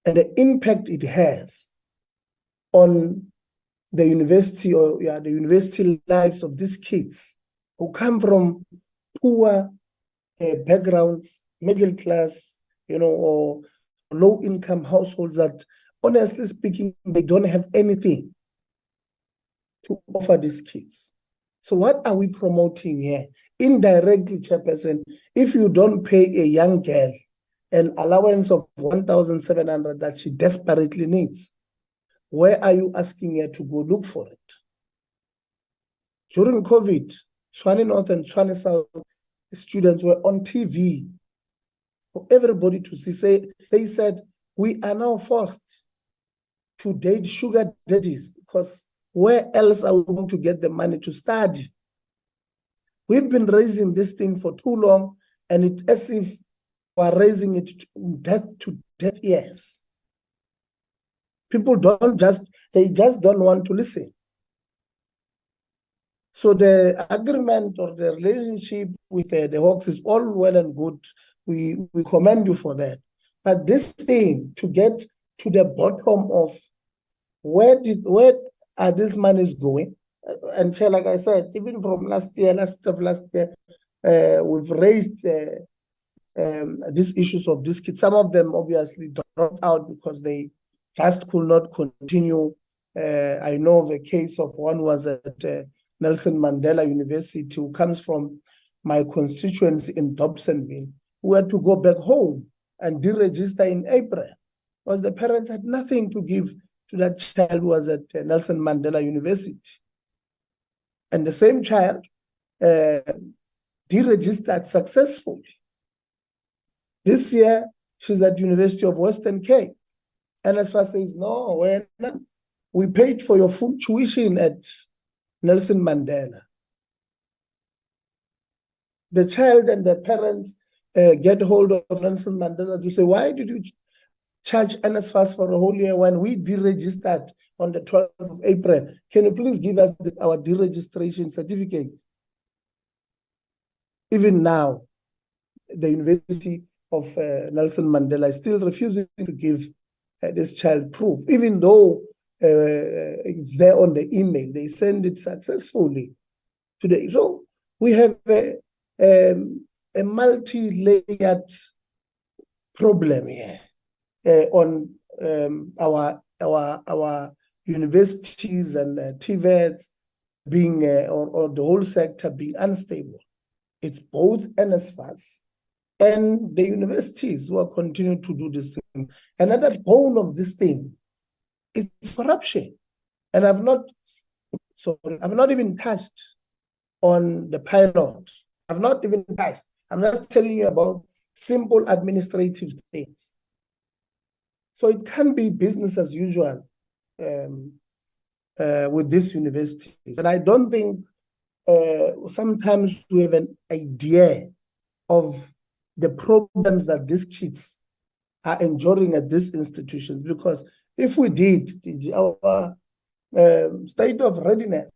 and the impact it has on the university the university lives of these kids who come from poor backgrounds, middle class, or low income households that, honestly speaking, they don't have anything to offer these kids. So what are we promoting here? Indirectly, Chairperson, if you don't pay a young girl an allowance of 1,700 that she desperately needs, where are you asking her to go look for it? During COVID, Tshwane North and Tshwane South students were on TV for everybody to see. They said, we are now forced to date sugar daddies because where else are we going to get the money to study? We've been raising this thing for too long, and it's as if we're raising it to deaf ears. People they just don't want to listen. So the agreement or the relationship with the Hawks is all well and good. We commend you for that. But this thing, to get to the bottom of where are these monies going? And Chair, like I said, even from last year, we've raised these issues of these kids. Some of them obviously dropped out because they just could not continue. I know of a case of one was at Nelson Mandela University, who comes from my constituency in Dobsonville, who had to go back home and deregister in April because the parents had nothing to give to that child who was at Nelson Mandela University. And the same child deregistered successfully. This year, she's at University of Western Cape. NSFAS says, no, we paid for your full tuition at Nelson Mandela. The child and the parents get hold of Nelson Mandela to say, why did you charge NSFAS for a whole year when we deregistered on the 12th of April? Can you please give us our deregistration certificate? Even now, the University of Nelson Mandela is still refusing to give this child proof, even though it's there on the email. They send it successfully today. So we have a multi-layered problem here on our universities and TVETs being, or the whole sector being unstable. It's both NSFAS and the universities who are continuing to do this thing. Another bone of this thing is corruption. And I've not even touched on the pilot. I've not even touched. I'm just telling you about simple administrative things. So it can be business as usual with these universities. And I don't think sometimes we have an idea of the problems that these kids are enduring at these institutions, because if we did, our state of readiness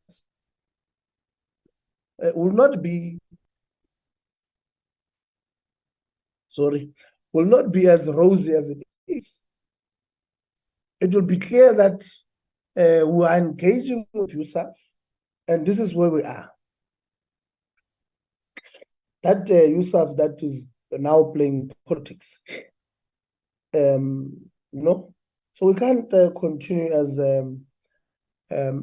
will not be as rosy as it is. It will be clear that we are engaging with USAF, and this is where we are. That USAF that is now playing politics, so we can't continue as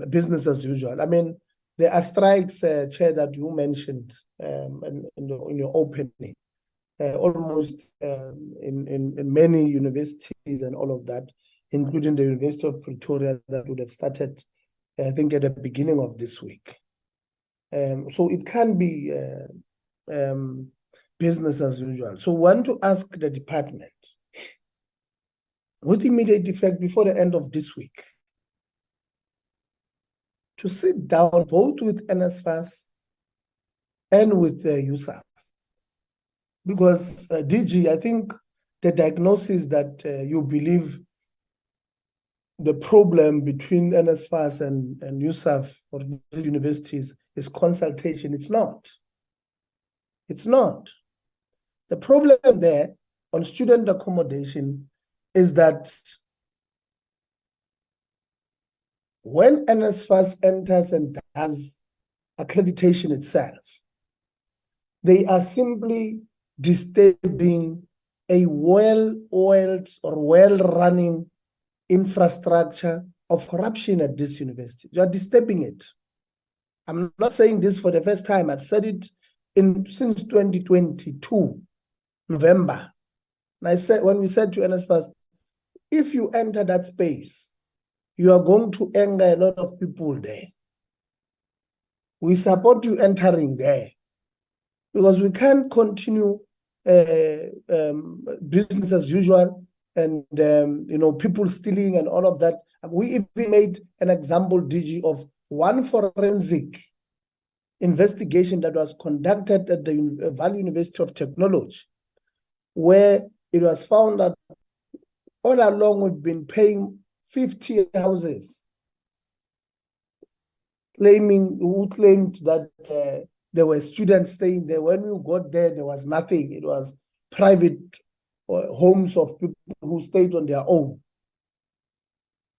business as usual. I mean, there are strikes, Chair, that you mentioned in your opening, almost in many universities and all of that, including the University of Pretoria, that would have started, I think, at the beginning of this week. So it can be business as usual. So I want to ask the department, with immediate effect before the end of this week, to sit down both with NSFAS and with USAF. Because DG, I think the diagnosis that you believe the problem between NSFAS and USAF or universities is consultation. It's not. It's not. The problem there on student accommodation is that when NSFAS enters and does accreditation itself, they are simply disturbing a well-oiled or well-running infrastructure of corruption at this university. You are disturbing it. I'm not saying this for the first time. I've said it since 2022, November. And I said, when we said to NSFAS, if you enter that space, you are going to anger a lot of people there. We support you entering there because we can't continue business as usual and people stealing and all of that. We even made an example, DG, of one forensic investigation that was conducted at the Valley University of Technology, where it was found that all along we've been paying 50 houses, who claimed that there were students staying there. When we got there, there was nothing. It was private homes of people who stayed on their own.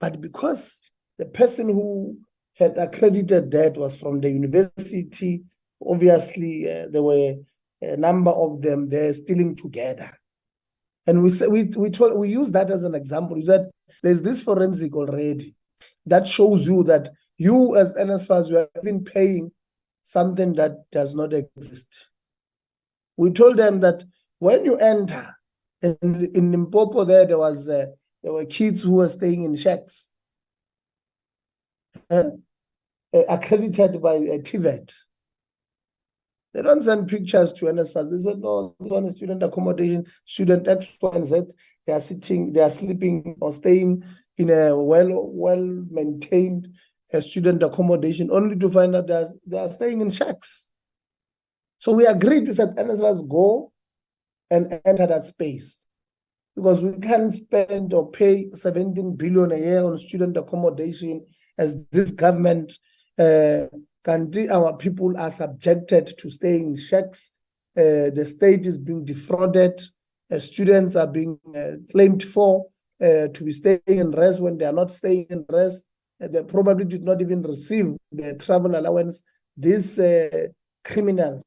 But because the person who had accredited that was from the university, obviously there were a number of them there stealing together. And we use that as an example. We said there's this forensic already that shows you that you as NSFAS, you have been paying something that does not exist. We told them that when you enter, in Limpopo there were kids who were staying in shacks, accredited by TVET. They don't send pictures to NSFAS. They said, no, this one is student accommodation, student X, Y, and Z. They are sleeping or staying in a well-maintained student accommodation, only to find out they are staying in shacks. So we agreed with that NSFAS go and enter that space, because we can't spend or pay 17 billion a year on student accommodation as this government our people are subjected to staying in shacks. The state is being defrauded. Students are being claimed for to be staying in rest when they are not staying in rest. They probably did not even receive the travel allowance. These criminals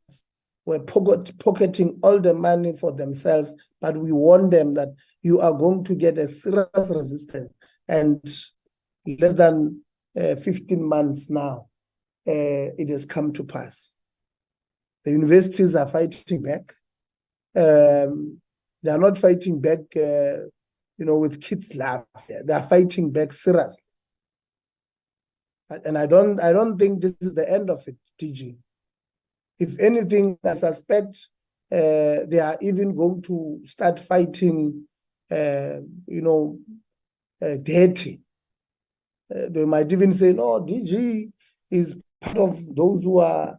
were pocketing all the money for themselves, but we warn them that you are going to get a serious resistance. And less than 15 months now, it has come to pass. The universities are fighting back. They are not fighting back, with kids' laugh. They are fighting back seriously. And I don't think this is the end of it, DG. If anything, I suspect they are even going to start fighting, dirty. They might even say, no, DG is part of those who are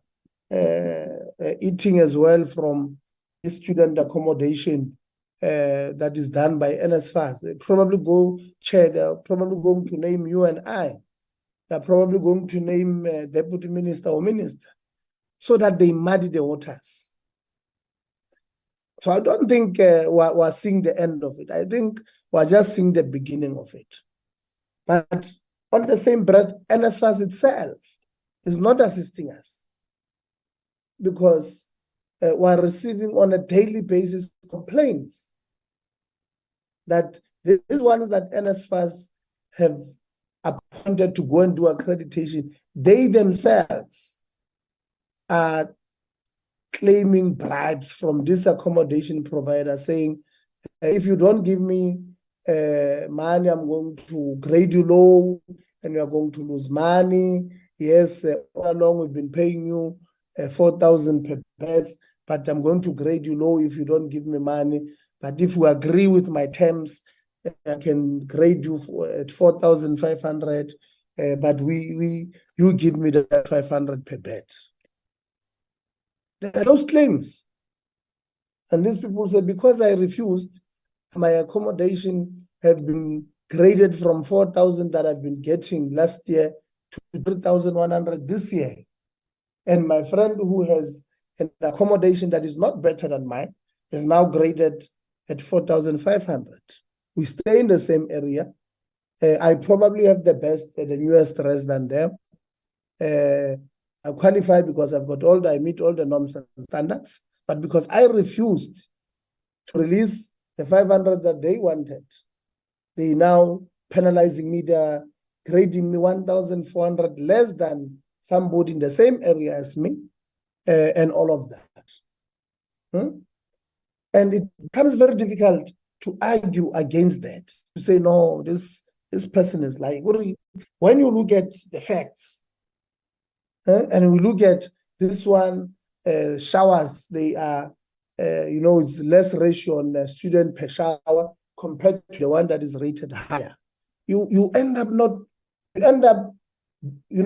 eating as well from the student accommodation that is done by NSFAS. They probably they're probably going to name you and I. They're probably going to name deputy minister or minister, so that they muddy the waters. So I don't think we're seeing the end of it. I think we're just seeing the beginning of it. But on the same breath, NSFAS itself is not assisting us, because we're receiving on a daily basis complaints that these ones that NSFAS have appointed to go and do accreditation, they themselves are claiming bribes from this accommodation provider, saying, if you don't give me money, I'm going to grade you low and you're going to lose money. Yes, all along we've been paying you 4,000 per bed, but I'm going to grade you low if you don't give me money. But if you agree with my terms, I can grade you at 4,500, but you give me the 500 per bed. There are those claims. And these people say, because I refused, my accommodation have been graded from 4,000 that I've been getting last year to 3,100 this year. And my friend who has an accommodation that is not better than mine is now graded at 4,500. We stay in the same area. I probably have the best, the newest res than them. I qualify because I meet all the norms and standards, but because I refused to release the 500 that they wanted, they now penalizing me, they're grading me 1,400 less than somebody in the same area as me, and all of that. And it becomes very difficult to argue against that, to say, no, this person is lying. When you look at the facts, and we look at this one, showers, they are, it's less ratio on student per shower compared to the one that is rated higher. You end up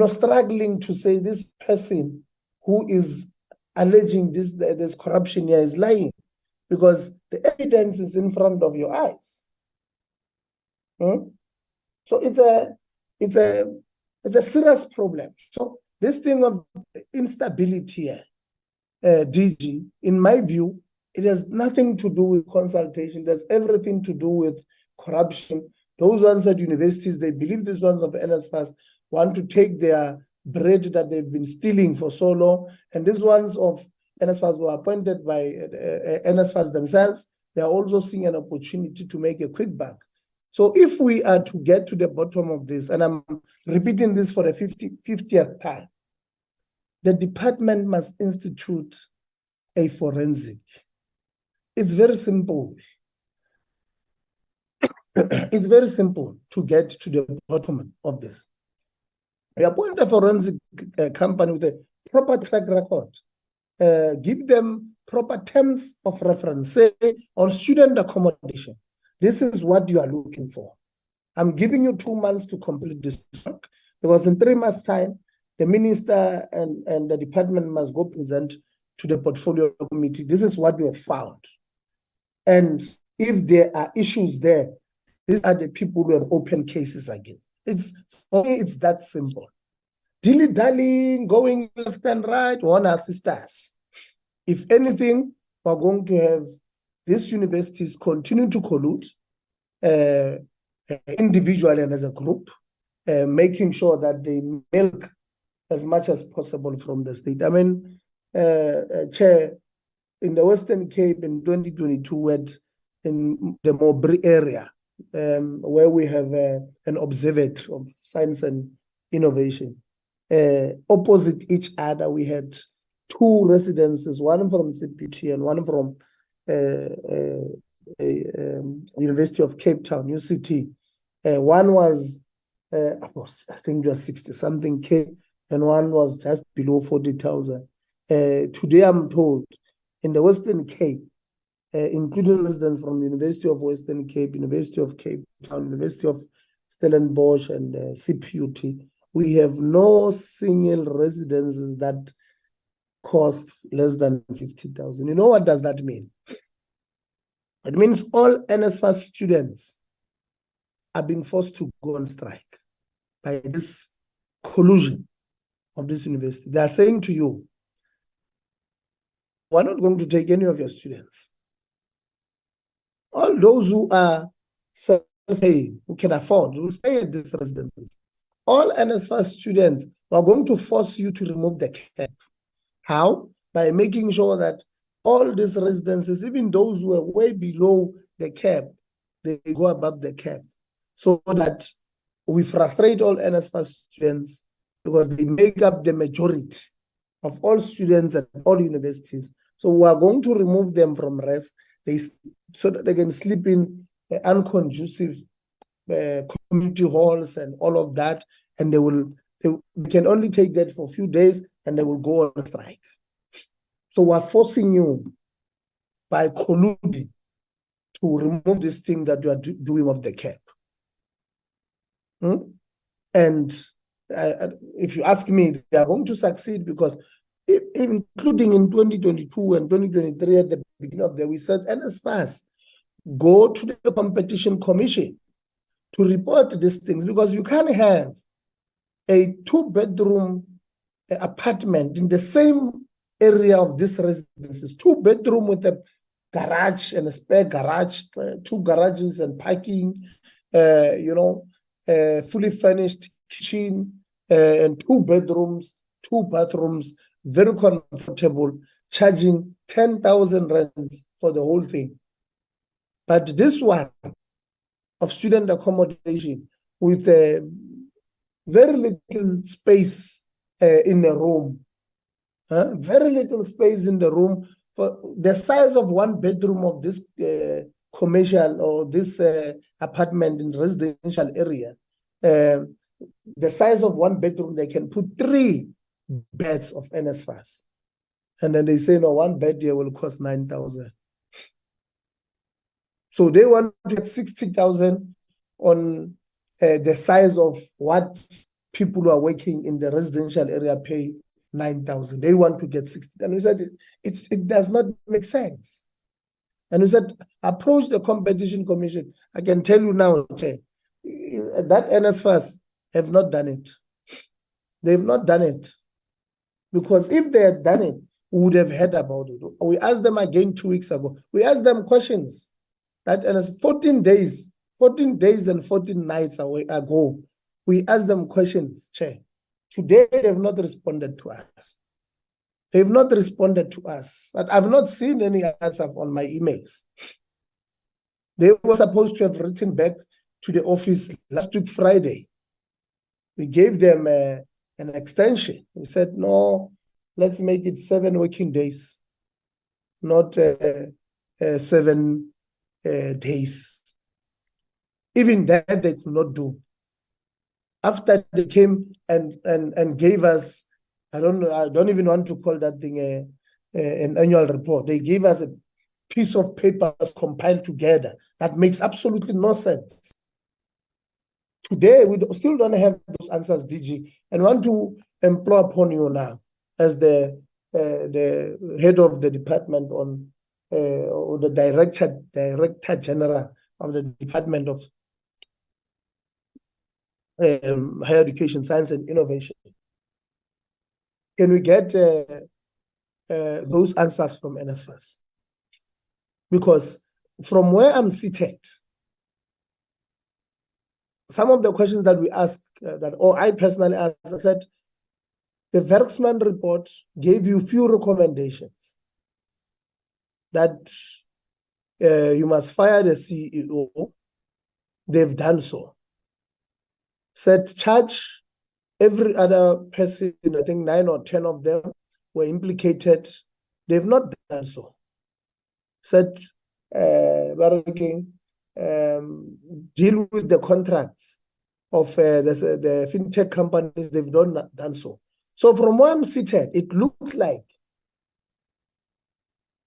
struggling to say this person who is alleging this corruption here is lying, because the evidence is in front of your eyes. So it's a serious problem. So this thing of instability here, DG, in my view, it has nothing to do with consultation. There's everything to do with corruption. Those ones at universities, they believe these ones of NSFAS want to take their bread that they've been stealing for so long. And these ones of NSFAS were appointed by NSFAS themselves. They are also seeing an opportunity to make a quick buck. So if we are to get to the bottom of this, and I'm repeating this for the 50th time, the department must institute a forensic. It's very simple. It's very simple to get to the bottom of this. We appoint a forensic company with a proper track record. Give them proper terms of reference, say on student accommodation. This is what you are looking for. I'm giving you 2 months to complete this work, because in 3 months' time, the minister and the department must go present to the portfolio committee. This is what we have found. And if there are issues there, these are the people who have opened cases against. For me, it's that simple. Dilly-dallying, going left and right, won't assist us. If anything, we're going to have these universities continue to collude individually and as a group, making sure that they milk as much as possible from the state. I mean, Chair, in the Western Cape in 2022, in the Mowbray area, where we have an observatory of science and innovation, opposite each other, we had 2 residences, one from CPT and one from University of Cape Town, UCT. One was, I think it was 60-something K, and one was just below 40,000. Today, I'm told, in the Western Cape, including residents from University of Western Cape, University of Cape Town, University of Stellenbosch, and CPUT, we have no single residences that cost less than 50,000. You know what does that mean? It means all NSFAS students are being forced to go on strike by this collusion of this university. They are saying to you, we're not going to take any of your students. All those who are self-paying, who can afford, will stay at these residences. All NSFAS students are going to force you to remove the cap. How? By making sure that all these residences, even those who are way below the cap, they go above the cap, so that we frustrate all NSFAS students, because they make up the majority of all students at all universities. So we are going to remove them from rest, so that they can sleep in unconducive community halls and all of that, and they can only take that for a few days, and they will go on strike. So we're forcing you by colluding to remove this thing that you are doing of the cap. And if you ask me, they are going to succeed, because including in 2022 and 2023 at the beginning of the year, we said NSFAS, go to the Competition Commission to report these things, because you can't have a 2-bedroom apartment in the same area of this residences, 2-bedroom with a garage and a spare garage, 2 garages and parking, fully furnished kitchen, and 2 bedrooms, 2 bathrooms, very comfortable, charging 10,000 rands for the whole thing. But this one of student accommodation with very little space in the room, very little space in the room, for the size of 1 bedroom of this commercial or this apartment in residential area, the size of 1 bedroom, they can put 3 beds of NSFAS. And then they say, no, 1 bed here will cost 9,000. So they want to get 60,000 on the size of what people who are working in the residential area pay 9,000. They want to get 60. And we said, it does not make sense. And we said, approach the Competition Commission. I can tell you now, that NSFAS have not done it. They've not done it. Because if they had done it, we would have heard about it. We asked them again 2 weeks ago. We asked them questions. That 14 days and 14 nights ago, we asked them questions, Chair. Today, they have not responded to us. They've not responded to us. I've not seen any answer on my emails. They were supposed to have written back to the office last week, Friday. We gave them an extension. We said, no, let's make it 7 working days, not 7 days. Even that they could not do. After they came and gave us, I don't even want to call that thing an annual report. They gave us a piece of paper compiled together that makes absolutely no sense. Today, we still don't have those answers, DG, and want to implore upon you now, as the head of the department on, or the director general of the Department of Higher Education, Science and Innovation. Can we get those answers from NSFAS? Because from where I'm seated, some of the questions that we asked, or I personally asked, I said, the Werksman report gave you few recommendations that you must fire the CEO. They've done so. Said charge every other person, I think 9 or 10 of them were implicated. They've not done so. Said, deal with the contracts of the fintech companies. They've not done so. So from where I'm seated, it looks like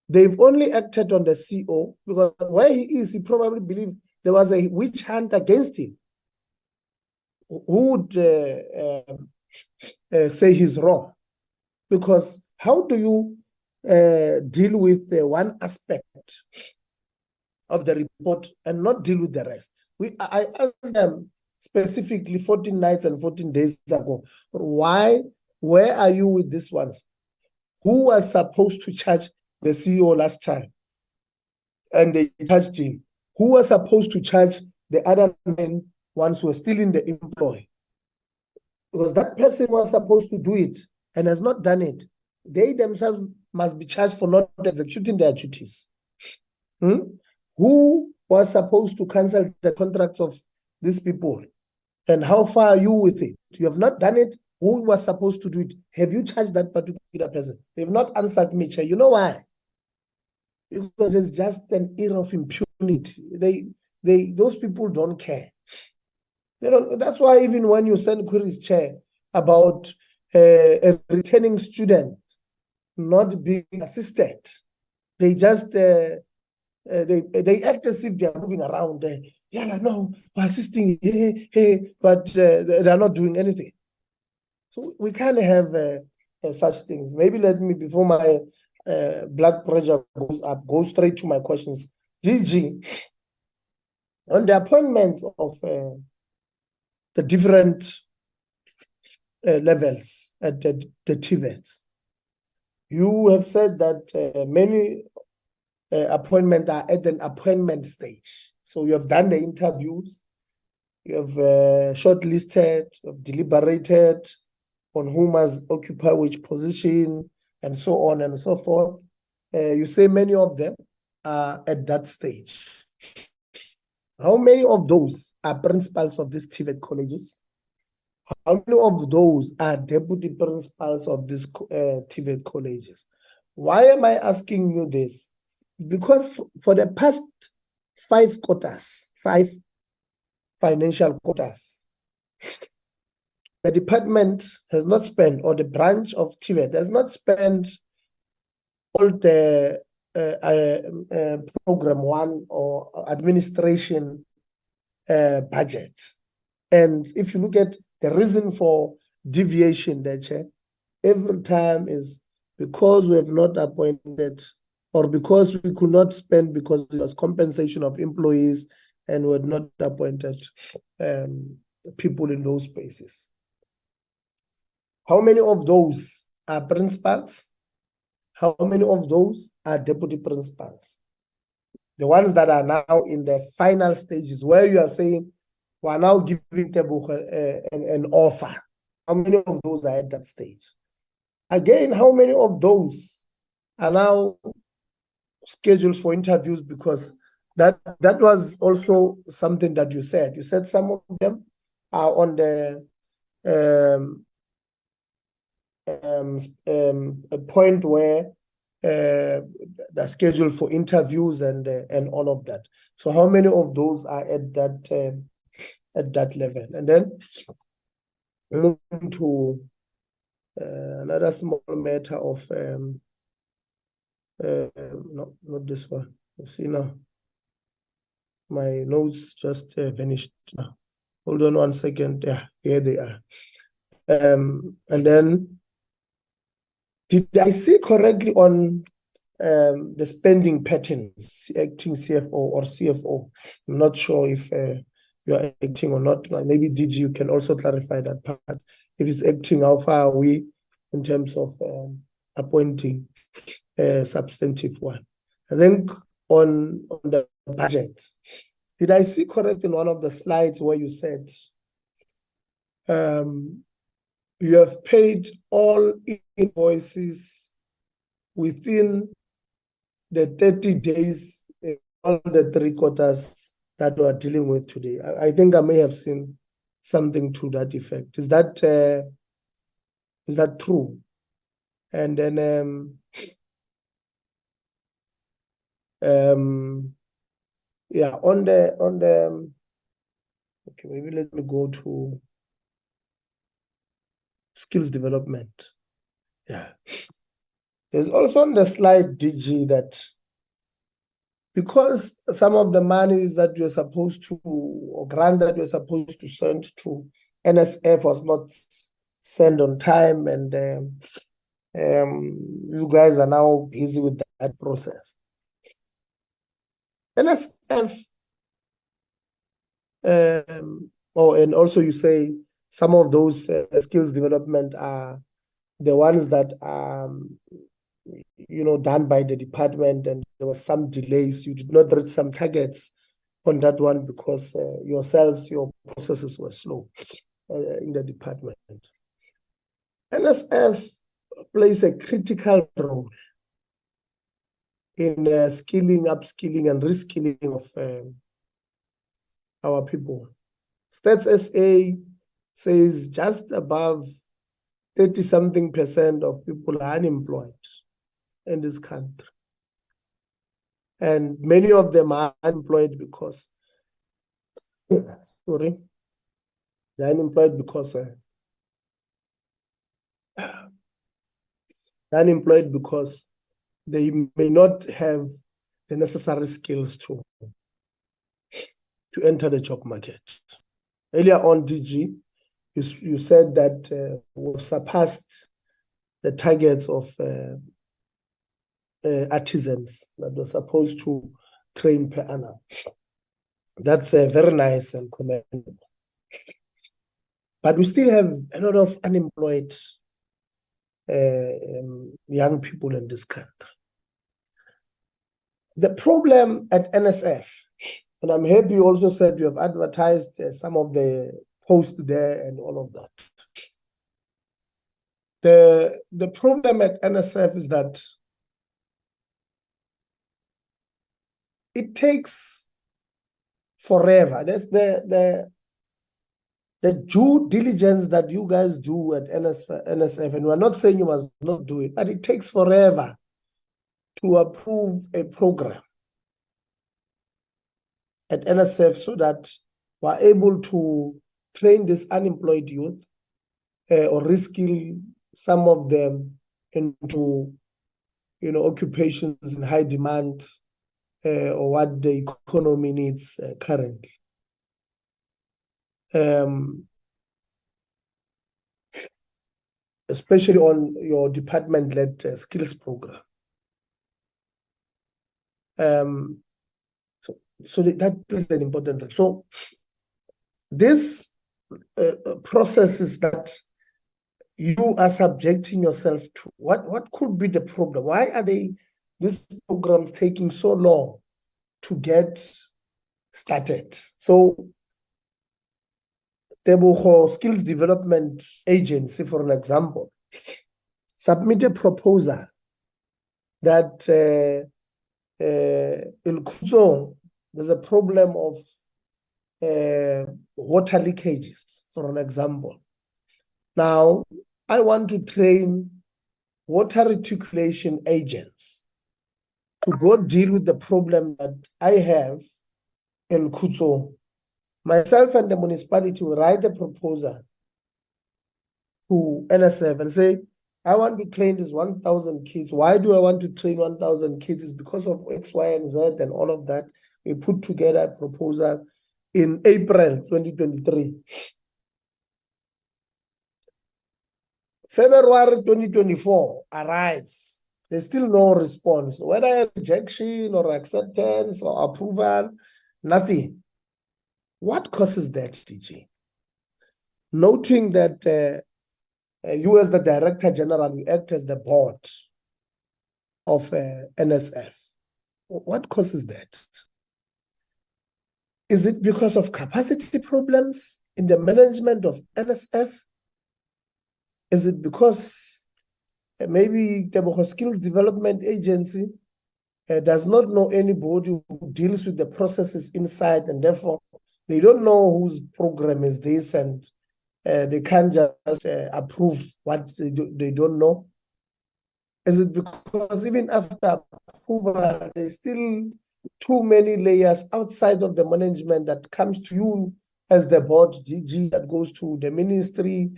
they've only acted on the CEO, because where he is, he probably believed there was a witch hunt against him. Who would say he's wrong? Because how do you deal with one aspect of the report and not deal with the rest? I asked them specifically 14 nights and 14 days ago, where are you with this one? Who was supposed to charge the CEO last time? And they charged him. Who was supposed to charge the other men ones who were still in the employ? Because that person was supposed to do it and has not done it. They themselves must be charged for not executing their duties. Who was supposed to cancel the contracts of these people? And how far are you with it? You have not done it. Who was supposed to do it? Have you charged that particular person? They've not answered me, Chair. You know why? Because it's just an era of impunity. Those people don't care. That's why even when you send queries, Chair, about a returning student not being assisted, they just they act as if they are moving around. No, we're assisting, but they are not doing anything. So we can't have such things. Maybe let me, before my blood pressure goes up, go straight to my questions. GG, on the appointment of the different levels at the TVETs, You have said that many appointments are at an appointment stage. So you have done the interviews, you have shortlisted, you have deliberated on who must occupy which position, and so on and so forth. You say many of them are at that stage. How many of those are principals of these TVET colleges? How many of those are deputy principals of these TVET colleges? Why am I asking you this? Because for the past 5 quarters, 5 financial quarters, the department has not spent, or the branch of TVET has not spent all the program 1 or administration budget. And if you look at the reason for deviation, every time is because we have not appointed, or because we could not spend because it was compensation of employees and we had not appointed people in those spaces. How many of those are principals? How many of those are deputy principals? The ones that are now in the final stages where you are saying, we are now giving an offer. How many of those are at that stage? Again, how many of those are now scheduled for interviews? Because that was also something that you said. You said some of them are on the a point where they're scheduled for interviews and all of that. So how many of those are at that level? And then moving to another small matter of no, not this one. You see now, my notes just vanished now. Hold on 1 second. Yeah, here they are. And then, did I see correctly on the spending patterns, acting CFO or CFO? I'm not sure if you are acting or not. Maybe DG, you can also clarify that part. If it's acting, how far are we in terms of appointing a substantive one? I think on the budget, did I see correct in one of the slides where you said you have paid all invoices within the 30 days, all the 3 quarters that we are dealing with today? I think I may have seen something to that effect. Is that true? And then yeah, on the okay, maybe let me go to skills development. Yeah. There's also on the slide, DG, that because some of the monies that you're supposed to, or grant that you're supposed to send to NSF was not sent on time, and you guys are now busy with that process. NSF, and also you say some of those skills development are the ones that are done by the department, and there was some delays. You did not reach some targets on that one because your processes were slow in the department. NSF plays a critical role in skilling, upskilling, and reskilling of our people. Stats SA says just above 30-something% of people are unemployed in this country. And many of them are unemployed because, they're unemployed because they may not have the necessary skills to enter the job market. Earlier on, DG, you said that we've surpassed the targets of artisans that were supposed to train per annum. That's very nice and commendable. But we still have a lot of unemployed young people in this country. The problem at NSF, and I'm happy you also said you have advertised some of the posts there and all of that. The problem at NSF is that it takes forever. That's the due diligence that you guys do at NSF, and we're not saying you must not do it, but it takes forever to approve a program at NSF so that we're able to train this unemployed youth or reskill some of them into, occupations in high demand or what the economy needs currently. Especially on your department-led skills program. So that plays an important role. So this processes that you are subjecting yourself to, what could be the problem? Why are these programs taking so long to get started? So the Skills Development Agency, for an example, submit a proposal that in Kuzo, there's a problem of water leakages, for an example. Now, I want to train water reticulation agents to go deal with the problem that I have in Kuzo. Myself and the municipality will write a proposal to NSF and say, I want to train these 1,000 kids. Why do I want to train 1,000 kids? It's because of X, Y, and Z and all of that. We put together a proposal in April 2023. February 2024 arrives. There's still no response, whether a rejection or acceptance or approval, nothing. What causes that, DG? Noting that you as the Director General, you act as the board of NSF. What causes that? Is it because of capacity problems in the management of NSF? Is it because maybe the Skills Development Agency does not know anybody who deals with the processes inside, and therefore they don't know whose program is this, and they can't just approve what they don't know? Is it because even after approval, there's still too many layers outside of the management that comes to you as the board, DG, that goes to the ministry,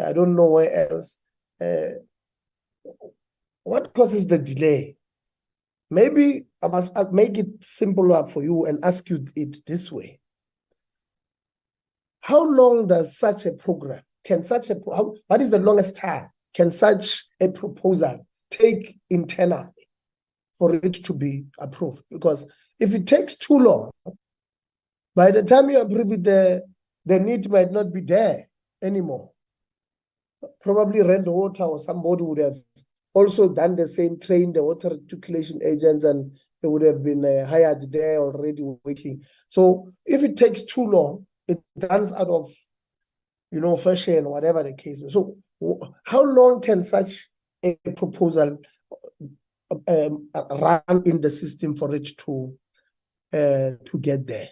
I don't know where else. What causes the delay? Maybe I must make it simpler for you and ask you it this way. How long does such a program, what is the longest time can such a proposal take internally for it to be approved? Because if it takes too long, by the time you approve it, the need might not be there anymore. Probably Rent Water or somebody would have also done the same, trained the water reticulation agents, and they would have been hired there already working. So if it takes too long, it runs out of, fashion, whatever the case is. So how long can such a proposal run in the system for it to get there?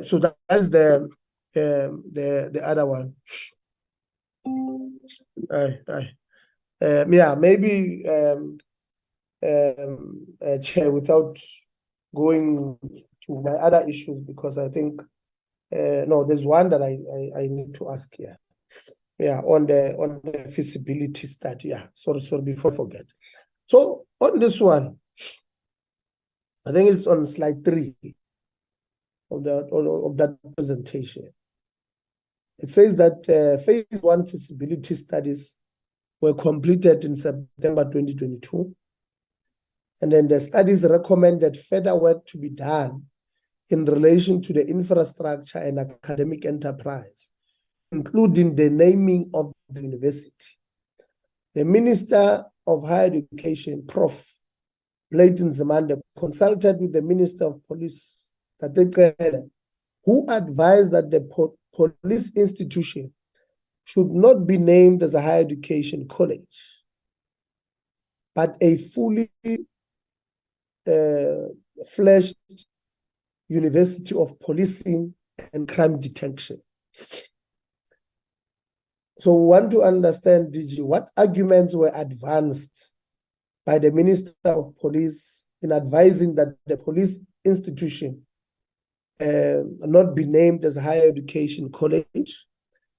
So that's the other one. Yeah, maybe Chair, without going to my other issues, because I think no, there's one that I need to ask here. Yeah, on the feasibility study. Yeah, sorry, before I forget. So on this one, I think it's on slide 3 of that presentation. It says that phase 1 feasibility studies were completed in September 2022. And then the studies recommended further work to be done in relation to the infrastructure and academic enterprise, including the naming of the university. The Minister of Higher Education, Prof. Blayton Nzimande, consulted with the Minister of Police, who advised that the police institution should not be named as a higher education college, but a fully fledged University of Policing and Crime Detection. So we want to understand, DG, what arguments were advanced by the Minister of Police in advising that the police institution not be named as a higher education college,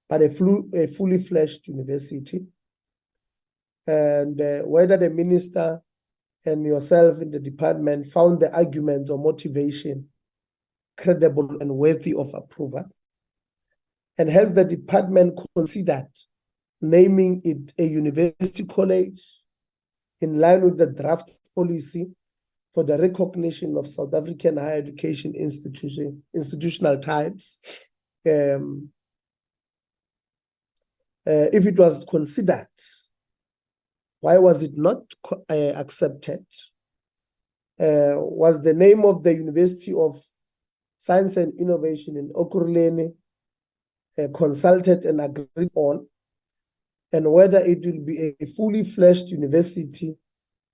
but a fully fledged university, and whether the minister and yourself in the department found the arguments or motivation credible and worthy of approval, and has the department considered naming it a university college in line with the draft policy for the recognition of South African higher education institutional types? If it was considered, why was it not accepted? Was the name of the University of Science and Innovation in Ekurhuleni consulted and agreed on, and whether it will be a fully fledged university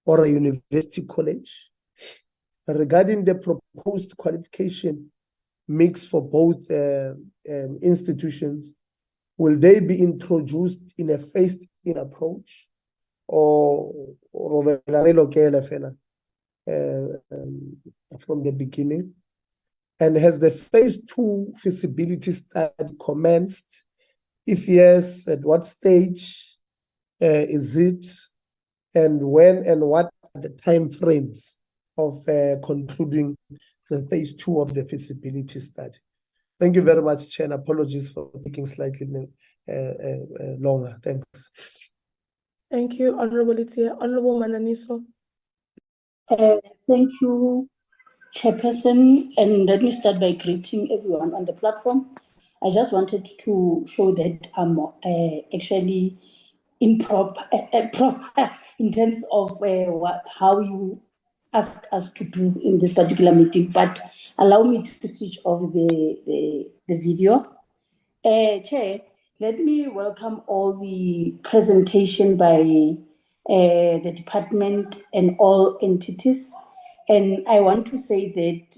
or a university college? Regarding the proposed qualification mix for both institutions, will they be introduced in a phased-in approach, or from the beginning? And has the phase 2 feasibility study commenced? If yes, at what stage is it, and when and what are the time frames of concluding the phase 2 of the feasibility study? Thank you very much, Chair, and apologies for taking slightly longer. Thanks. Thank you, Honorable Itia. Honorable Mananiso. Thank you, Chairperson, and let me start by greeting everyone on the platform. I just wanted to show that I'm actually proper in terms of how you asked us to do in this particular meeting, but allow me to switch off the video. Chair, let me welcome all the presentation by the department and all entities. And I want to say that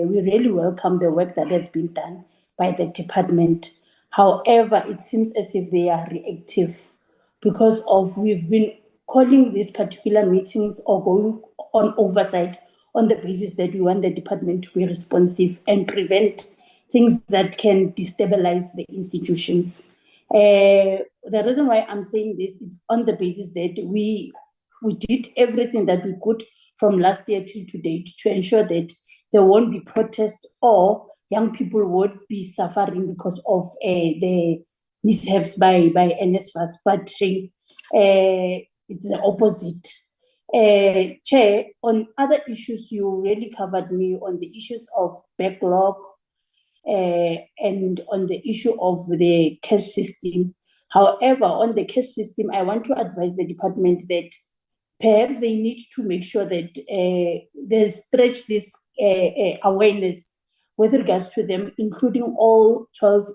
we really welcome the work that has been done by the department. However, it seems as if they are reactive because we've been calling these particular meetings or going on oversight on the basis that we want the department to be responsive and prevent things that can destabilize the institutions. The reason why I'm saying this is on the basis that we did everything that we could from last year till to date to ensure that there won't be protest or young people would be suffering because of the mishaps by NSFAS, but it's the opposite. Chair, on other issues, you really covered me on the issues of backlog and on the issue of the cash system. However, on the cash system, I want to advise the department that perhaps they need to make sure that they stretch this awareness with regards to them, including all 12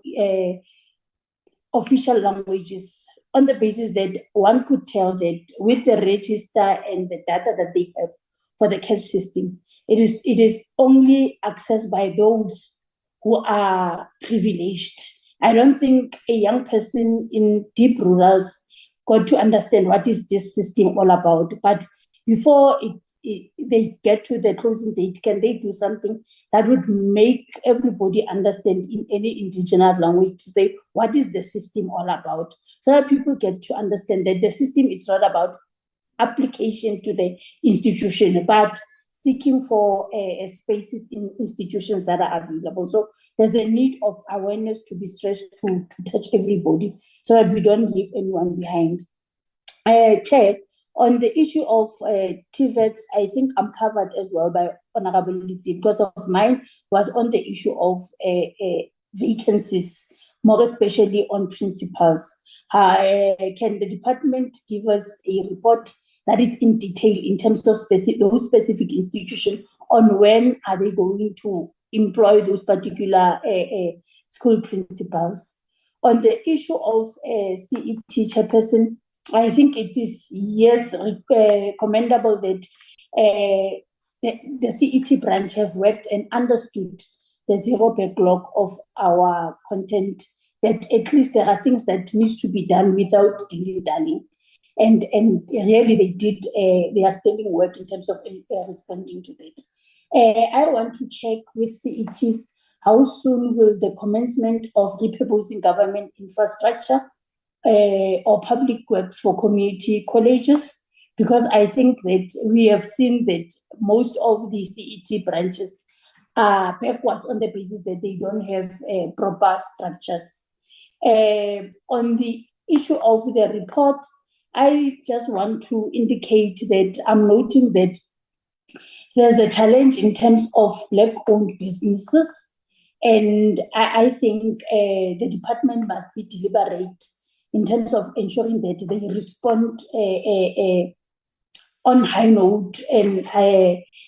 official languages, on the basis that one could tell that with the register and the data that they have for the cash system, it is only accessed by those who are privileged. I don't think a young person in deep rurals got to understand what is this system all about. But before they get to the closing date, can they do something that would make everybody understand in any indigenous language to say, what is the system all about? So that people get to understand that the system is not about application to the institution, but seeking for spaces in institutions that are available. So there's a need of awareness to be stretched to touch everybody so that we don't leave anyone behind. Chair, on the issue of TVET, I think I'm covered as well by honorability because of mine was on the issue of vacancies more especially on principals. Can the department give us a report that is in detail in terms of those specific institutions on when are they going to employ those particular school principals? On the issue of CET chairperson, I think it is, yes, commendable that the CET branch have worked and understood the zero backlog of our content, that at least there are things that needs to be done without dilly-dallying. And really they did their sterling work in terms of responding to that. I want to check with CETs, how soon will the commencement of repurposing government infrastructure or public works for community colleges? Because I think that we have seen that most of the CET branches are backwards on the basis that they don't have proper structures. On the issue of the report, I just want to indicate that I'm noting that there's a challenge in terms of Black-owned businesses. And I think the department must be deliberate in terms of ensuring that they respond on high note and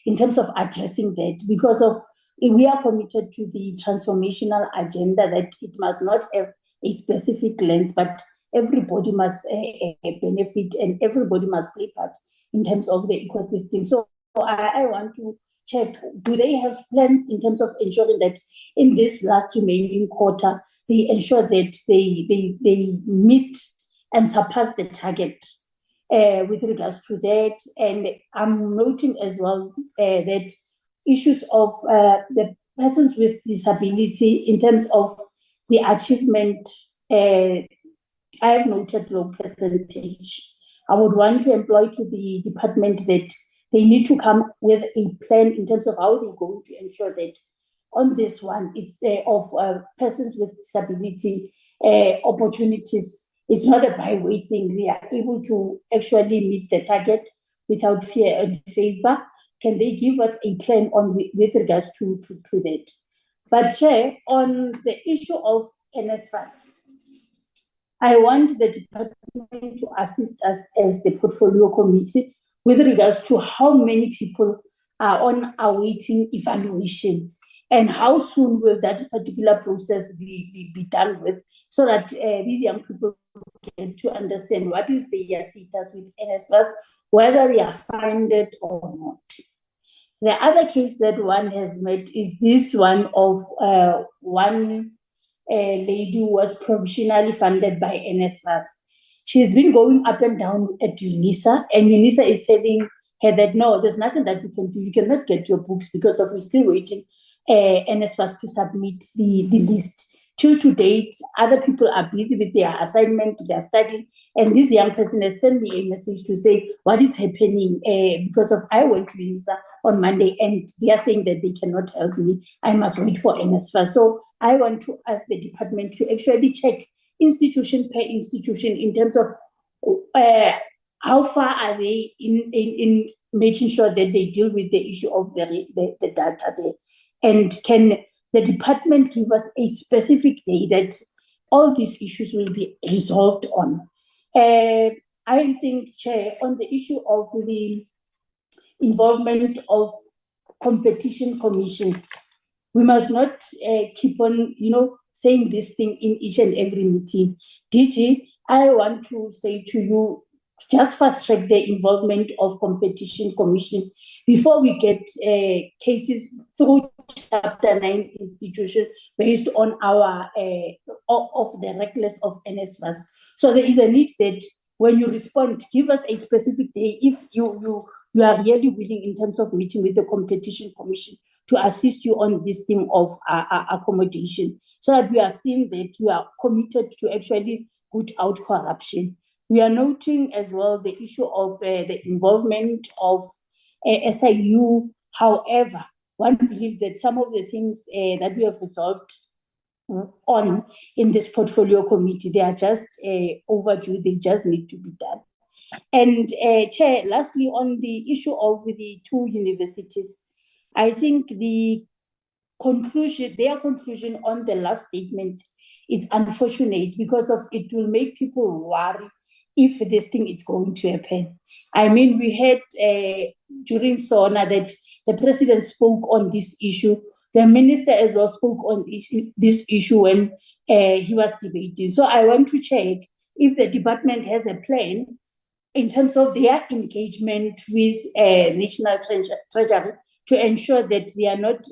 in terms of addressing that, because of we are committed to the transformational agenda that it must not have a specific lens, but everybody must benefit and everybody must play part in terms of the ecosystem. So I want to check, do they have plans in terms of ensuring that in this last remaining quarter, they ensure that they meet and surpass the target with regards to that? And I'm noting as well that issues of the persons with disability in terms of the achievement, I have noted low percentage. I would want to employ to the department that they need to come with a plan in terms of how they're going to ensure that on this one, it's of persons with disability opportunities. It's not a byway thing. We are able to actually meet the target without fear and favor. Can they give us a plan on with regards to that? But Chair, on the issue of NSFAS, I want the department to assist us as the portfolio committee with regards to how many people are on awaiting evaluation and how soon will that particular process be done with, so that these young people get to understand what is their status with NSFAS, whether they are funded or not. The other case that one has met is this one of one lady who was provisionally funded by NSFAS. She's been going up and down at UNISA, and UNISA is telling her that no, there's nothing that you can do. You cannot get your books because of we're still waiting NSFAS to submit the list. Till to date, other people are busy with their assignment, their studying, and this young person has sent me a message to say what is happening because of I went to UNISA on Monday and they are saying that they cannot help me. I must wait for NSFAS. So I want to ask the department to actually check institution per institution in terms of how far are they in making sure that they deal with the issue of the data there. And can the department give us a specific day that all these issues will be resolved on? I think, Chair, on the issue of the involvement of Competition Commission, we must not keep on, saying this thing in each and every meeting. DG, I want to say to you, just fast track the involvement of Competition Commission before we get cases through Chapter 9 institution based on our of the reckless of NSFAS. So there is a need that when you respond, give us a specific day if you are really willing in terms of meeting with the Competition Commission to assist you on this theme of accommodation, so that we are seeing that we are committed to actually root out corruption. We are noting as well the issue of the involvement of SIU. However, one believes that some of the things that we have resolved on in this portfolio committee, they are just overdue. They just need to be done. And Chair, lastly, on the issue of the two universities, I think their conclusion on the last statement it's unfortunate because of it will make people worry if this thing is going to happen. I mean, we had during SONA that the president spoke on this issue. The minister as well spoke on this issue when he was debating. So I want to check if the department has a plan in terms of their engagement with National Treasury to ensure that they are not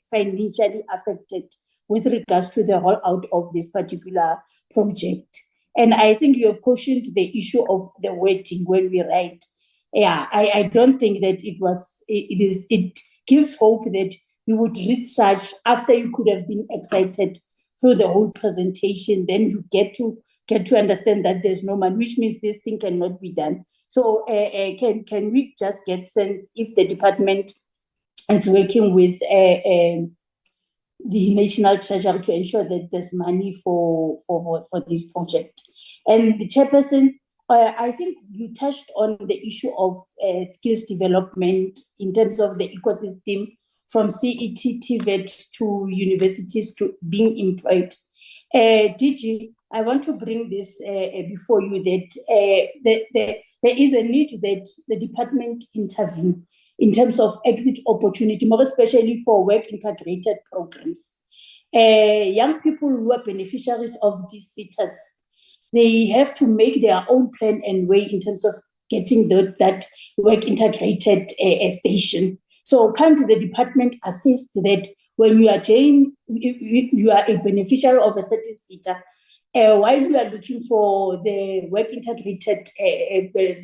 financially affected with regards to the rollout of this particular project. And I think you have cautioned the issue of the wording when we write. Yeah, I don't think that it gives hope that you would read such after you could have been excited through the whole presentation. Then you get to understand that there's no money, which means this thing cannot be done. So can we just get sense if the department is working with the National Treasury to ensure that there's money for this project? And the chairperson, I think you touched on the issue of skills development in terms of the ecosystem from CET, TVET to universities to being employed. DG, I want to bring this before you that there is a need that the department intervene in terms of exit opportunity, more especially for work integrated programs. Young people who are beneficiaries of these SETAs, they have to make their own plan and way in terms of getting that work integrated station. So can't the department assist that when you are you are a beneficiary of a certain SETA, while you are looking for the work integrated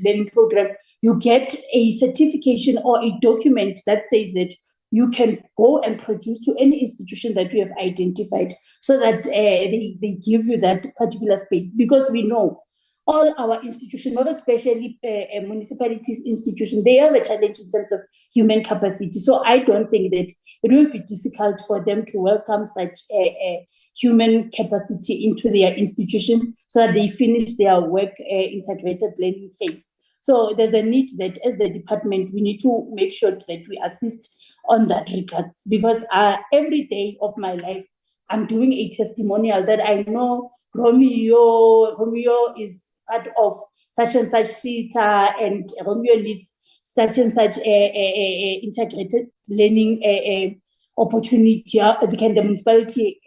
learning program, you get a certification or a document that says that you can go and produce to any institution that you have identified so that they give you that particular space. Because we know all our institutions, not especially municipalities institutions, they have a challenge in terms of human capacity. So I don't think that it will be difficult for them to welcome such a human capacity into their institution so that they finish their work integrated learning phase. So there's a need that as the department, we need to make sure that we assist on that regards, because every day of my life, I'm doing a testimonial that I know Romeo is part of such and such SETA, and Romeo leads such and such integrated learning opportunity. Can the municipality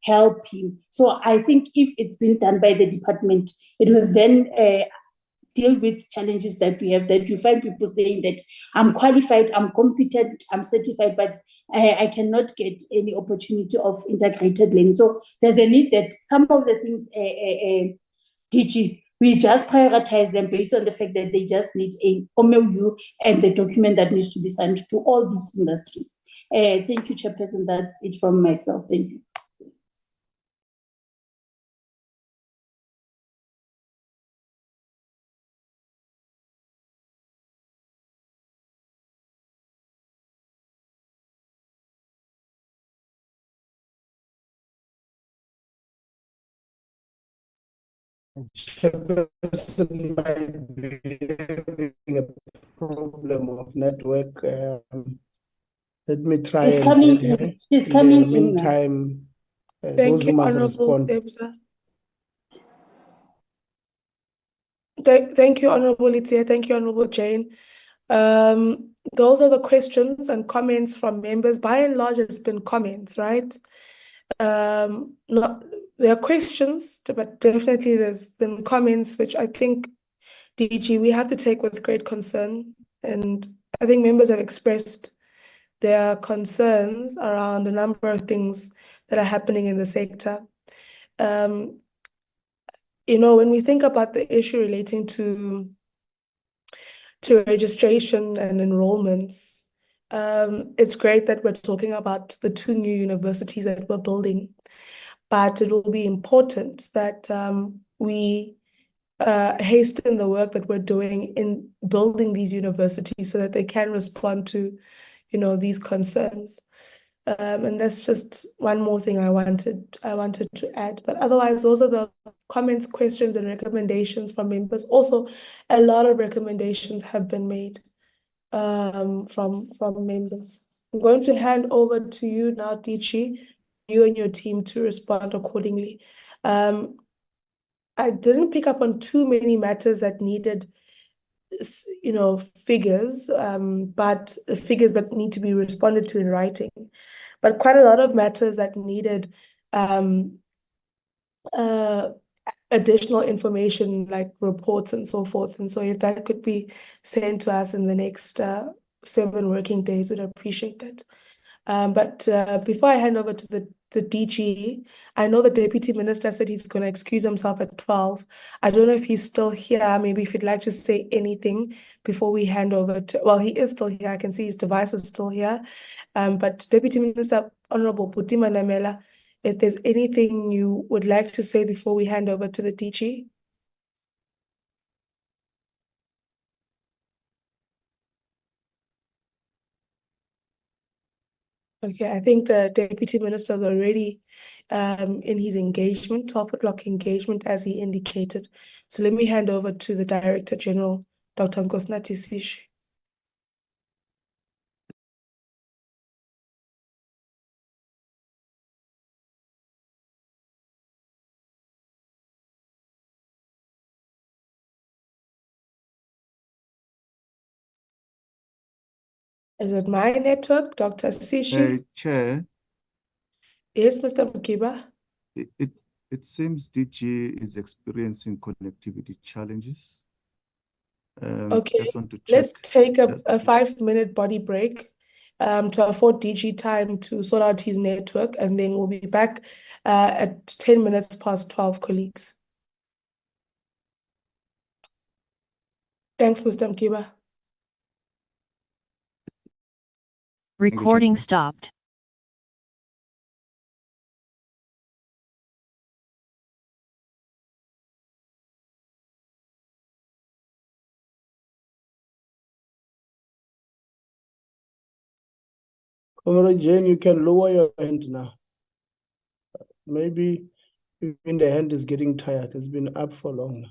help him? So I think if it's been done by the department, it will then deal with challenges that we have, that you find people saying that I'm qualified, I'm competent, I'm certified, but I cannot get any opportunity of integrated learning. So there's a need that some of the things, DG, we just prioritize them based on the fact that they just need a MOU and the document that needs to be signed to all these industries. Thank you, Chairperson. That's it from myself. Thank you. Chairperson might be having a problem of network. Let me try She's and coming get her. in. She's In coming the in. meantime, Thank those who you, must Honorable respond. Debza. Thank you, Honorable Itia. Thank you, Honorable Jane. Those are the questions and comments from members. By and large, it's been comments, right? There are questions, but definitely there's been comments, which I think, DG, we have to take with great concern. And I think members have expressed their concerns around a number of things that are happening in the sector. You know, when we think about the issue relating to registration and enrollments, it's great that we're talking about the 2 new universities that we're building, but it will be important that we hasten the work that we're doing in building these universities so that they can respond to, you know, these concerns. And that's just one more thing I wanted to add. But otherwise, those are the comments, questions, and recommendations from members. Also, a lot of recommendations have been made from members. I'm going to hand over to you now, DG, you and your team to respond accordingly. I didn't pick up on too many matters that needed, figures, but figures that need to be responded to in writing. But quite a lot of matters that needed additional information like reports and so forth. And so if that could be sent to us in the next 7 working days, we'd appreciate that. But before I hand over to the DG, I know the Deputy Minister said he's going to excuse himself at 12. I don't know if he's still here. Maybe if you'd like to say anything before we hand over to, well, he is still here. I can see his device is still here. But Deputy Minister, Honorable Putima Namela, if there's anything you would like to say before we hand over to the DG. Okay, I think the Deputy Minister is already in his engagement, 12 o'clock engagement, as he indicated. So let me hand over to the Director General, Dr. Nkosinathi Sishi. Is it my network, Dr. Sishi? Chair, Yes, Mr. Mkiba. it seems DG is experiencing connectivity challenges. Okay, just want to check. let's take a 5-minute body break to afford DG time to sort out his network, and then we'll be back at 10 minutes past 12, colleagues. Thanks, Mr. Mkiba. Recording stopped. Comrade Jane, you can lower your hand now. Maybe even the hand is getting tired. It's been up for long now.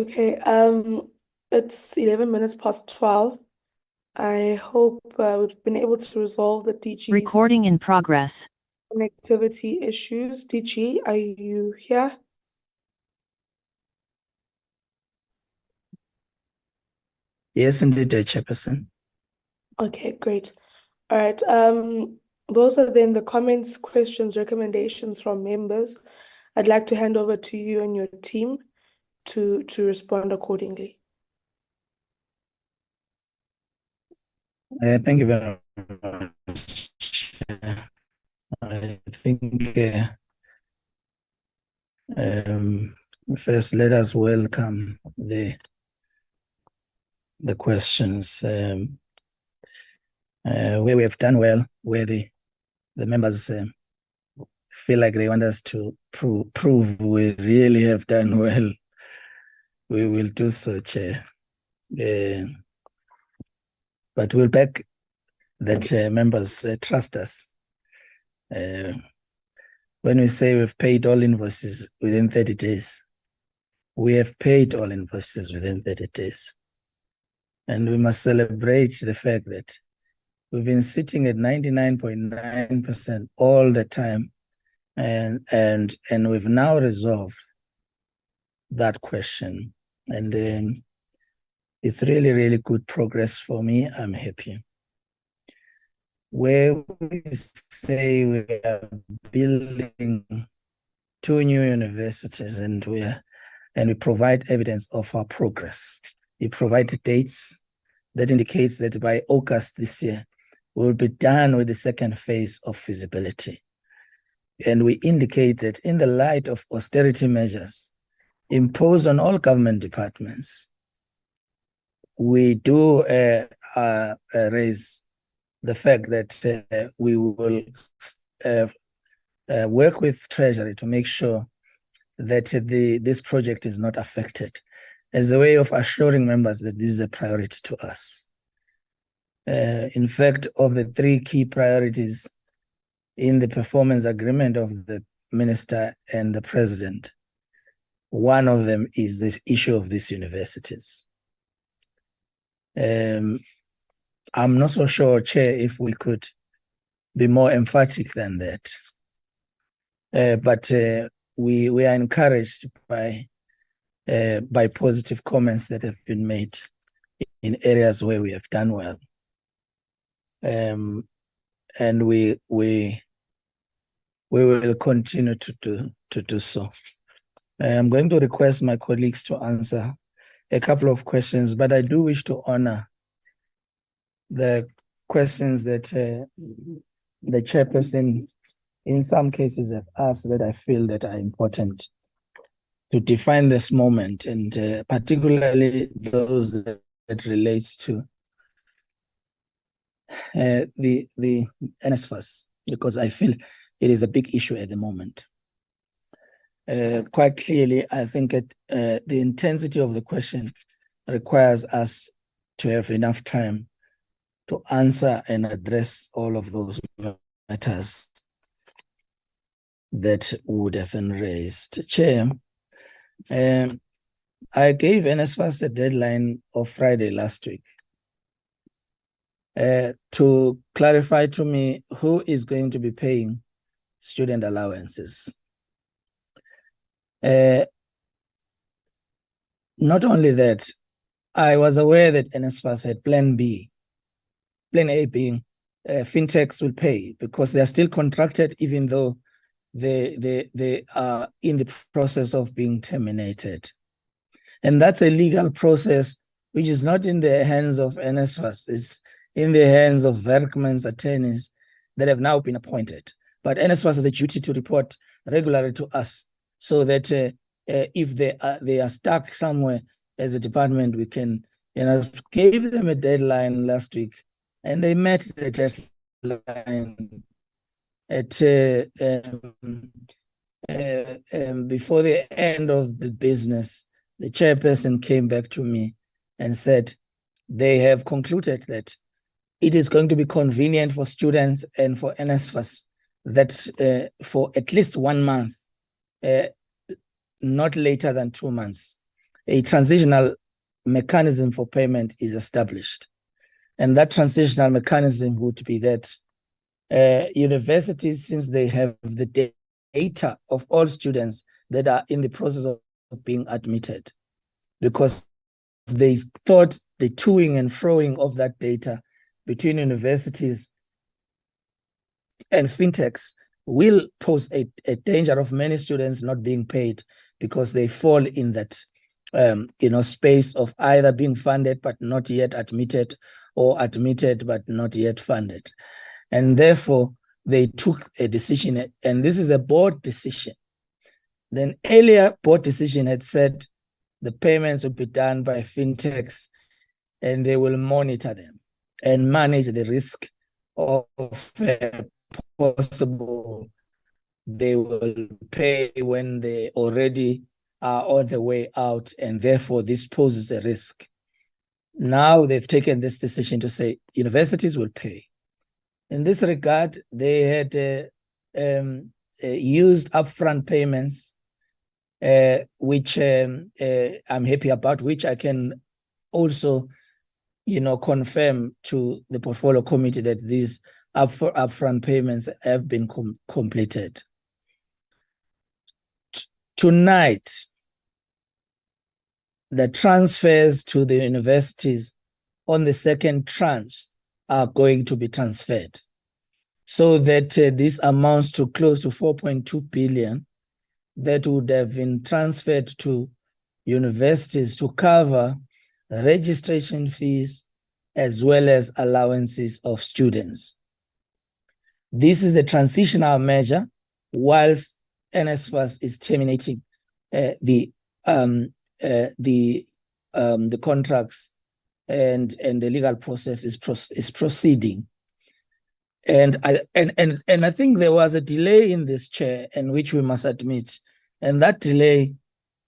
Okay, it's 11 minutes past 12. I hope we've been able to resolve the DG's Recording in progress. connectivity issues. DG, are you here? Yes, indeed, Chairperson. Okay, great. All right. Those are then the comments, questions, recommendations from members. I'd like to hand over to you and your team to respond accordingly. Thank you very much. I think first let us welcome the questions where we have done well, where the members feel like they want us to prove we really have done well. We will do so, Chair. But we'll beg that members trust us. When we say we've paid all invoices within 30 days, we have paid all invoices within 30 days. And we must celebrate the fact that we've been sitting at 99.9% all the time, and we've now resolved that question. And it's really, really good progress for me. I'm happy. Where we say we are building 2 new universities and we provide evidence of our progress. We provide dates that indicates that by August this year, we'll be done with the second phase of feasibility. And we indicate that in the light of austerity measures imposed on all government departments, we do raise the fact that we will work with Treasury to make sure that this project is not affected, as a way of assuring members that this is a priority to us. In fact, of the 3 key priorities in the performance agreement of the minister and the president, one of them is the issue of these universities. I'm not so sure, Chair, if we could be more emphatic than that. But we are encouraged by positive comments that have been made in areas where we have done well. And we will continue to do so. I'm going to request my colleagues to answer a couple of questions, but I do wish to honor the questions that the chairperson in some cases have asked that I feel that are important to define this moment, and particularly those that relates to the NSFAS, because I feel it is a big issue at the moment. Quite clearly, I think the intensity of the question requires us to have enough time to answer and address all of those matters that would have been raised. Chair, I gave NSFAS a deadline of Friday last week to clarify to me who is going to be paying student allowances. Not only that, I was aware that NSFAS had Plan B. Plan A being fintechs will pay because they are still contracted even though they are in the process of being terminated. And that's a legal process which is not in the hands of NSFAS, it's in the hands of Werkman's attorneys that have now been appointed. But NSFAS has a duty to report regularly to us so that if they are stuck somewhere as a department, we can, gave them a deadline last week and they met the deadline at before the end of the business. The chairperson came back to me and said they have concluded that it is going to be convenient for students and for NSFAS that for at least 1 month, not later than 2 months, a transitional mechanism for payment is established. And that transitional mechanism would be that universities, since they have the data of all students that are in the process of being admitted, because they thought the toing and froing of that data between universities and fintechs will pose a danger of many students not being paid because they fall in that space of either being funded but not yet admitted, or admitted but not yet funded. And therefore, they took a decision, and this is a board decision. Then earlier board decision had said the payments would be done by fintechs and they will monitor them and manage the risk of possible they will pay when they already are on the way out, and therefore this poses a risk. Now they've taken this decision to say universities will pay. In this regard, they had used upfront payments, which I'm happy about, which I can also, confirm to the portfolio committee that these upfront payments have been completed. Tonight, the transfers to the universities on the second tranche are going to be transferred, so that this amounts to close to 4.2 billion that would have been transferred to universities to cover registration fees as well as allowances of students. This is a transitional measure whilst NSFAS is terminating the contracts and the legal process is proceeding. And I think there was a delay in this, Chair, and which we must admit. And that delay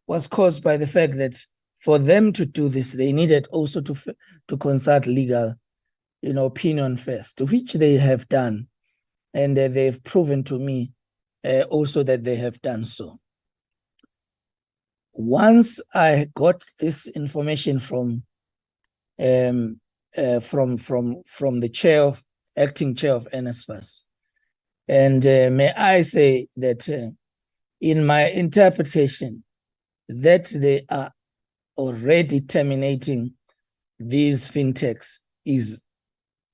was caused by the fact that for them to do this, they needed also to consult legal, opinion first, which they have done. And they've proven to me also that they have done so. Once I got this information from the acting chair of NSFAS, and may I say that in my interpretation, that they are already terminating these fintechs is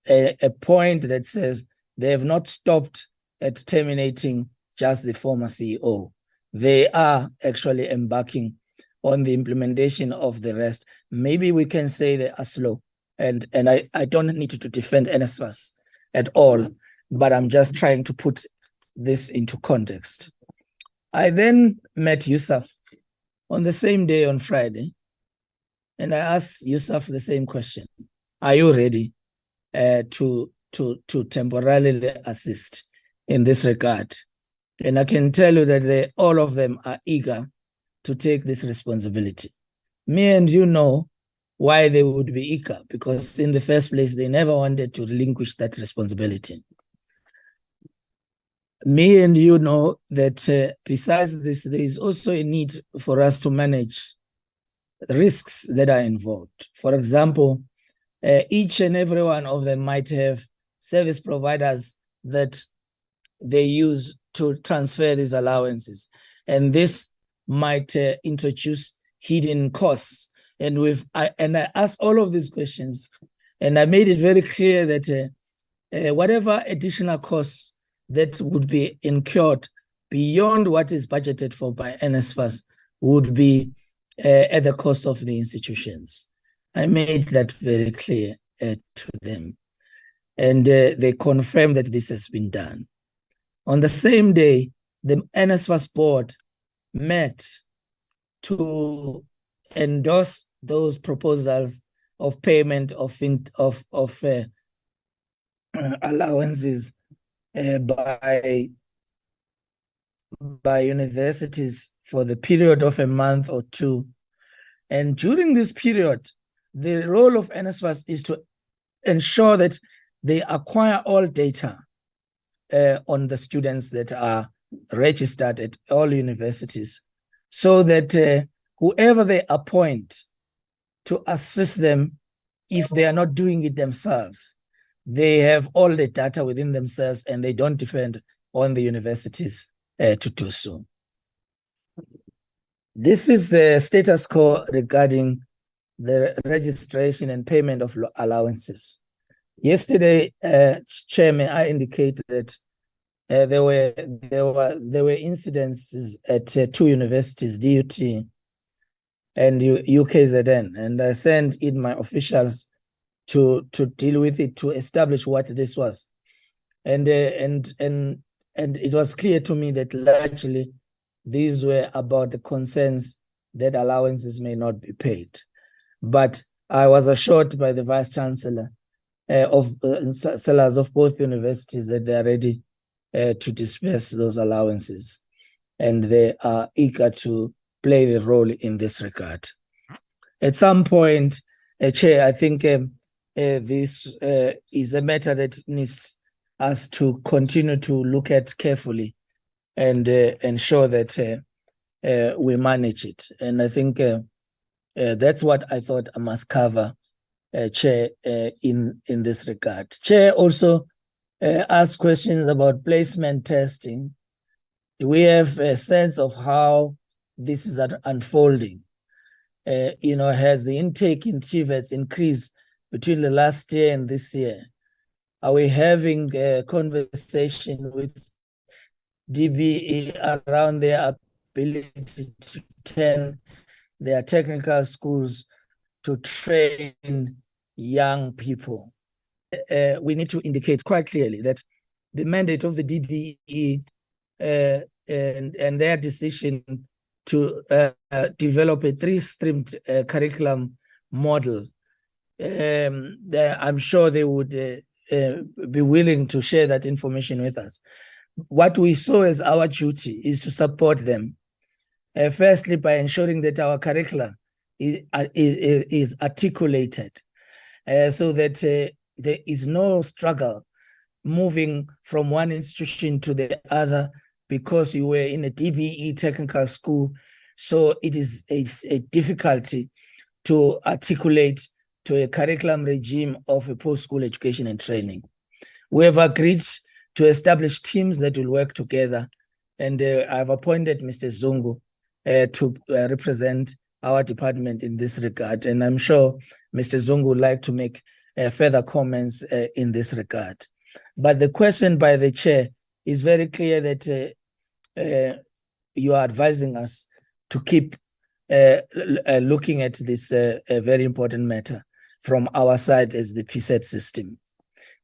a point that says they have not stopped at terminating just the former CEO. They are actually embarking on the implementation of the rest. Maybe we can say they are slow, and I don't need to defend NSFAS at all, but I'm just trying to put this into context. I then met Yusuf on the same day on Friday, and I asked Yusuf the same question. Are you ready to temporarily assist in this regard? And I can tell you that all of them are eager to take this responsibility. Me and you know why they would be eager, because in the first place, they never wanted to relinquish that responsibility. Me and you know that besides this, there is also a need for us to manage risks that are involved. For example, each and every one of them might have service providers that they use to transfer these allowances. And this might introduce hidden costs. And I asked all of these questions, and I made it very clear that whatever additional costs that would be incurred beyond what is budgeted for by NSFAS would be at the cost of the institutions. I made that very clear to them. And they confirmed that this has been done. On the same day, the NSFAS board met to endorse those proposals of payment of allowances by universities for the period of a month or two. And during this period, the role of NSFAS is to ensure that they acquire all data on the students that are registered at all universities, so that whoever they appoint to assist them if they are not doing it themselves, they have all the data within themselves and they don't depend on the universities to do so. This is the status quo regarding the registration and payment of allowances. Yesterday, Chairman, I indicated that there were incidences at two universities, DHET and UKZN, and I sent in my officials to deal with it, to establish what this was, and it was clear to me that largely these were about the concerns that allowances may not be paid. But I was assured by the Vice Chancellor of sellers of both universities that they are ready to disperse those allowances, and they are eager to play the role in this regard. At some point, Chair, I think this is a matter that needs us to continue to look at carefully and ensure that we manage it. And I think that's what I thought I must cover, Chair, in this regard. Chair also asked questions about placement testing. Do we have a sense of how this is unfolding? Has the intake in TVETs increased between the last year and this year? Are we having a conversation with DBE around their ability to turn their technical schools to train young people? We need to indicate quite clearly that the mandate of the DBE and their decision to develop a three-streamed curriculum model, I'm sure they would be willing to share that information with us. What we saw as our duty is to support them, firstly by ensuring that our curricula is articulated so that there is no struggle moving from one institution to the other because you were in a DBE technical school. So it is a difficulty to articulate to a curriculum regime of a post-school education and training. We have agreed to establish teams that will work together, and I've appointed Mr. Zungu to represent our department in this regard, and I'm sure Mr. Zungu would like to make further comments in this regard. But the question by the chair is very clear that you are advising us to keep looking at this very important matter from our side as the PSET system.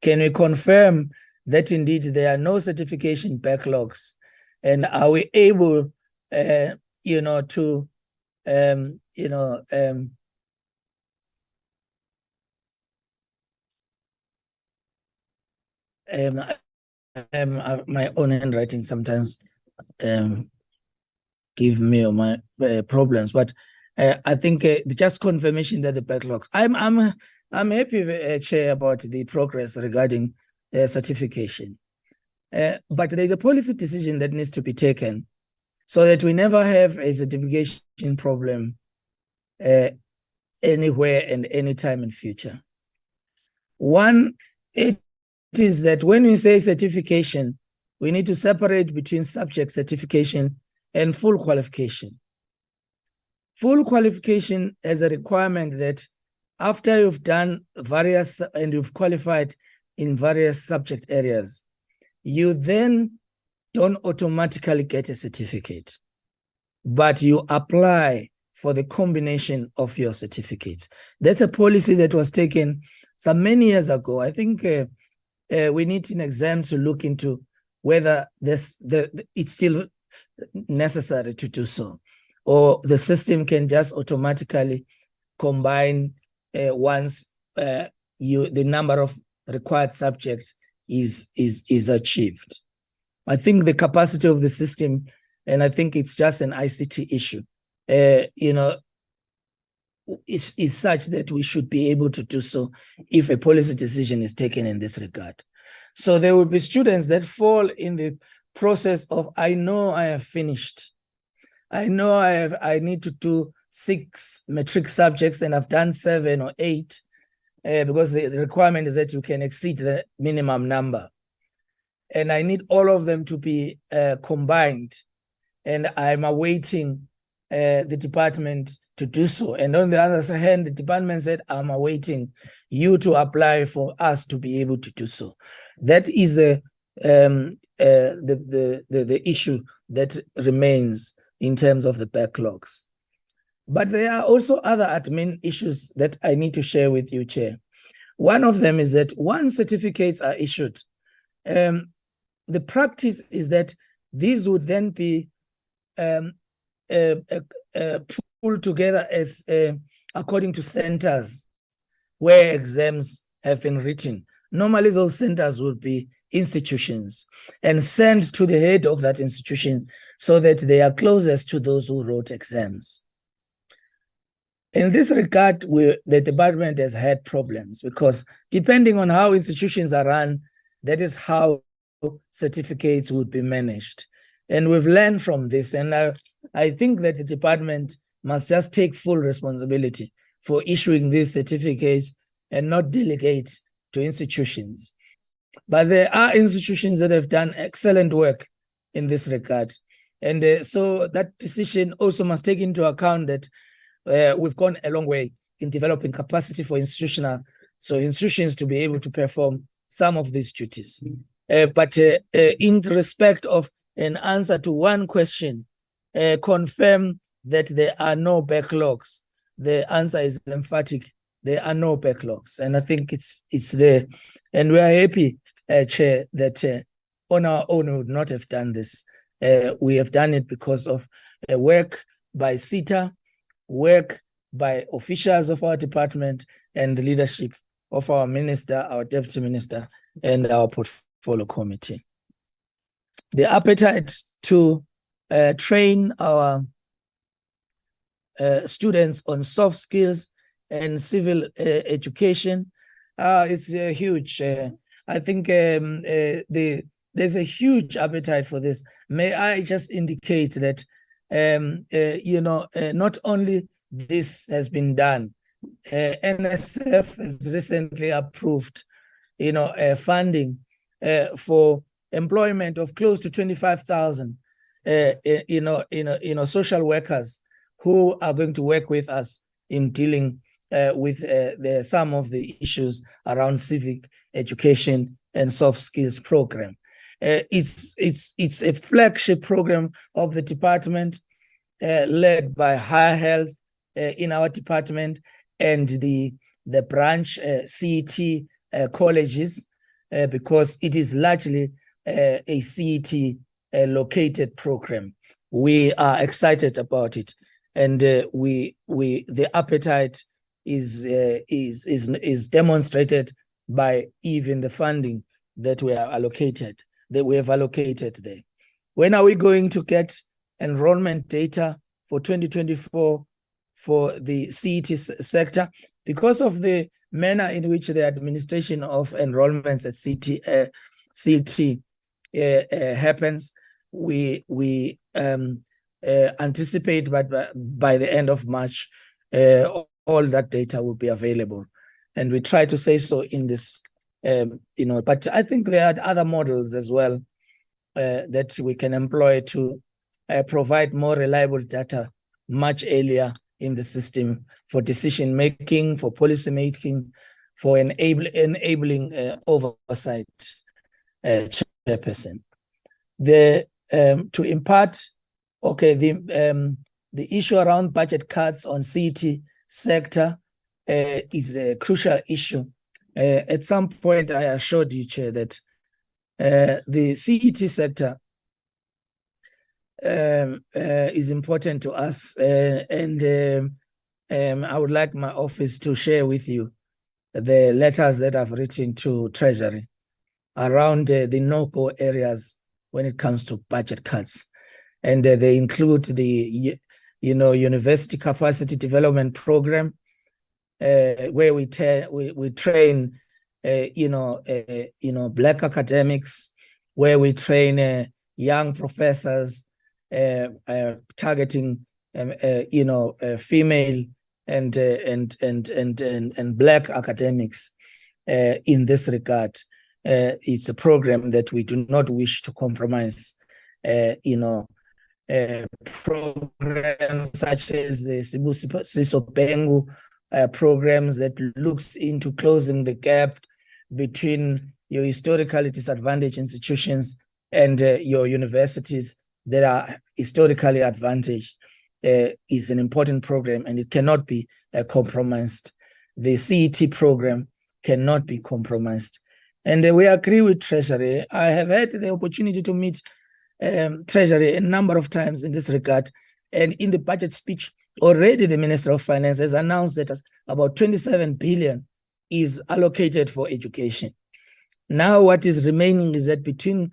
Can we confirm that indeed there are no certification backlogs, and are we able, to, my own handwriting sometimes give me my problems, but I think just confirmation that the backlogs. I'm happy, Chair, about the progress regarding certification, but there's a policy decision that needs to be taken so that we never have a certification problem anywhere and anytime in future. One, it is that when we say certification, we need to separate between subject certification and full qualification. Full qualification is a requirement that after you've done various and you've qualified in various subject areas, you then don't automatically get a certificate, but you apply for the combination of your certificates. That's a policy that was taken some many years ago. I think we need in exam to look into whether it's still necessary to do so, or the system can just automatically combine once the number of required subjects is achieved. I think the capacity of the system, and I think it's just an ICT issue, is such that we should be able to do so if a policy decision is taken in this regard. So there will be students that fall in the process of, I know I have finished. I know I need to do 6 matric subjects and I've done 7 or 8 because the requirement is that you can exceed the minimum number. And I need all of them to be combined. And I'm awaiting the department to do so. And on the other hand, the department said, I'm awaiting you to apply for us to be able to do so. That is the issue that remains in terms of the backlogs. But there are also other admin issues that I need to share with you, Chair. One of them is that once certificates are issued, the practice is that these would then be pulled together as according to centers where exams have been written. Normally, those centers would be institutions and sent to the head of that institution so that they are closest to those who wrote exams. In this regard, the department has had problems because depending on how institutions are run, that is how certificates would be managed. And we've learned from this. And I think that the department must just take full responsibility for issuing these certificates and not delegate to institutions. But there are institutions that have done excellent work in this regard. And so that decision also must take into account that we've gone a long way in developing capacity for institutions to be able to perform some of these duties. But in respect of an answer to one question, confirm that there are no backlogs. The answer is emphatic. There are no backlogs. And I think it's there. And we are happy, Chair, that on our own we would not have done this. We have done it because of work by CETA, work by officials of our department, and the leadership of our minister, our deputy minister, and our portfolio committee. The appetite to train our students on soft skills and civil education is huge. I think there's a huge appetite for this. May I just indicate that not only this has been done, NSF has recently approved, funding for employment of close to 25,000, social workers who are going to work with us in dealing with some of the issues around civic education and soft skills program. It's a flagship program of the department, led by Higher Health in our department and the branch CET colleges, because it is largely a CET located program. We are excited about it, and the appetite is demonstrated by even the funding that we have allocated there. When are we going to get enrollment data for 2024 for the CET sector? Because of the manner in which the administration of enrollments at CET happens, we anticipate by the end of March, all that data will be available. And we try to say so in this, but I think there are other models as well that we can employ to provide more reliable data much earlier in the system for decision making, for policy making, for enabling oversight, Chairperson. To impart, the issue around budget cuts on CET sector is a crucial issue. At some point, I assured you, Chair, that the CET sector is important to us, and I would like my office to share with you the letters that I've written to Treasury around the no-go areas when it comes to budget cuts, and they include the university capacity development program, where we train Black academics, where we train young professors, targeting female and Black academics in this regard. It's a program that we do not wish to compromise. Programs such as the Siso Pengu programs that looks into closing the gap between your historically disadvantaged institutions and your universities that are historically advantaged is an important program, and it cannot be compromised. The CET program cannot be compromised. And we agree with Treasury. I have had the opportunity to meet Treasury a number of times in this regard. And in the budget speech, already the Minister of Finance has announced that about 27 billion is allocated for education. Now what is remaining is that between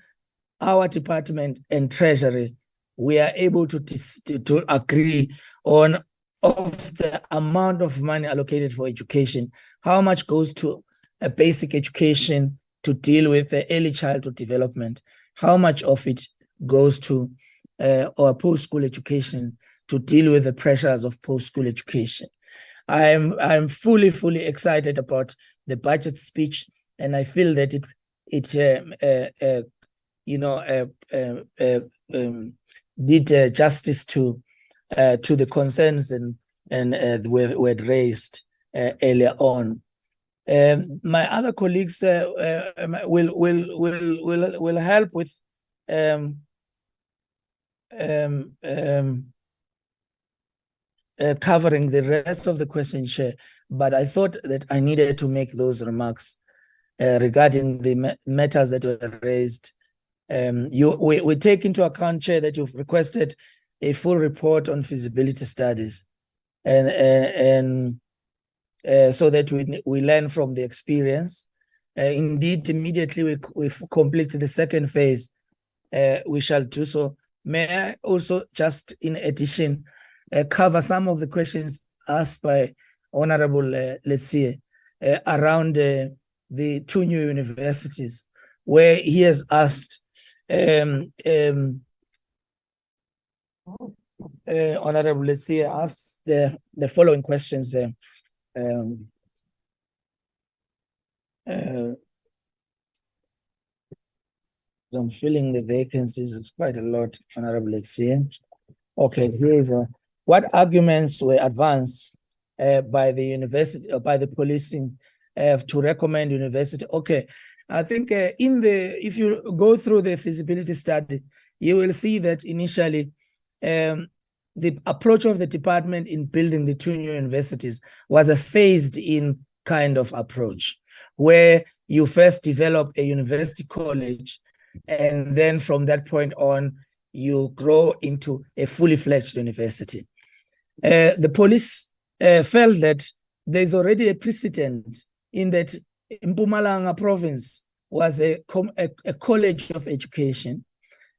our department and Treasury, we are able to agree on of the amount of money allocated for education, how much goes to a basic education to deal with early childhood development, how much of it goes to or post-school education to deal with the pressures of post-school education. I'm fully excited about the budget speech, and I feel that it did justice to the concerns and were raised earlier on. My other colleagues will help with covering the rest of the question, Chair, but I thought that I needed to make those remarks regarding the matters that were raised. We take into account, Chair, that you've requested a full report on feasibility studies, and so that we learn from the experience. Indeed, immediately we complete the second phase, we shall do so. May I also, just in addition, cover some of the questions asked by Honorable Letsie around the two new universities, where he has asked Honorable Letsie asked the following questions. I'm filling the vacancies. It's quite a lot, Honorable Letsie. Okay, here's what arguments were advanced by the university or by the policing to recommend university? Okay, I think if you go through the feasibility study, you will see that initially the approach of the department in building the two new universities was a phased-in kind of approach, where you first develop a university college, and then from that point on, you grow into a fully fledged university. The police felt that there's already a precedent in that Mpumalanga province was a college of education,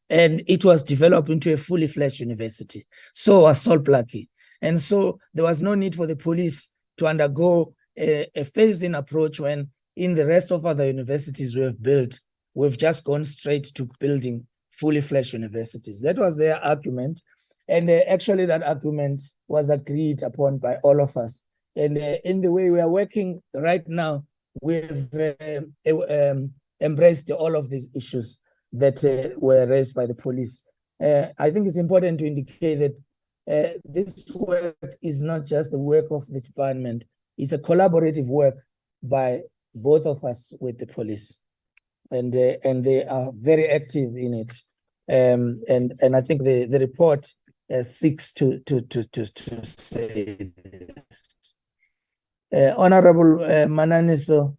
and it was developed into a fully fledged university. So was Solplaki. And so there was no need for the police to undergo a phased-in approach when in the rest of other universities we have built, we've just gone straight to building fully fledged universities. That was their argument. And actually that argument was agreed upon by all of us. And in the way we are working right now, we've embraced all of these issues that were raised by the police. I think it's important to indicate that this work is not just the work of the department, it's a collaborative work by both of us with the police. And they are very active in it. And I think the report seeks to say this. Honorable Mananiso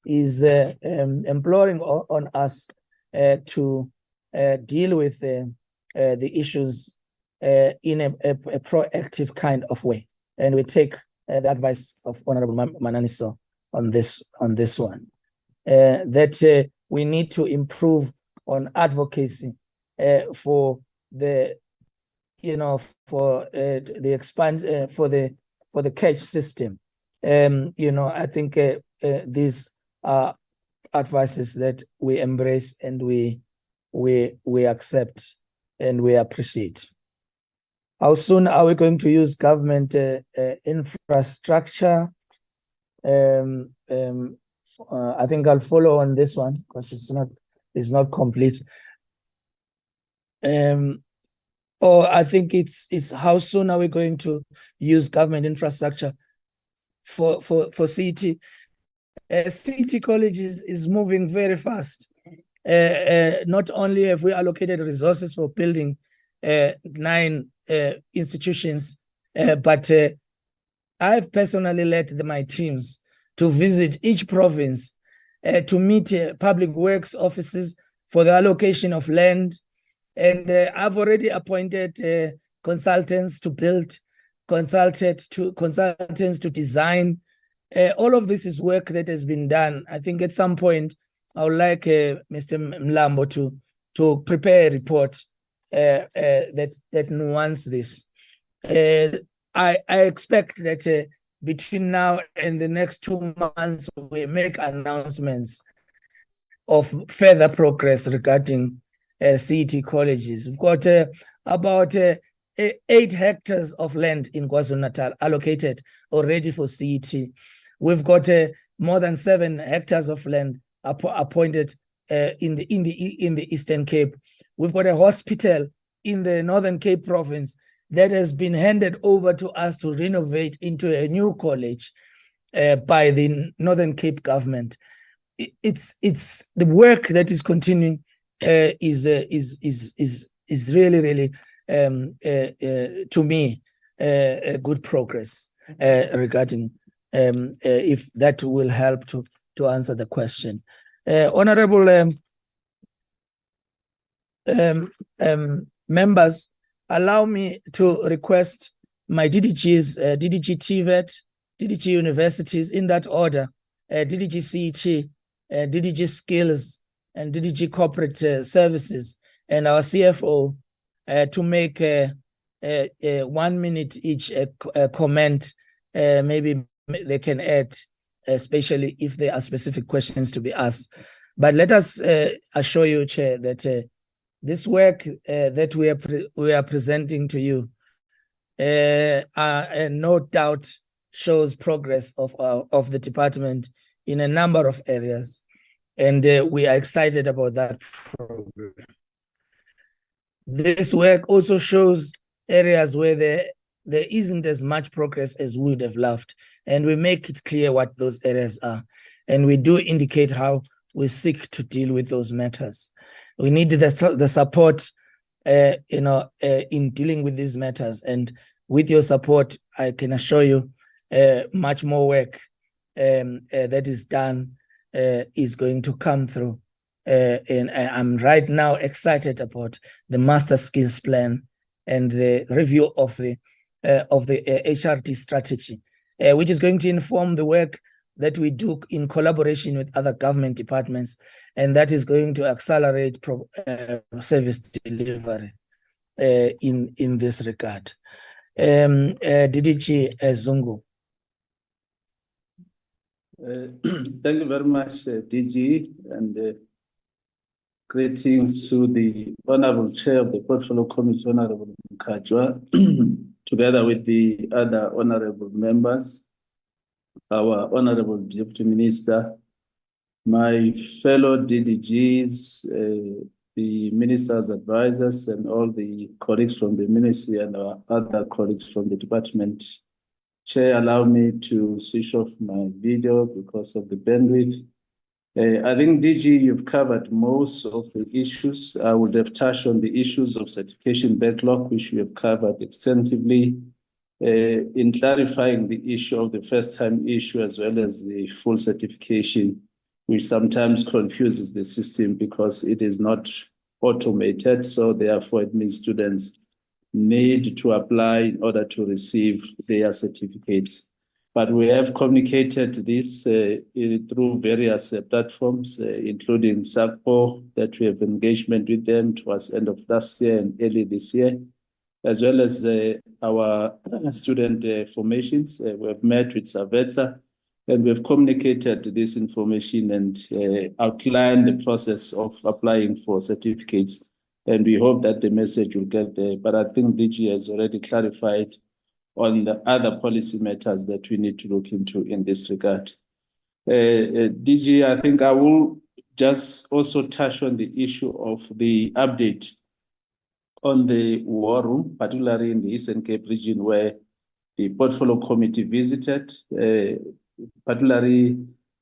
is imploring on us to deal with the issues in a proactive kind of way, and we take the advice of Honorable Mananiso on this one. That we need to improve on advocacy for the catch system. I think these are advices that we embrace and we accept. and we appreciate. How soon are we going to use government infrastructure? I think I'll follow on this one because it's not complete. Or I think it's how soon are we going to use government infrastructure for CET? CET College is moving very fast. Not only have we allocated resources for building 9 institutions, but I've personally led my teams to visit each province to meet public works offices for the allocation of land. And I've already appointed consultants to build, consultants to design. All of this is work that has been done. I think at some point, I would like Mr. Mlambo to prepare a report that nuance this. I expect that between now and the next 2 months, we make announcements of further progress regarding CET colleges. We've got about 8 hectares of land in KwaZulu-Natal allocated already for CET. We've got more than 7 hectares of land appointed in the Eastern Cape. We've got a hospital in the Northern Cape province that has been handed over to us to renovate into a new college by the Northern Cape government. It's the work that is continuing is really to me a good progress regarding if that will help to answer the question. Honorable members, allow me to request my DDGs, DDG TVET, DDG universities in that order, DDG CET, DDG skills, and DDG corporate services, and our CFO to make 1 minute each comment. Maybe they can add, especially if there are specific questions to be asked. But let us assure you, Chair, that this work that we are presenting to you, no doubt shows progress of the department in a number of areas, and we are excited about that program. This work also shows areas where there isn't as much progress as we would have loved, and we make it clear what those areas are, and we do indicate how we seek to deal with those matters. We need the support, in dealing with these matters, and with your support, I can assure you, much more work that is done is going to come through. And I'm right now excited about the master skills plan and the review of the HRT strategy, which is going to inform the work that we do in collaboration with other government departments, and that is going to accelerate service delivery in this regard. DDG Zungu. Thank you very much, DG, and greetings to the Honorable Chair of the Portfolio Committee, Honorable Mkajwa, together with the other honorable members, our Honorable Deputy Minister, my fellow DDGs, the Minister's advisors, and all the colleagues from the Ministry and our other colleagues from the department. Chair, allow me to switch off my video because of the bandwidth. I think, DG, you've covered most of the issues. I would have touched on the issues of certification backlog, which we have covered extensively, in clarifying the issue of the first-time issue as well as the full certification, which sometimes confuses the system because it is not automated. So therefore, it means students need to apply in order to receive their certificates. But we have communicated this through various platforms, including SACPO, that we have engagement with them towards the end of last year and early this year, as well as our student formations. We have met with SAVETSA, and we have communicated this information and outlined the process of applying for certificates And we hope that the message will get there. But I think DG has already clarified on the other policy matters that we need to look into in this regard. DG, I think I will just also touch on the issue of the update on the war room, particularly in the Eastern Cape region, where the portfolio committee visited, particularly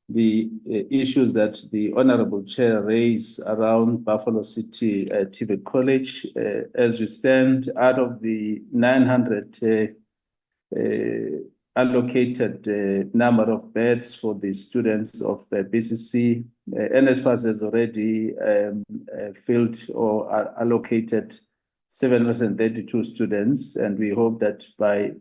the issues that the Honorable Chair raised around Buffalo City TVET College. As we stand, out of the 900 allocated number of beds for the students of BCC, NSFAS has already filled or allocated 732 students, and we hope that by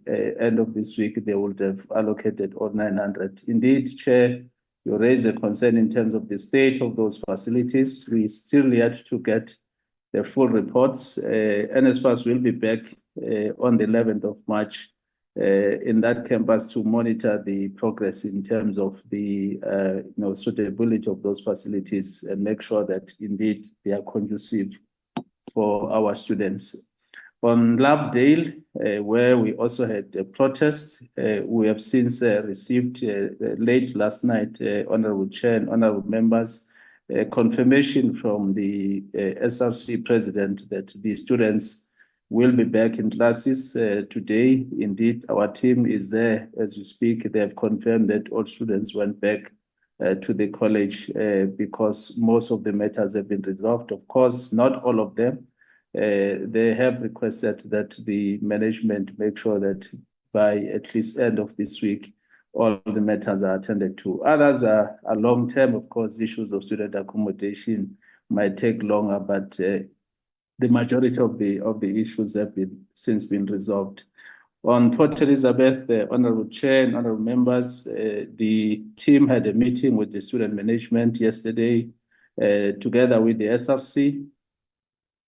end of this week they would have allocated all 900. Indeed, Chair, you raised a concern in terms of the state of those facilities. We still yet to get the full reports. NSFAS will be back on the 11th of March in that campus to monitor the progress in terms of the suitability of those facilities and make sure that indeed they are conducive for our students. On Lovedale, where we also had a protest, we have since received late last night, Honorable Chair and Honorable Members, confirmation from the SRC President that the students will be back in classes today. Indeed, our team is there as we speak. They have confirmed that all students went back to the college because most of the matters have been resolved. Of course, not all of them. They have requested that the management make sure that by at least end of this week, all the matters are attended to. Others are long-term, of course, issues of student accommodation might take longer, but the majority of the issues have since been resolved. On Port Elizabeth, the Honorable Chair and Honorable Members, the team had a meeting with the student management yesterday together with the SRC.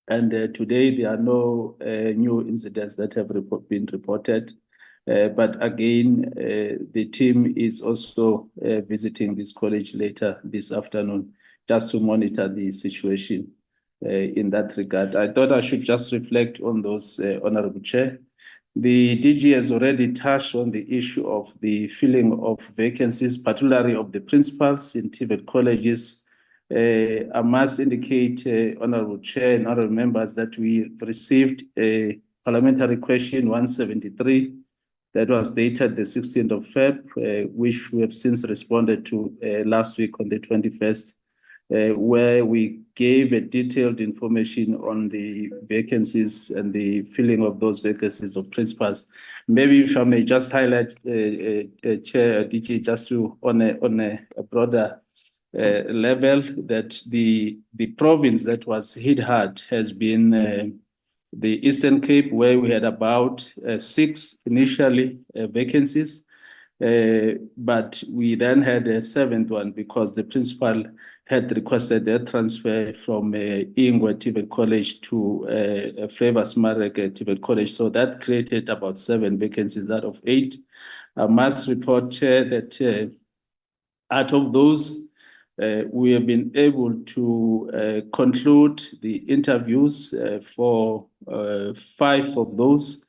And today there are no new incidents that have been reported. But again, the team is also visiting this college later this afternoon just to monitor the situation in that regard. I thought I should just reflect on those, Honorable Chair. The DG has already touched on the issue of the filling of vacancies, particularly of the principals in TVET colleges. I must indicate, Honorable Chair and Honorable Members, that we received a parliamentary question 173 that was dated the 16th of Feb, which we have since responded to last week on the 21st, where we gave a detailed information on the vacancies and the filling of those vacancies of principals. Maybe if I may just highlight, Chair DG, just to on a broader level, that the province that was hit hard has been the Eastern Cape, where we had about 6 initially vacancies, but we then had a 7th one because the principal had requested a transfer from Ingwe TVET College to Flavors Marek TVET College. So that created about 7 vacancies out of 8. I must report, Chair, that out of those, we have been able to conclude the interviews for 5 of those.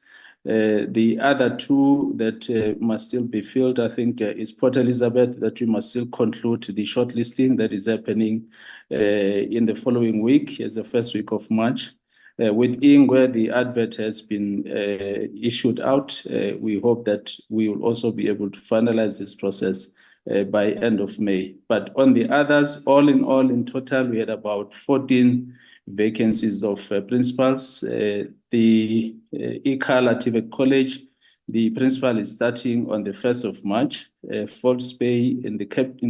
The other 2 that must still be filled, I think, is Port Elizabeth, that we must still conclude the shortlisting that is happening in the following week, as the first week of March. With Ingwe, the advert has been issued out. We hope that we will also be able to finalize this process by end of May. But on the others, all, in total, we had about 14 vacancies of principals. The Ekala TVET College, the principal is starting on the 1st of March. False Bay in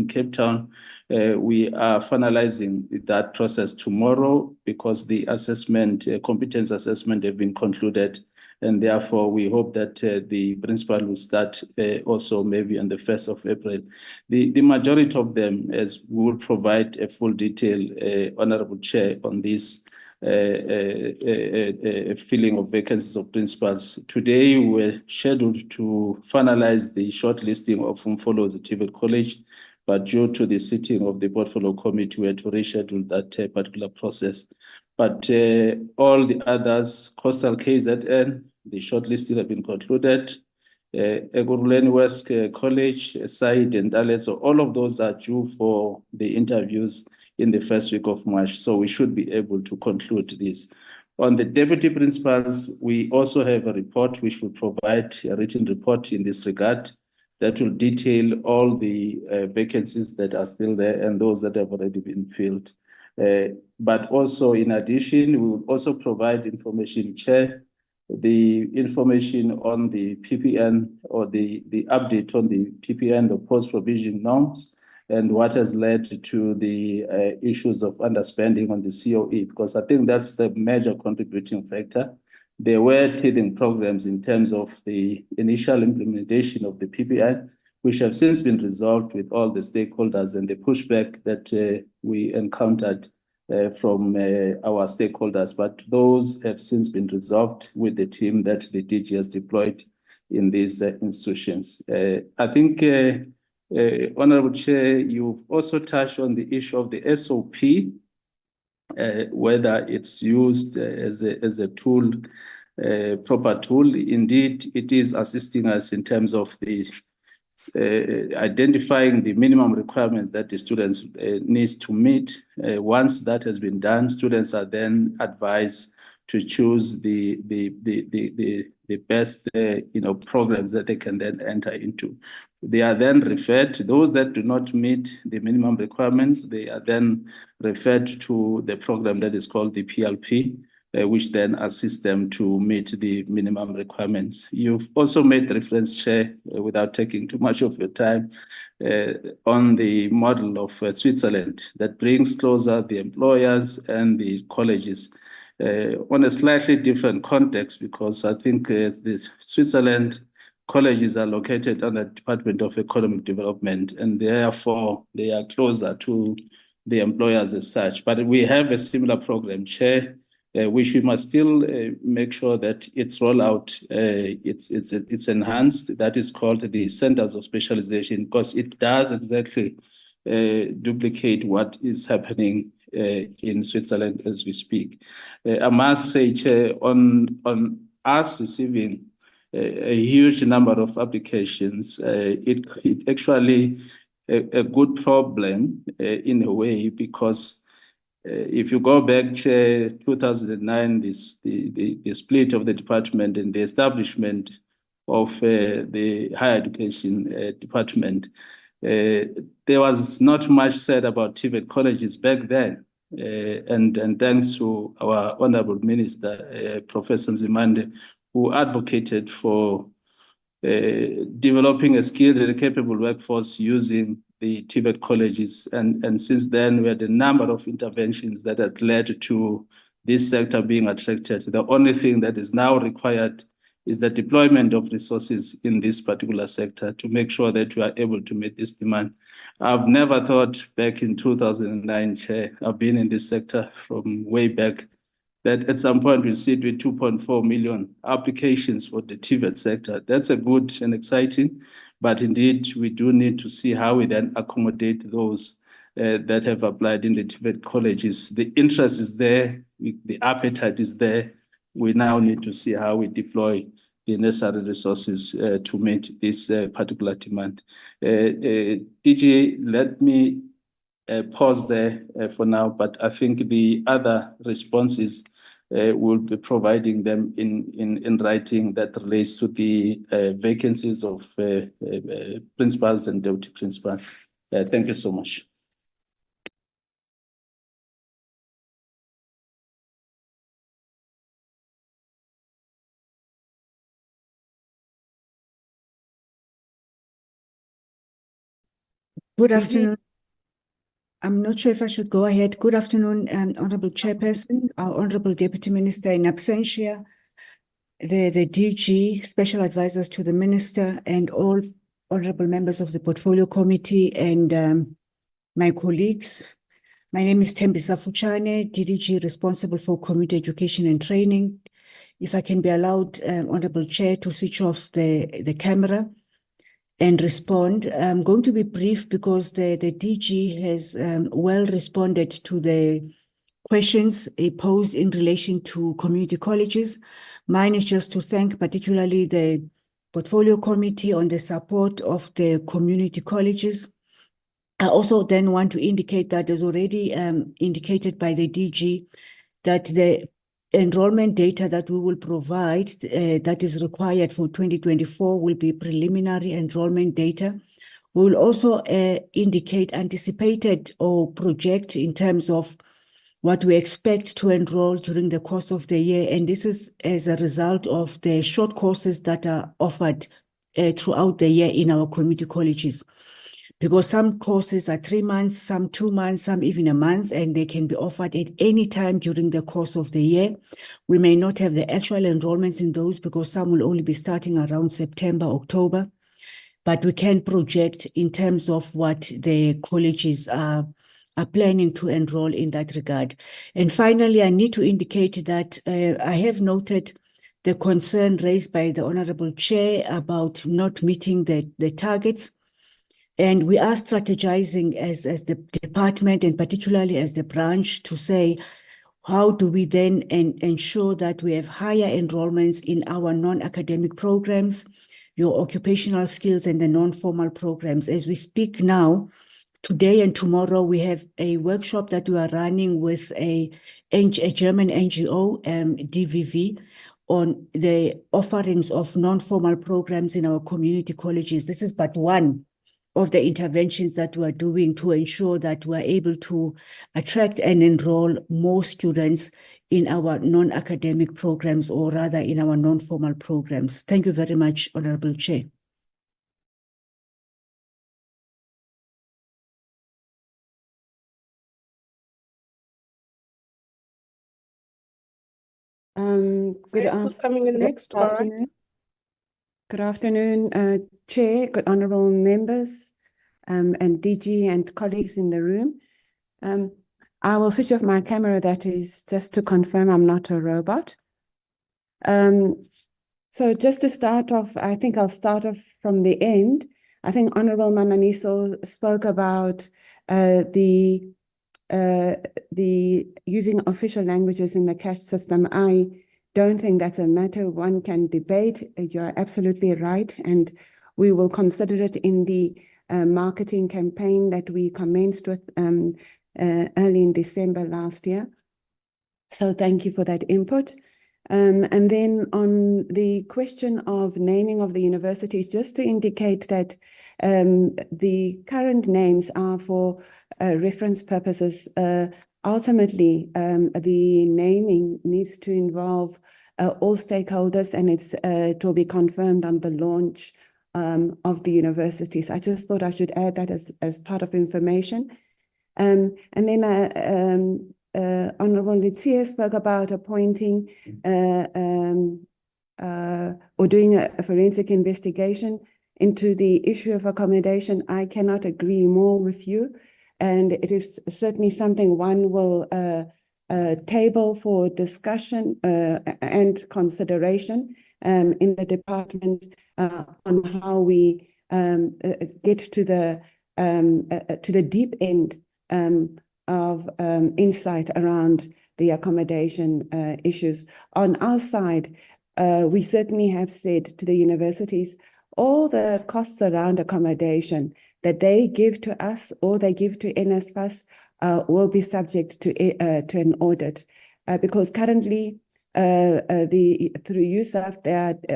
Cape Town, we are finalizing that process tomorrow because the assessment, competence assessment, have been concluded. And therefore, we hope that the principal will start also maybe on the 1st of April. The majority of them, as we will provide a full detail, Honorable Chair, on this filling of vacancies of principals. Today, we're scheduled to finalize the shortlisting of Umfolozi TVET College. but due to the sitting of the portfolio committee, we had to reschedule that particular process. But all the others, Coastal KZN, the shortlisting have been concluded. Ekurhuleni West College, SAID and Dale, so all of those are due for the interviews in the first week of March. So we should be able to conclude this. On the deputy principals, we also have a report which will provide a written report in this regard that will detail all the vacancies that are still there and those that have already been filled. But also, in addition, we will also provide information, Chair, the information on the PPN or the update on the PPN, the post-provision norms, and what has led to the issues of underspending on the COE, because I think that's the major contributing factor. There were teething programs in terms of the initial implementation of the PPN, which have since been resolved with all the stakeholders, and the pushback that we encountered from our stakeholders, but those have since been resolved with the team that the DG has deployed in these institutions. I think, Honorable Chair, you've also touched on the issue of the SOP, whether it's used as a tool, proper tool. Indeed, it is assisting us in terms of the identifying the minimum requirements that the students needs to meet. Once that has been done, students are then advised to choose the best programs that they can then enter into. They are then referred to those that do not meet the minimum requirements. They are then referred to the program that is called the PLP, which then assists them to meet the minimum requirements. You've also made reference, Chair, without taking too much of your time, on the model of Switzerland that brings closer the employers and the colleges on a slightly different context, because I think the Switzerland colleges are located under the Department of Economic Development, and therefore they are closer to the employers as such. But we have a similar program, Chair, which we must still make sure that its rollout, it's enhanced. That is called the Centers of Specialization, because it does exactly duplicate what is happening in Switzerland as we speak. I must say, Chair, on us receiving a huge number of applications, it actually a good problem in a way, because if you go back to 2009, the split of the department and the establishment of the higher education department, there was not much said about TVET colleges back then. And thanks to our Honorable Minister, Professor Nzimande, who advocated for developing a skilled and capable workforce using the TVET colleges. And since then, we had a number of interventions that had led to this sector being attracted. The only thing that is now required is the deployment of resources in this particular sector to make sure that we are able to meet this demand. I've never thought back in 2009, Chair, I've been in this sector from way back, that at some point we'll sit with 2.4 million applications for the TVET sector. That's a good and exciting, but indeed we do need to see how we then accommodate those that have applied in the TVET colleges. The interest is there, the appetite is there. We now need to see how we deploy the necessary resources to meet this particular demand. DG, let me pause there for now, but I think the other responses we'll be providing them in writing that relates to the vacancies of principals and deputy principals. Thank you so much. Good afternoon. I'm not sure if I should go ahead. Good afternoon, Honorable Chairperson, our Honorable Deputy Minister in absentia, the DG, special advisors to the Minister, and all honorable members of the Portfolio Committee and my colleagues. My name is Thembisa Fuchane, DDG responsible for community education and training. If I can be allowed, Honorable Chair, to switch off the camera. and respond. I'm going to be brief because the DG has well responded to the questions posed in relation to community colleges. Mine is just to thank particularly the Portfolio Committee on the support of the community colleges. I also then want to indicate that as already indicated by the DG, that the enrollment data that we will provide that is required for 2024 will be preliminary enrollment data. We will also indicate anticipated or project in terms of what we expect to enroll during the course of the year. And this is as a result of the short courses that are offered throughout the year in our community colleges. Because some courses are 3 months, some 2 months, some even a month, and they can be offered at any time during the course of the year. We may not have the actual enrollments in those because some will only be starting around September, October, but we can project in terms of what the colleges are planning to enroll in that regard. And finally, I need to indicate that I have noted the concern raised by the Honorable Chair about not meeting the targets. And we are strategizing as the department and particularly as the branch to say, how do we then ensure that we have higher enrollments in our non-academic programs, your occupational skills and the non-formal programs. As we speak now, today and tomorrow, we have a workshop that we are running with a German NGO, DVV, on the offerings of non-formal programs in our community colleges. This is but one of the interventions that we are doing to ensure that we are able to attract and enroll more students in our non-academic programs, or rather in our non-formal programs. Thank you very much, Honorable Chair. Who's coming in next? Good afternoon. Good afternoon, Chair, good honorable members, and DG and colleagues in the room. I will switch off my camera, that is just to confirm I'm not a robot. So just to start off, I think I'll start off from the end. I think Honorable Mananiso spoke about the using official languages in the cash system. I don't think that's a matter one can debate. You're absolutely right, and we will consider it in the marketing campaign that we commenced with early in December last year. So thank you for that input. And then on the question of naming of the universities, just to indicate that the current names are for reference purposes. Ultimately, the naming needs to involve all stakeholders, and it will be confirmed on the launch of the universities. I just thought I should add that as part of information. And then Honorable Letsie spoke about appointing or doing a forensic investigation into the issue of accommodation. I cannot agree more with you. And it is certainly something one will table for discussion and consideration in the department on how we get to the deep end of insight around the accommodation issues. On our side, we certainly have said to the universities, all the costs around accommodation that they give to us or they give to NSFAS will be subject to an audit, because currently through USAF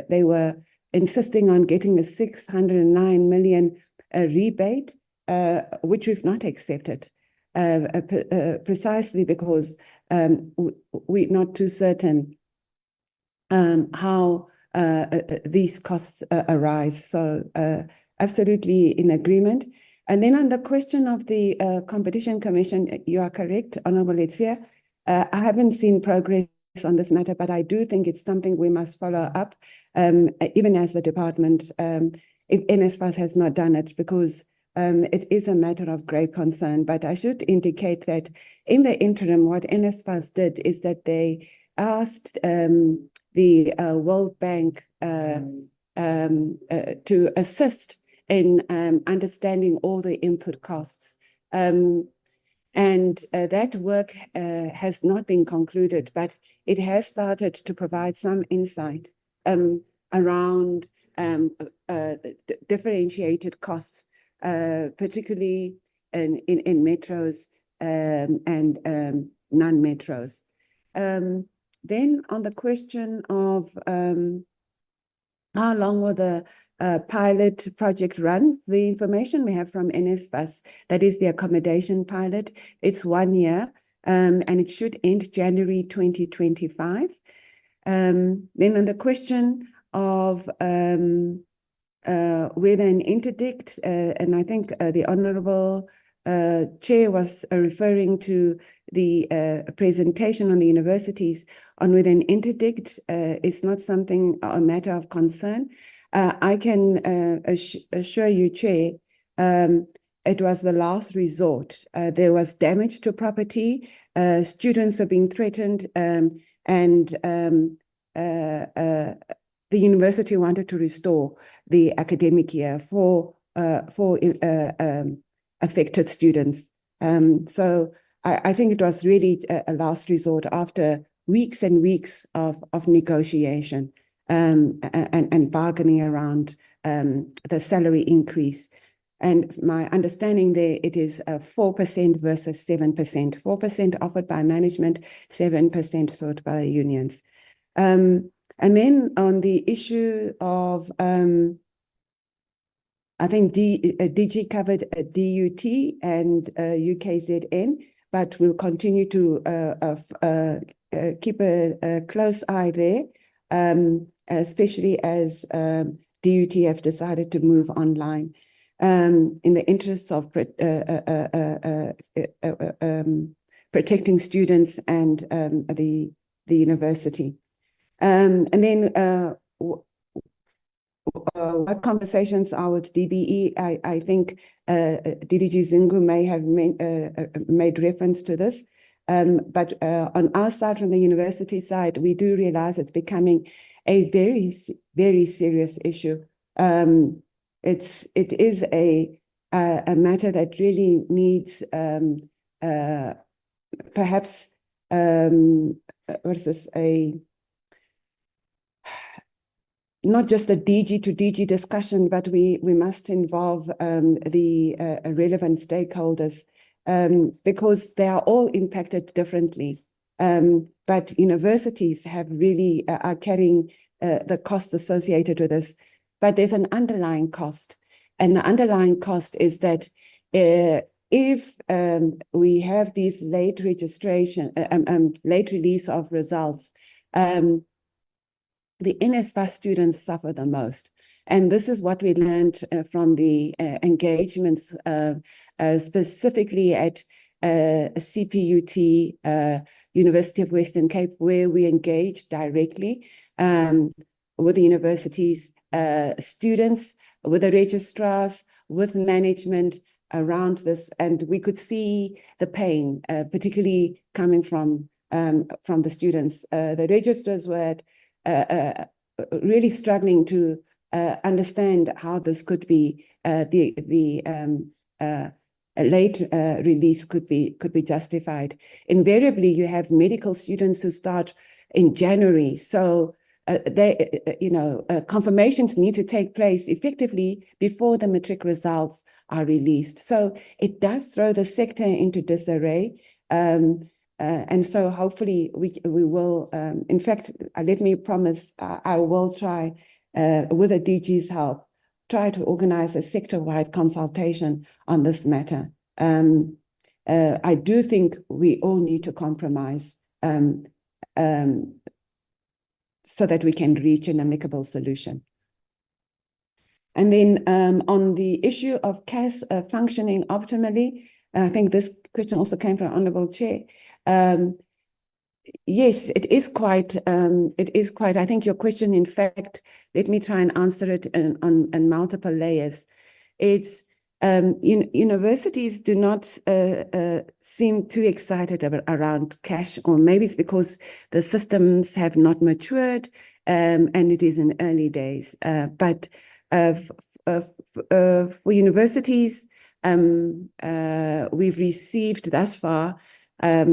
they were insisting on getting a 609 million rebate, which we've not accepted, precisely because we're not too certain how these costs arise. So absolutely in agreement. And then on the question of the Competition Commission, you are correct, Honorable Letsie. I haven't seen progress on this matter, but I do think it's something we must follow up, even as the department, if NSFAS has not done it, because it is a matter of great concern. But I should indicate that in the interim, what NSFAS did is that they asked the World Bank to assist in understanding all the input costs. And that work has not been concluded, but it has started to provide some insight around differentiated costs, particularly in metros and non-metros. Then on the question of how long will the pilot project run, the information we have from NSFAS, that is the accommodation pilot, it's 1 year, and it should end January 2025. Then on the question of whether an interdict, and I think the Honourable Chair was referring to the presentation on the universities on whether an interdict is not something, a matter of concern. I can assure you, Chair, it was the last resort. There was damage to property, students were being threatened, and the university wanted to restore the academic year for affected students. So I think it was really a last resort after weeks and weeks of negotiation and bargaining around the salary increase. And my understanding there, it is 4% versus 7%. 4% offered by management, 7% sought by the unions. And then on the issue of, I think DG covered DUT and UKZN, but we'll continue to keep a close eye there, especially as DUT have decided to move online in the interests of protecting students and the university. And then what conversations are with DBE? I think DDG Zingu may have made reference to this. But on our side, from the university side, we do realize it's becoming a very, very serious issue. It is a matter that really needs perhaps what is this, not just a DG to DG discussion, but we must involve the relevant stakeholders because they are all impacted differently. But universities have really are carrying the cost associated with this. But there's an underlying cost, and the underlying cost is that if we have these late registration, late release of results, the NSFAS students suffer the most. And this is what we learned from the engagements, specifically at CPUT, University of Western Cape, where we engaged directly with the universities, students, with the registrars, with management around this. And we could see the pain, particularly coming from the students. The registrars were really struggling to understand how this could be, a late release could be justified. Invariably, you have medical students who start in January, so confirmations need to take place effectively before the matric results are released. So it does throw the sector into disarray. And so hopefully we will, in fact, let me promise I will try, with the DG's help, try to organize a sector-wide consultation on this matter. I do think we all need to compromise so that we can reach an amicable solution. And then on the issue of CAS functioning optimally, I think this question also came from Honourable Chair. Yes, it is quite, I think your question, in fact, let me try and answer it on multiple layers. It's, universities do not seem too excited around cash, or maybe it's because the systems have not matured and it is in early days. But for universities, we've received thus far,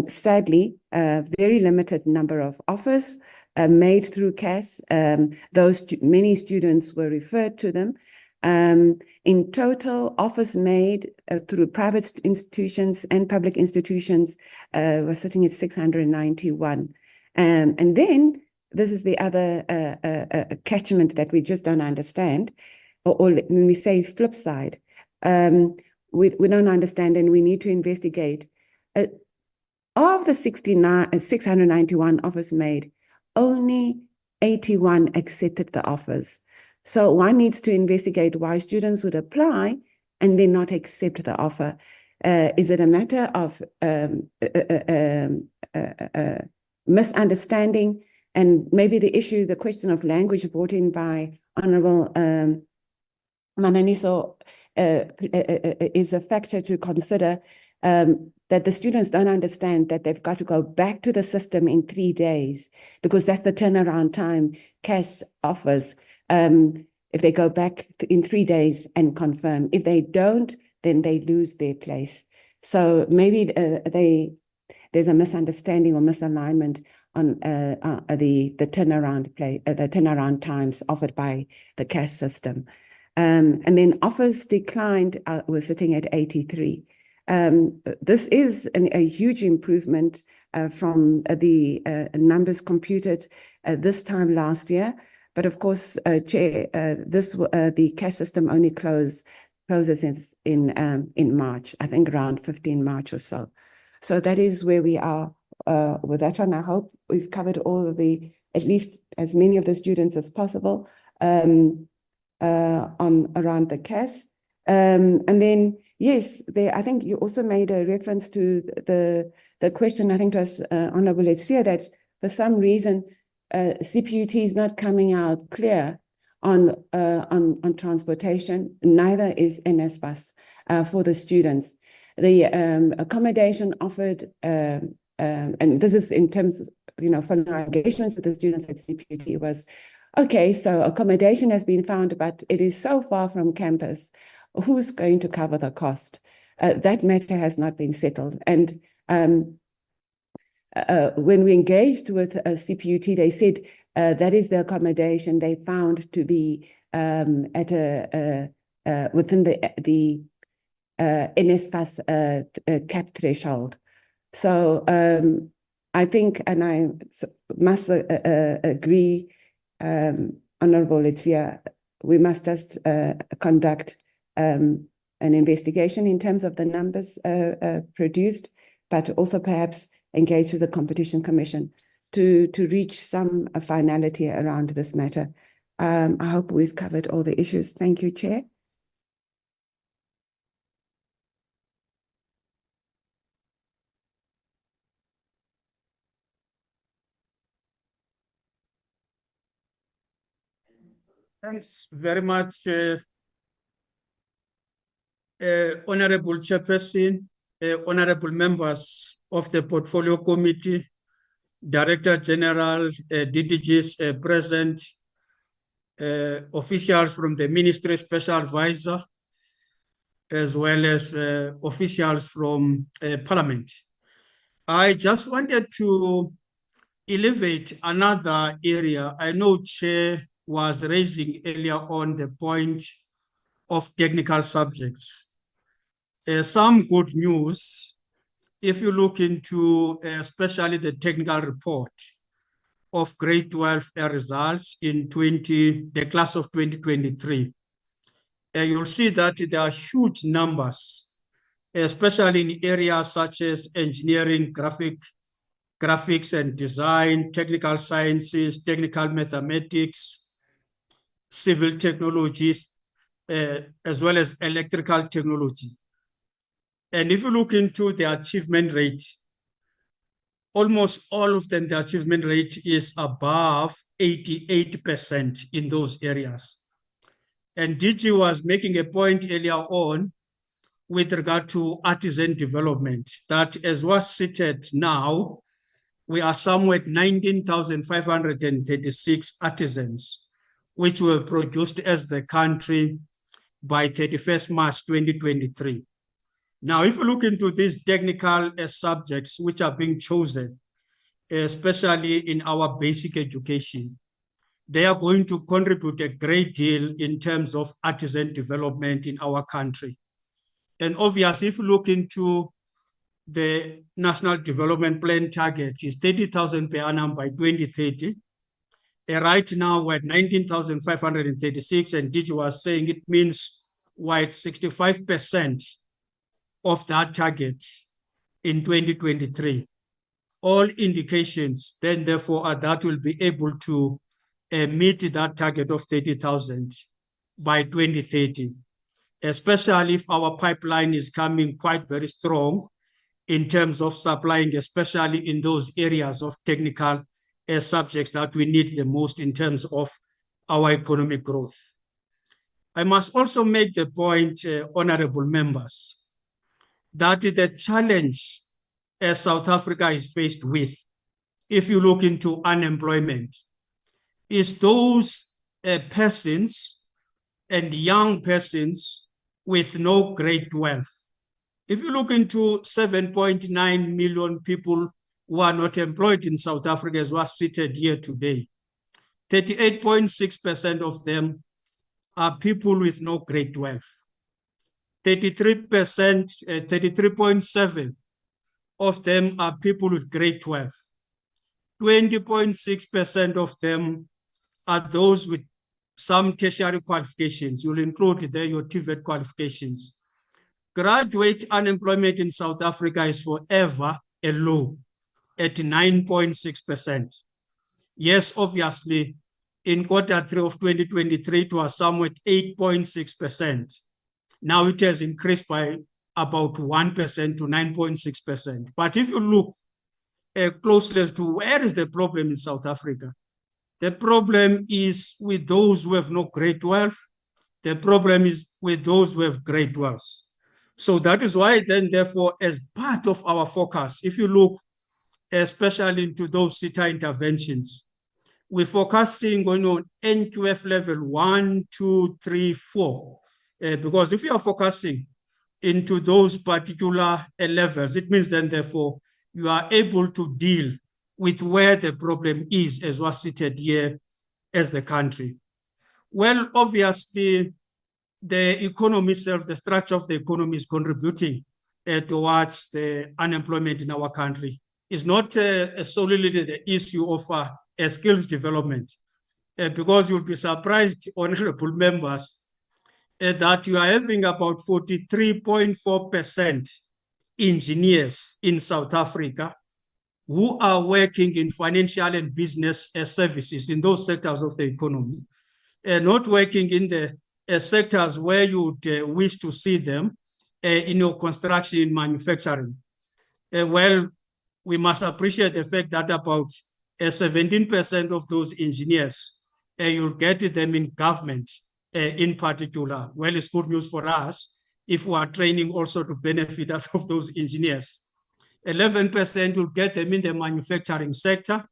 sadly, a very limited number of offers made through CAS. Many students were referred to them. In total, offers made through private institutions and public institutions were sitting at 691. And then this is the other catchment that we just don't understand, or when we say flip side, we don't understand and we need to investigate. Of the 691 offers made, only 81 accepted the offers. So one needs to investigate why students would apply and then not accept the offer. Is it a matter of misunderstanding? And maybe the question of language brought in by Honorable Mananiso is a factor to consider, that the students don't understand that they've got to go back to the system in 3 days, because that's the turnaround time CAS offers. If they go back in 3 days and confirm, if they don't, then they lose their place. So maybe there's a misunderstanding or misalignment on the turnaround times offered by the CAS system. And then offers declined were sitting at 83. This is a huge improvement from the numbers computed this time last year. But of course, Chair, the CAS system only closes in March, I think around 15 March or so. So that is where we are with that one. I hope we've covered all of at least as many of the students as possible around the CAS. And then, yes, I think you also made a reference to the question, I think it was Honorable Letsia, that for some reason, CPUT is not coming out clear on transportation, neither is NSFAS for the students. The accommodation offered, and this is in terms of, following allegations with the students at CPUT was, okay, so accommodation has been found, but it is so far from campus. Who's going to cover the cost? That matter has not been settled. And when we engaged with CPUT, they said that is the accommodation they found to be within the NSFAS cap threshold. So I think, and I must agree, Honorable Letsia, we must just conduct an investigation in terms of the numbers produced, but also perhaps engage with the Competition Commission to reach some finality around this matter. I hope we've covered all the issues. Thank you, Chair. Thanks very much, Honorable Chairperson, honorable members of the Portfolio Committee, Director General, DDGs present, officials from the Ministry Special Advisor, as well as officials from Parliament. I just wanted to elevate another area. I know Chair was raising earlier on the point of technical subjects. Some good news, if you look into especially the technical report of grade 12 results in the class of 2023, you'll see that there are huge numbers, especially in areas such as engineering, graphics and design, technical sciences, technical mathematics, civil technologies, as well as electrical technology. And if you look into the achievement rate, almost all of them, the achievement rate is above 88% in those areas. And DG was making a point earlier on with regard to artisan development, that as was stated now, we are somewhere at 19,536 artisans, which were produced as the country by 31st March 2023. Now, if you look into these technical subjects which are being chosen, especially in our basic education, they are going to contribute a great deal in terms of artisan development in our country. And obviously, if you look into the National Development Plan target is 30,000 per annum by 2030. Right now, we're at 19,536, and Digi was saying it means we're at 65% of that target in 2023. All indications then therefore are that we'll be able to meet that target of 30,000 by 2030, especially if our pipeline is coming quite very strong in terms of supplying, especially in those areas of technical subjects that we need the most in terms of our economic growth. I must also make the point, honorable members, that the challenge South Africa is faced with, if you look into unemployment, is those persons and young persons with no great wealth. If you look into 7.9 million people who are not employed in South Africa as was seated here today, 38.6% of them are people with no great wealth. 33.7% of them are people with great wealth. 20.6% of them are those with some tertiary qualifications. You'll include there your TVET qualifications. Graduate unemployment in South Africa is forever a low at 9.6%. Yes, obviously, in Q3 of 2023, it was somewhat 8.6%. Now it has increased by about 1% to 9.6%. But if you look closely as to where is the problem in South Africa, the problem is with those who have no great wealth. The problem is with those who have great wealth. So that is why then, therefore, as part of our focus, if you look especially into those SETA interventions, we're focusing on NQF level 1, 2, 3, 4. Because if you are focusing into those particular levels, it means then, therefore, you are able to deal with where the problem is as was seated here as the country. Well, obviously, the economy itself, the structure of the economy is contributing towards the unemployment in our country. It's not solely the issue of skills development, because you'll be surprised, honorable members, that you are having about 43.4% engineers in South Africa who are working in financial and business services in those sectors of the economy, not working in the sectors where you would wish to see them in your construction and manufacturing. Well, we must appreciate the fact that about 17% of those engineers, you'll get them in government in particular. Well, it's good news for us if we are training also to benefit out of those engineers. 11% you'll get them in the manufacturing sector,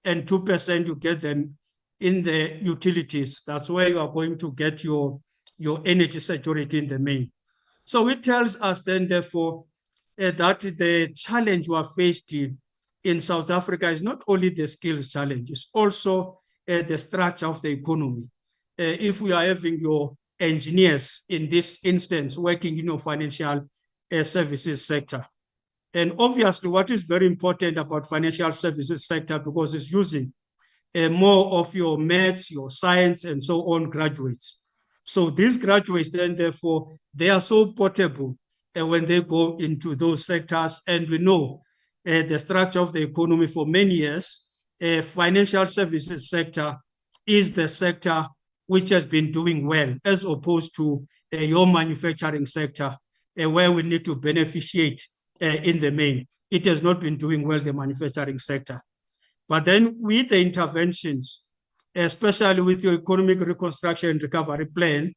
and 2% you get them in the utilities. That's where you are going to get your energy security in the main. So it tells us then, therefore, that the challenge we are faced in South Africa is not only the skills challenge, it's also the structure of the economy. If we are having your engineers in this instance working in your financial services sector. And obviously what is very important about financial services sector, because it's using more of your maths, your science, and so on graduates. So these graduates then, therefore, they are so portable when they go into those sectors. And we know the structure of the economy for many years, financial services sector is the sector which has been doing well, as opposed to your manufacturing sector, where we need to beneficiate in the main. It has not been doing well, the manufacturing sector. But then with the interventions, especially with your economic reconstruction and recovery plan,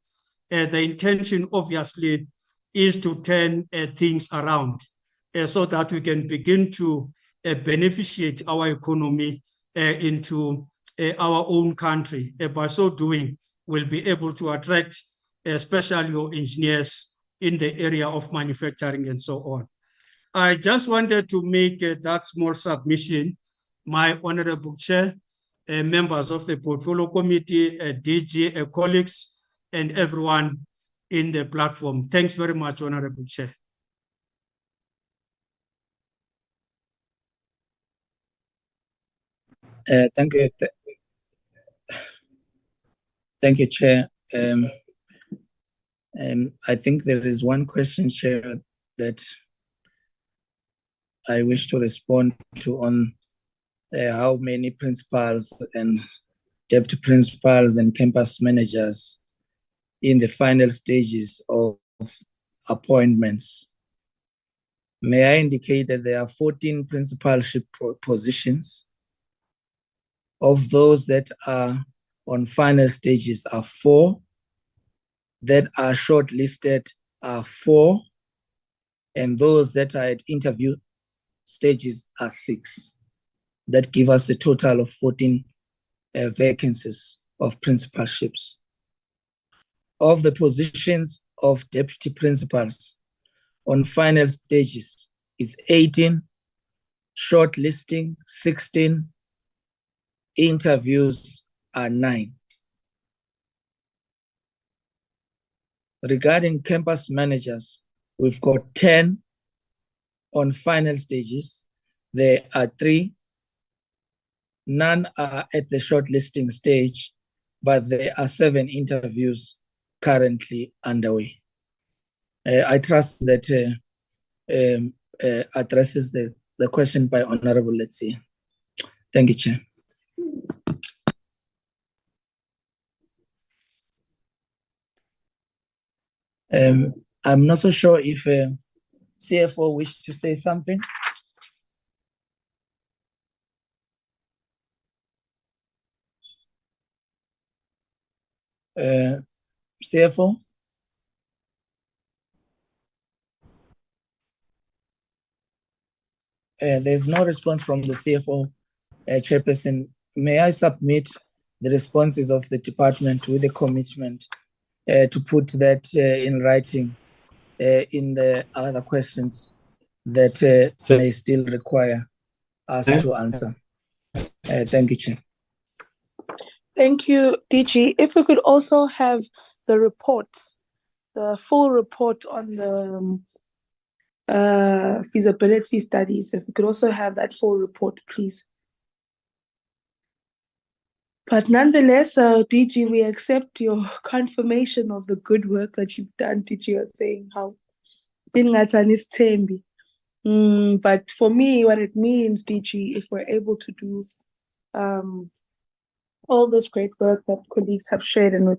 the intention obviously is to turn things around so that we can begin to beneficiate our economy into our own country. By so doing, we'll be able to attract especially your engineers in the area of manufacturing and so on. I just wanted to make that small submission, my Honorable Chair, members of the Portfolio Committee, DG, colleagues, and everyone in the platform. Thanks very much, Honorable Chair. Thank you. Thank you, Chair. I think there is one question, Chair, that I wish to respond to on how many principals and deputy principals and campus managers in the final stages of appointments. May I indicate that there are 14 principalship positions. Of those that are on final stages are 4, that are shortlisted are 4, and those that are at interview stages are 6. That give us a total of 14 vacancies of principalships. Of the positions of deputy principals on final stages is 18, shortlisting 16, interviews are 9. Regarding campus managers, we've got 10 on final stages. There are 3. None are at the shortlisting stage, but there are 7 interviews currently underway. I trust that addresses the question by Honorable Letsie. Thank you, Chair. I'm not so sure if CFO wishes to say something. CFO? There's no response from the CFO, Chairperson. May I submit the responses of the department with a commitment to put that in writing in the other questions that may still require us to answer. Thank you, Chair. Thank you, DG. If we could also have the reports, the full report on the feasibility studies, if we could also have that full report, please. But nonetheless, DG, we accept your confirmation of the good work that you've done. DG, you're saying how is tembi. But for me, what it means, DG, if we're able to do all this great work that colleagues have shared and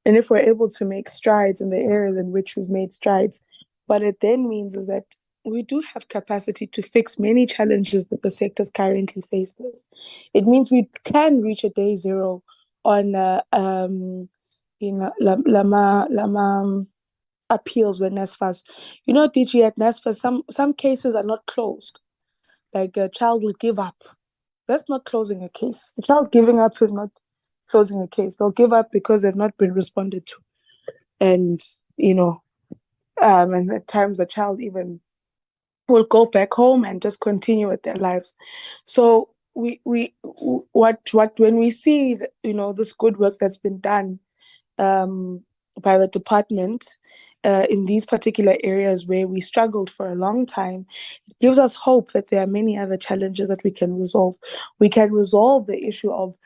if we're able to make strides in the areas in which we've made strides, what it then means is that we do have capacity to fix many challenges that the sector is currently faced with. It means we can reach a day zero on Lama appeals with NSFAS. You know, DG, at NSFAS, some cases are not closed. Like a child will give up. That's not closing a case. A child giving up is not closing a case. They'll give up because they've not been responded to. And, and at times the child even will go back home and just continue with their lives. So when we see, this good work that's been done by the department in these particular areas where we struggled for a long time, it gives us hope that there are many other challenges that we can resolve. We can resolve the issue of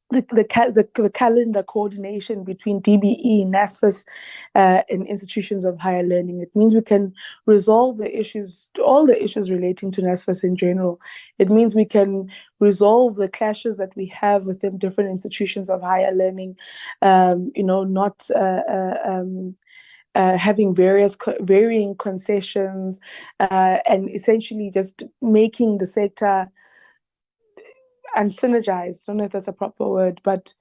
the calendar coordination between DBE, NSFAS, and institutions of higher learning. It means we can resolve all the issues relating to NSFAS in general. It means we can resolve the clashes that we have within different institutions of higher learning, not having varying concessions, and essentially just making the sector and synergize. I don't know if that's a proper word, but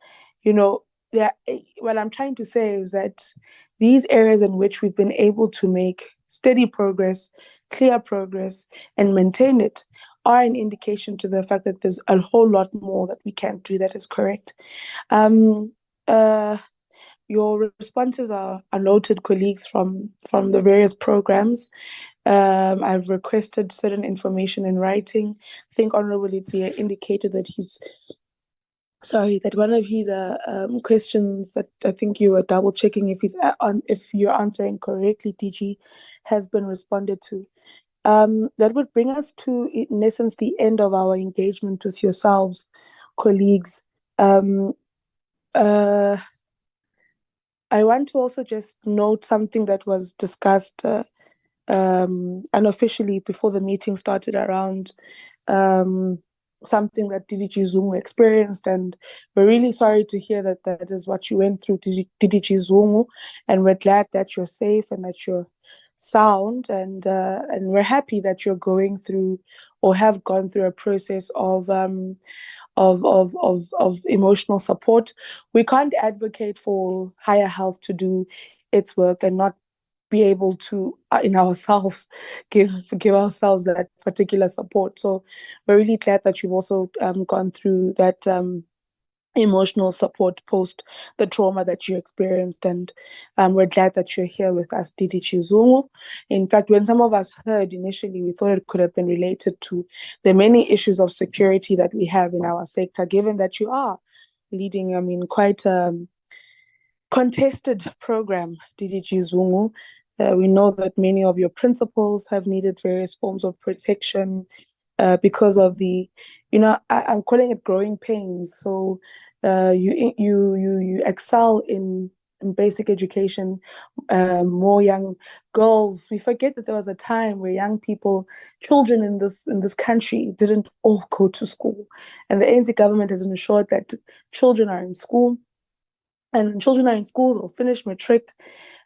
what I'm trying to say is that these areas in which we've been able to make steady progress, clear progress, and maintain it are an indication to the fact that there's a whole lot more that we can do that is correct. your responses are noted, colleagues, from the various programs. I've requested certain information in writing. I think Honorable Itzia indicated that that one of his questions that I think you were double checking if you're answering correctly, DG, has been responded to. That would bring us to, in essence, the end of our engagement with yourselves, colleagues. I want to also just note something that was discussed unofficially before the meeting started around something that DDG Zungu experienced, and we're really sorry to hear that that is what you went through, DDG Zungu, and we're glad that you're safe and that you're sound, and we're happy that you're going through or have gone through a process of emotional support. We can't advocate for higher health to do its work and not be able to in ourselves give ourselves that particular support. So we're really glad that you've also gone through that emotional support post the trauma that you experienced, and we're glad that you're here with us, DDG Zungu. In fact, when some of us heard initially, we thought it could have been related to the many issues of security that we have in our sector, given that you are leading, quite contested program, DDG Zungu. We know that many of your principals have needed various forms of protection because of the, I'm calling it growing pains. So you excel in basic education, more young girls. We forget that there was a time where young people, children in this country, didn't all go to school, and the ANC government has ensured that children are in school. And when children are in school, they'll finish matric,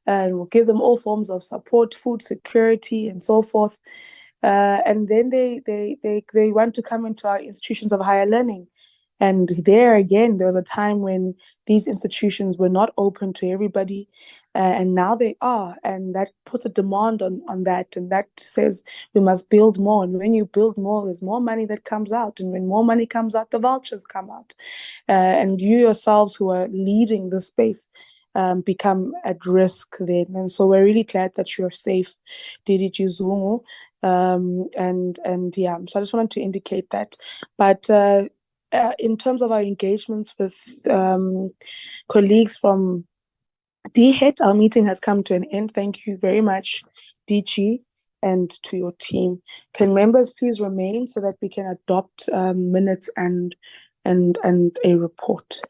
and we'll give them all forms of support, food security, and so forth. And then they want to come into our institutions of higher learning. And there again, there was a time when these institutions were not open to everybody, and now they are. And that puts a demand on that. And that says we must build more. And when you build more, there's more money that comes out. And when more money comes out, the vouchers come out. And you yourselves who are leading this space become at risk then. And so we're really glad that you're safe, DDG Zungu. And yeah, so I just wanted to indicate that. But in terms of our engagements with colleagues from DHET, our meeting has come to an end. Thank you very much, DG, and to your team. Can members please remain so that we can adopt minutes and a report?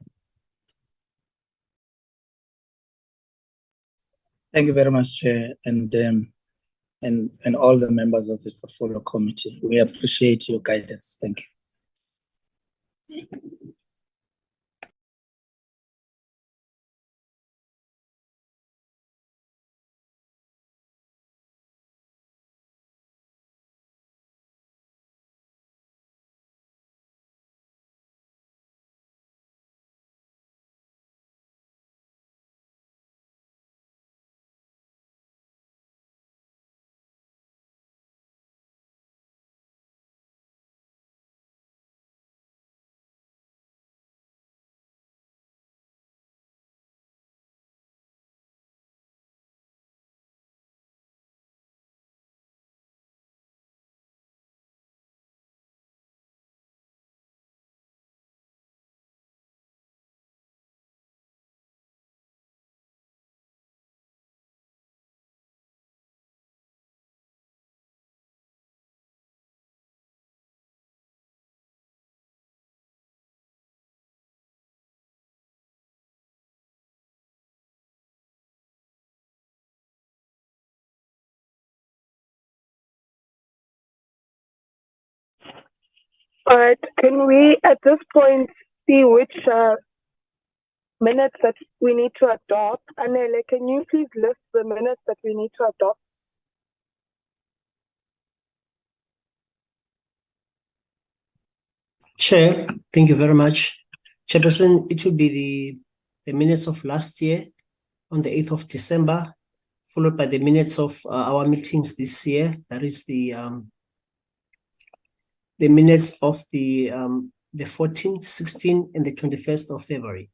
Thank you very much, Chair, and all the members of the Portfolio Committee. We appreciate your guidance. Thank you. All right, can we at this point see which minutes that we need to adopt? Anele, can you please list the minutes that we need to adopt? Chair, thank you very much. Chairperson, it will be the minutes of last year on the 8th of December, followed by the minutes of our meetings this year. That is the minutes of the 14th, 16th, and the 21st of February.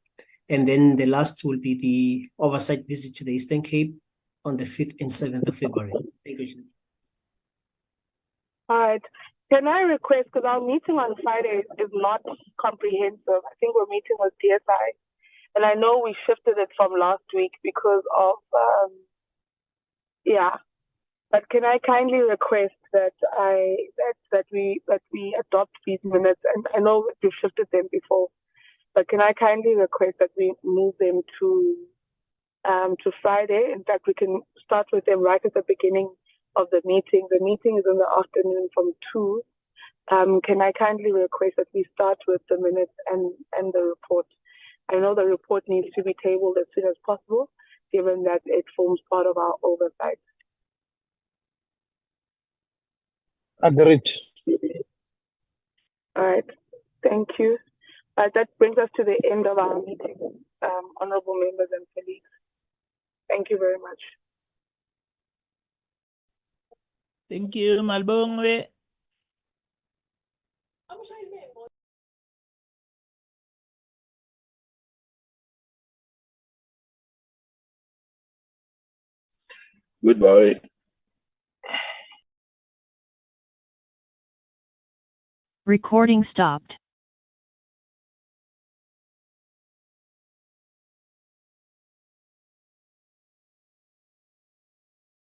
And then the last will be the oversight visit to the Eastern Cape on the 5th and 7th of February. Thank you, Chair. All right. Can I request, because our meeting on Friday is not comprehensive. I think we're meeting with DSI. And I know we shifted it from last week because of, But can I kindly request that we adopt these minutes? And I know that we've shifted them before, but can I kindly request that we move them to Friday? In fact, we can start with them right at the beginning of the meeting. The meeting is in the afternoon from 2. Can I kindly request that we start with the minutes and the report? I know the report needs to be tabled as soon as possible, given that it forms part of our oversight. Agreed. All right, thank you. That brings us to the end of our meeting, honorable members and colleagues. Thank you very much. Thank you, Malbongwe. Goodbye. Recording stopped.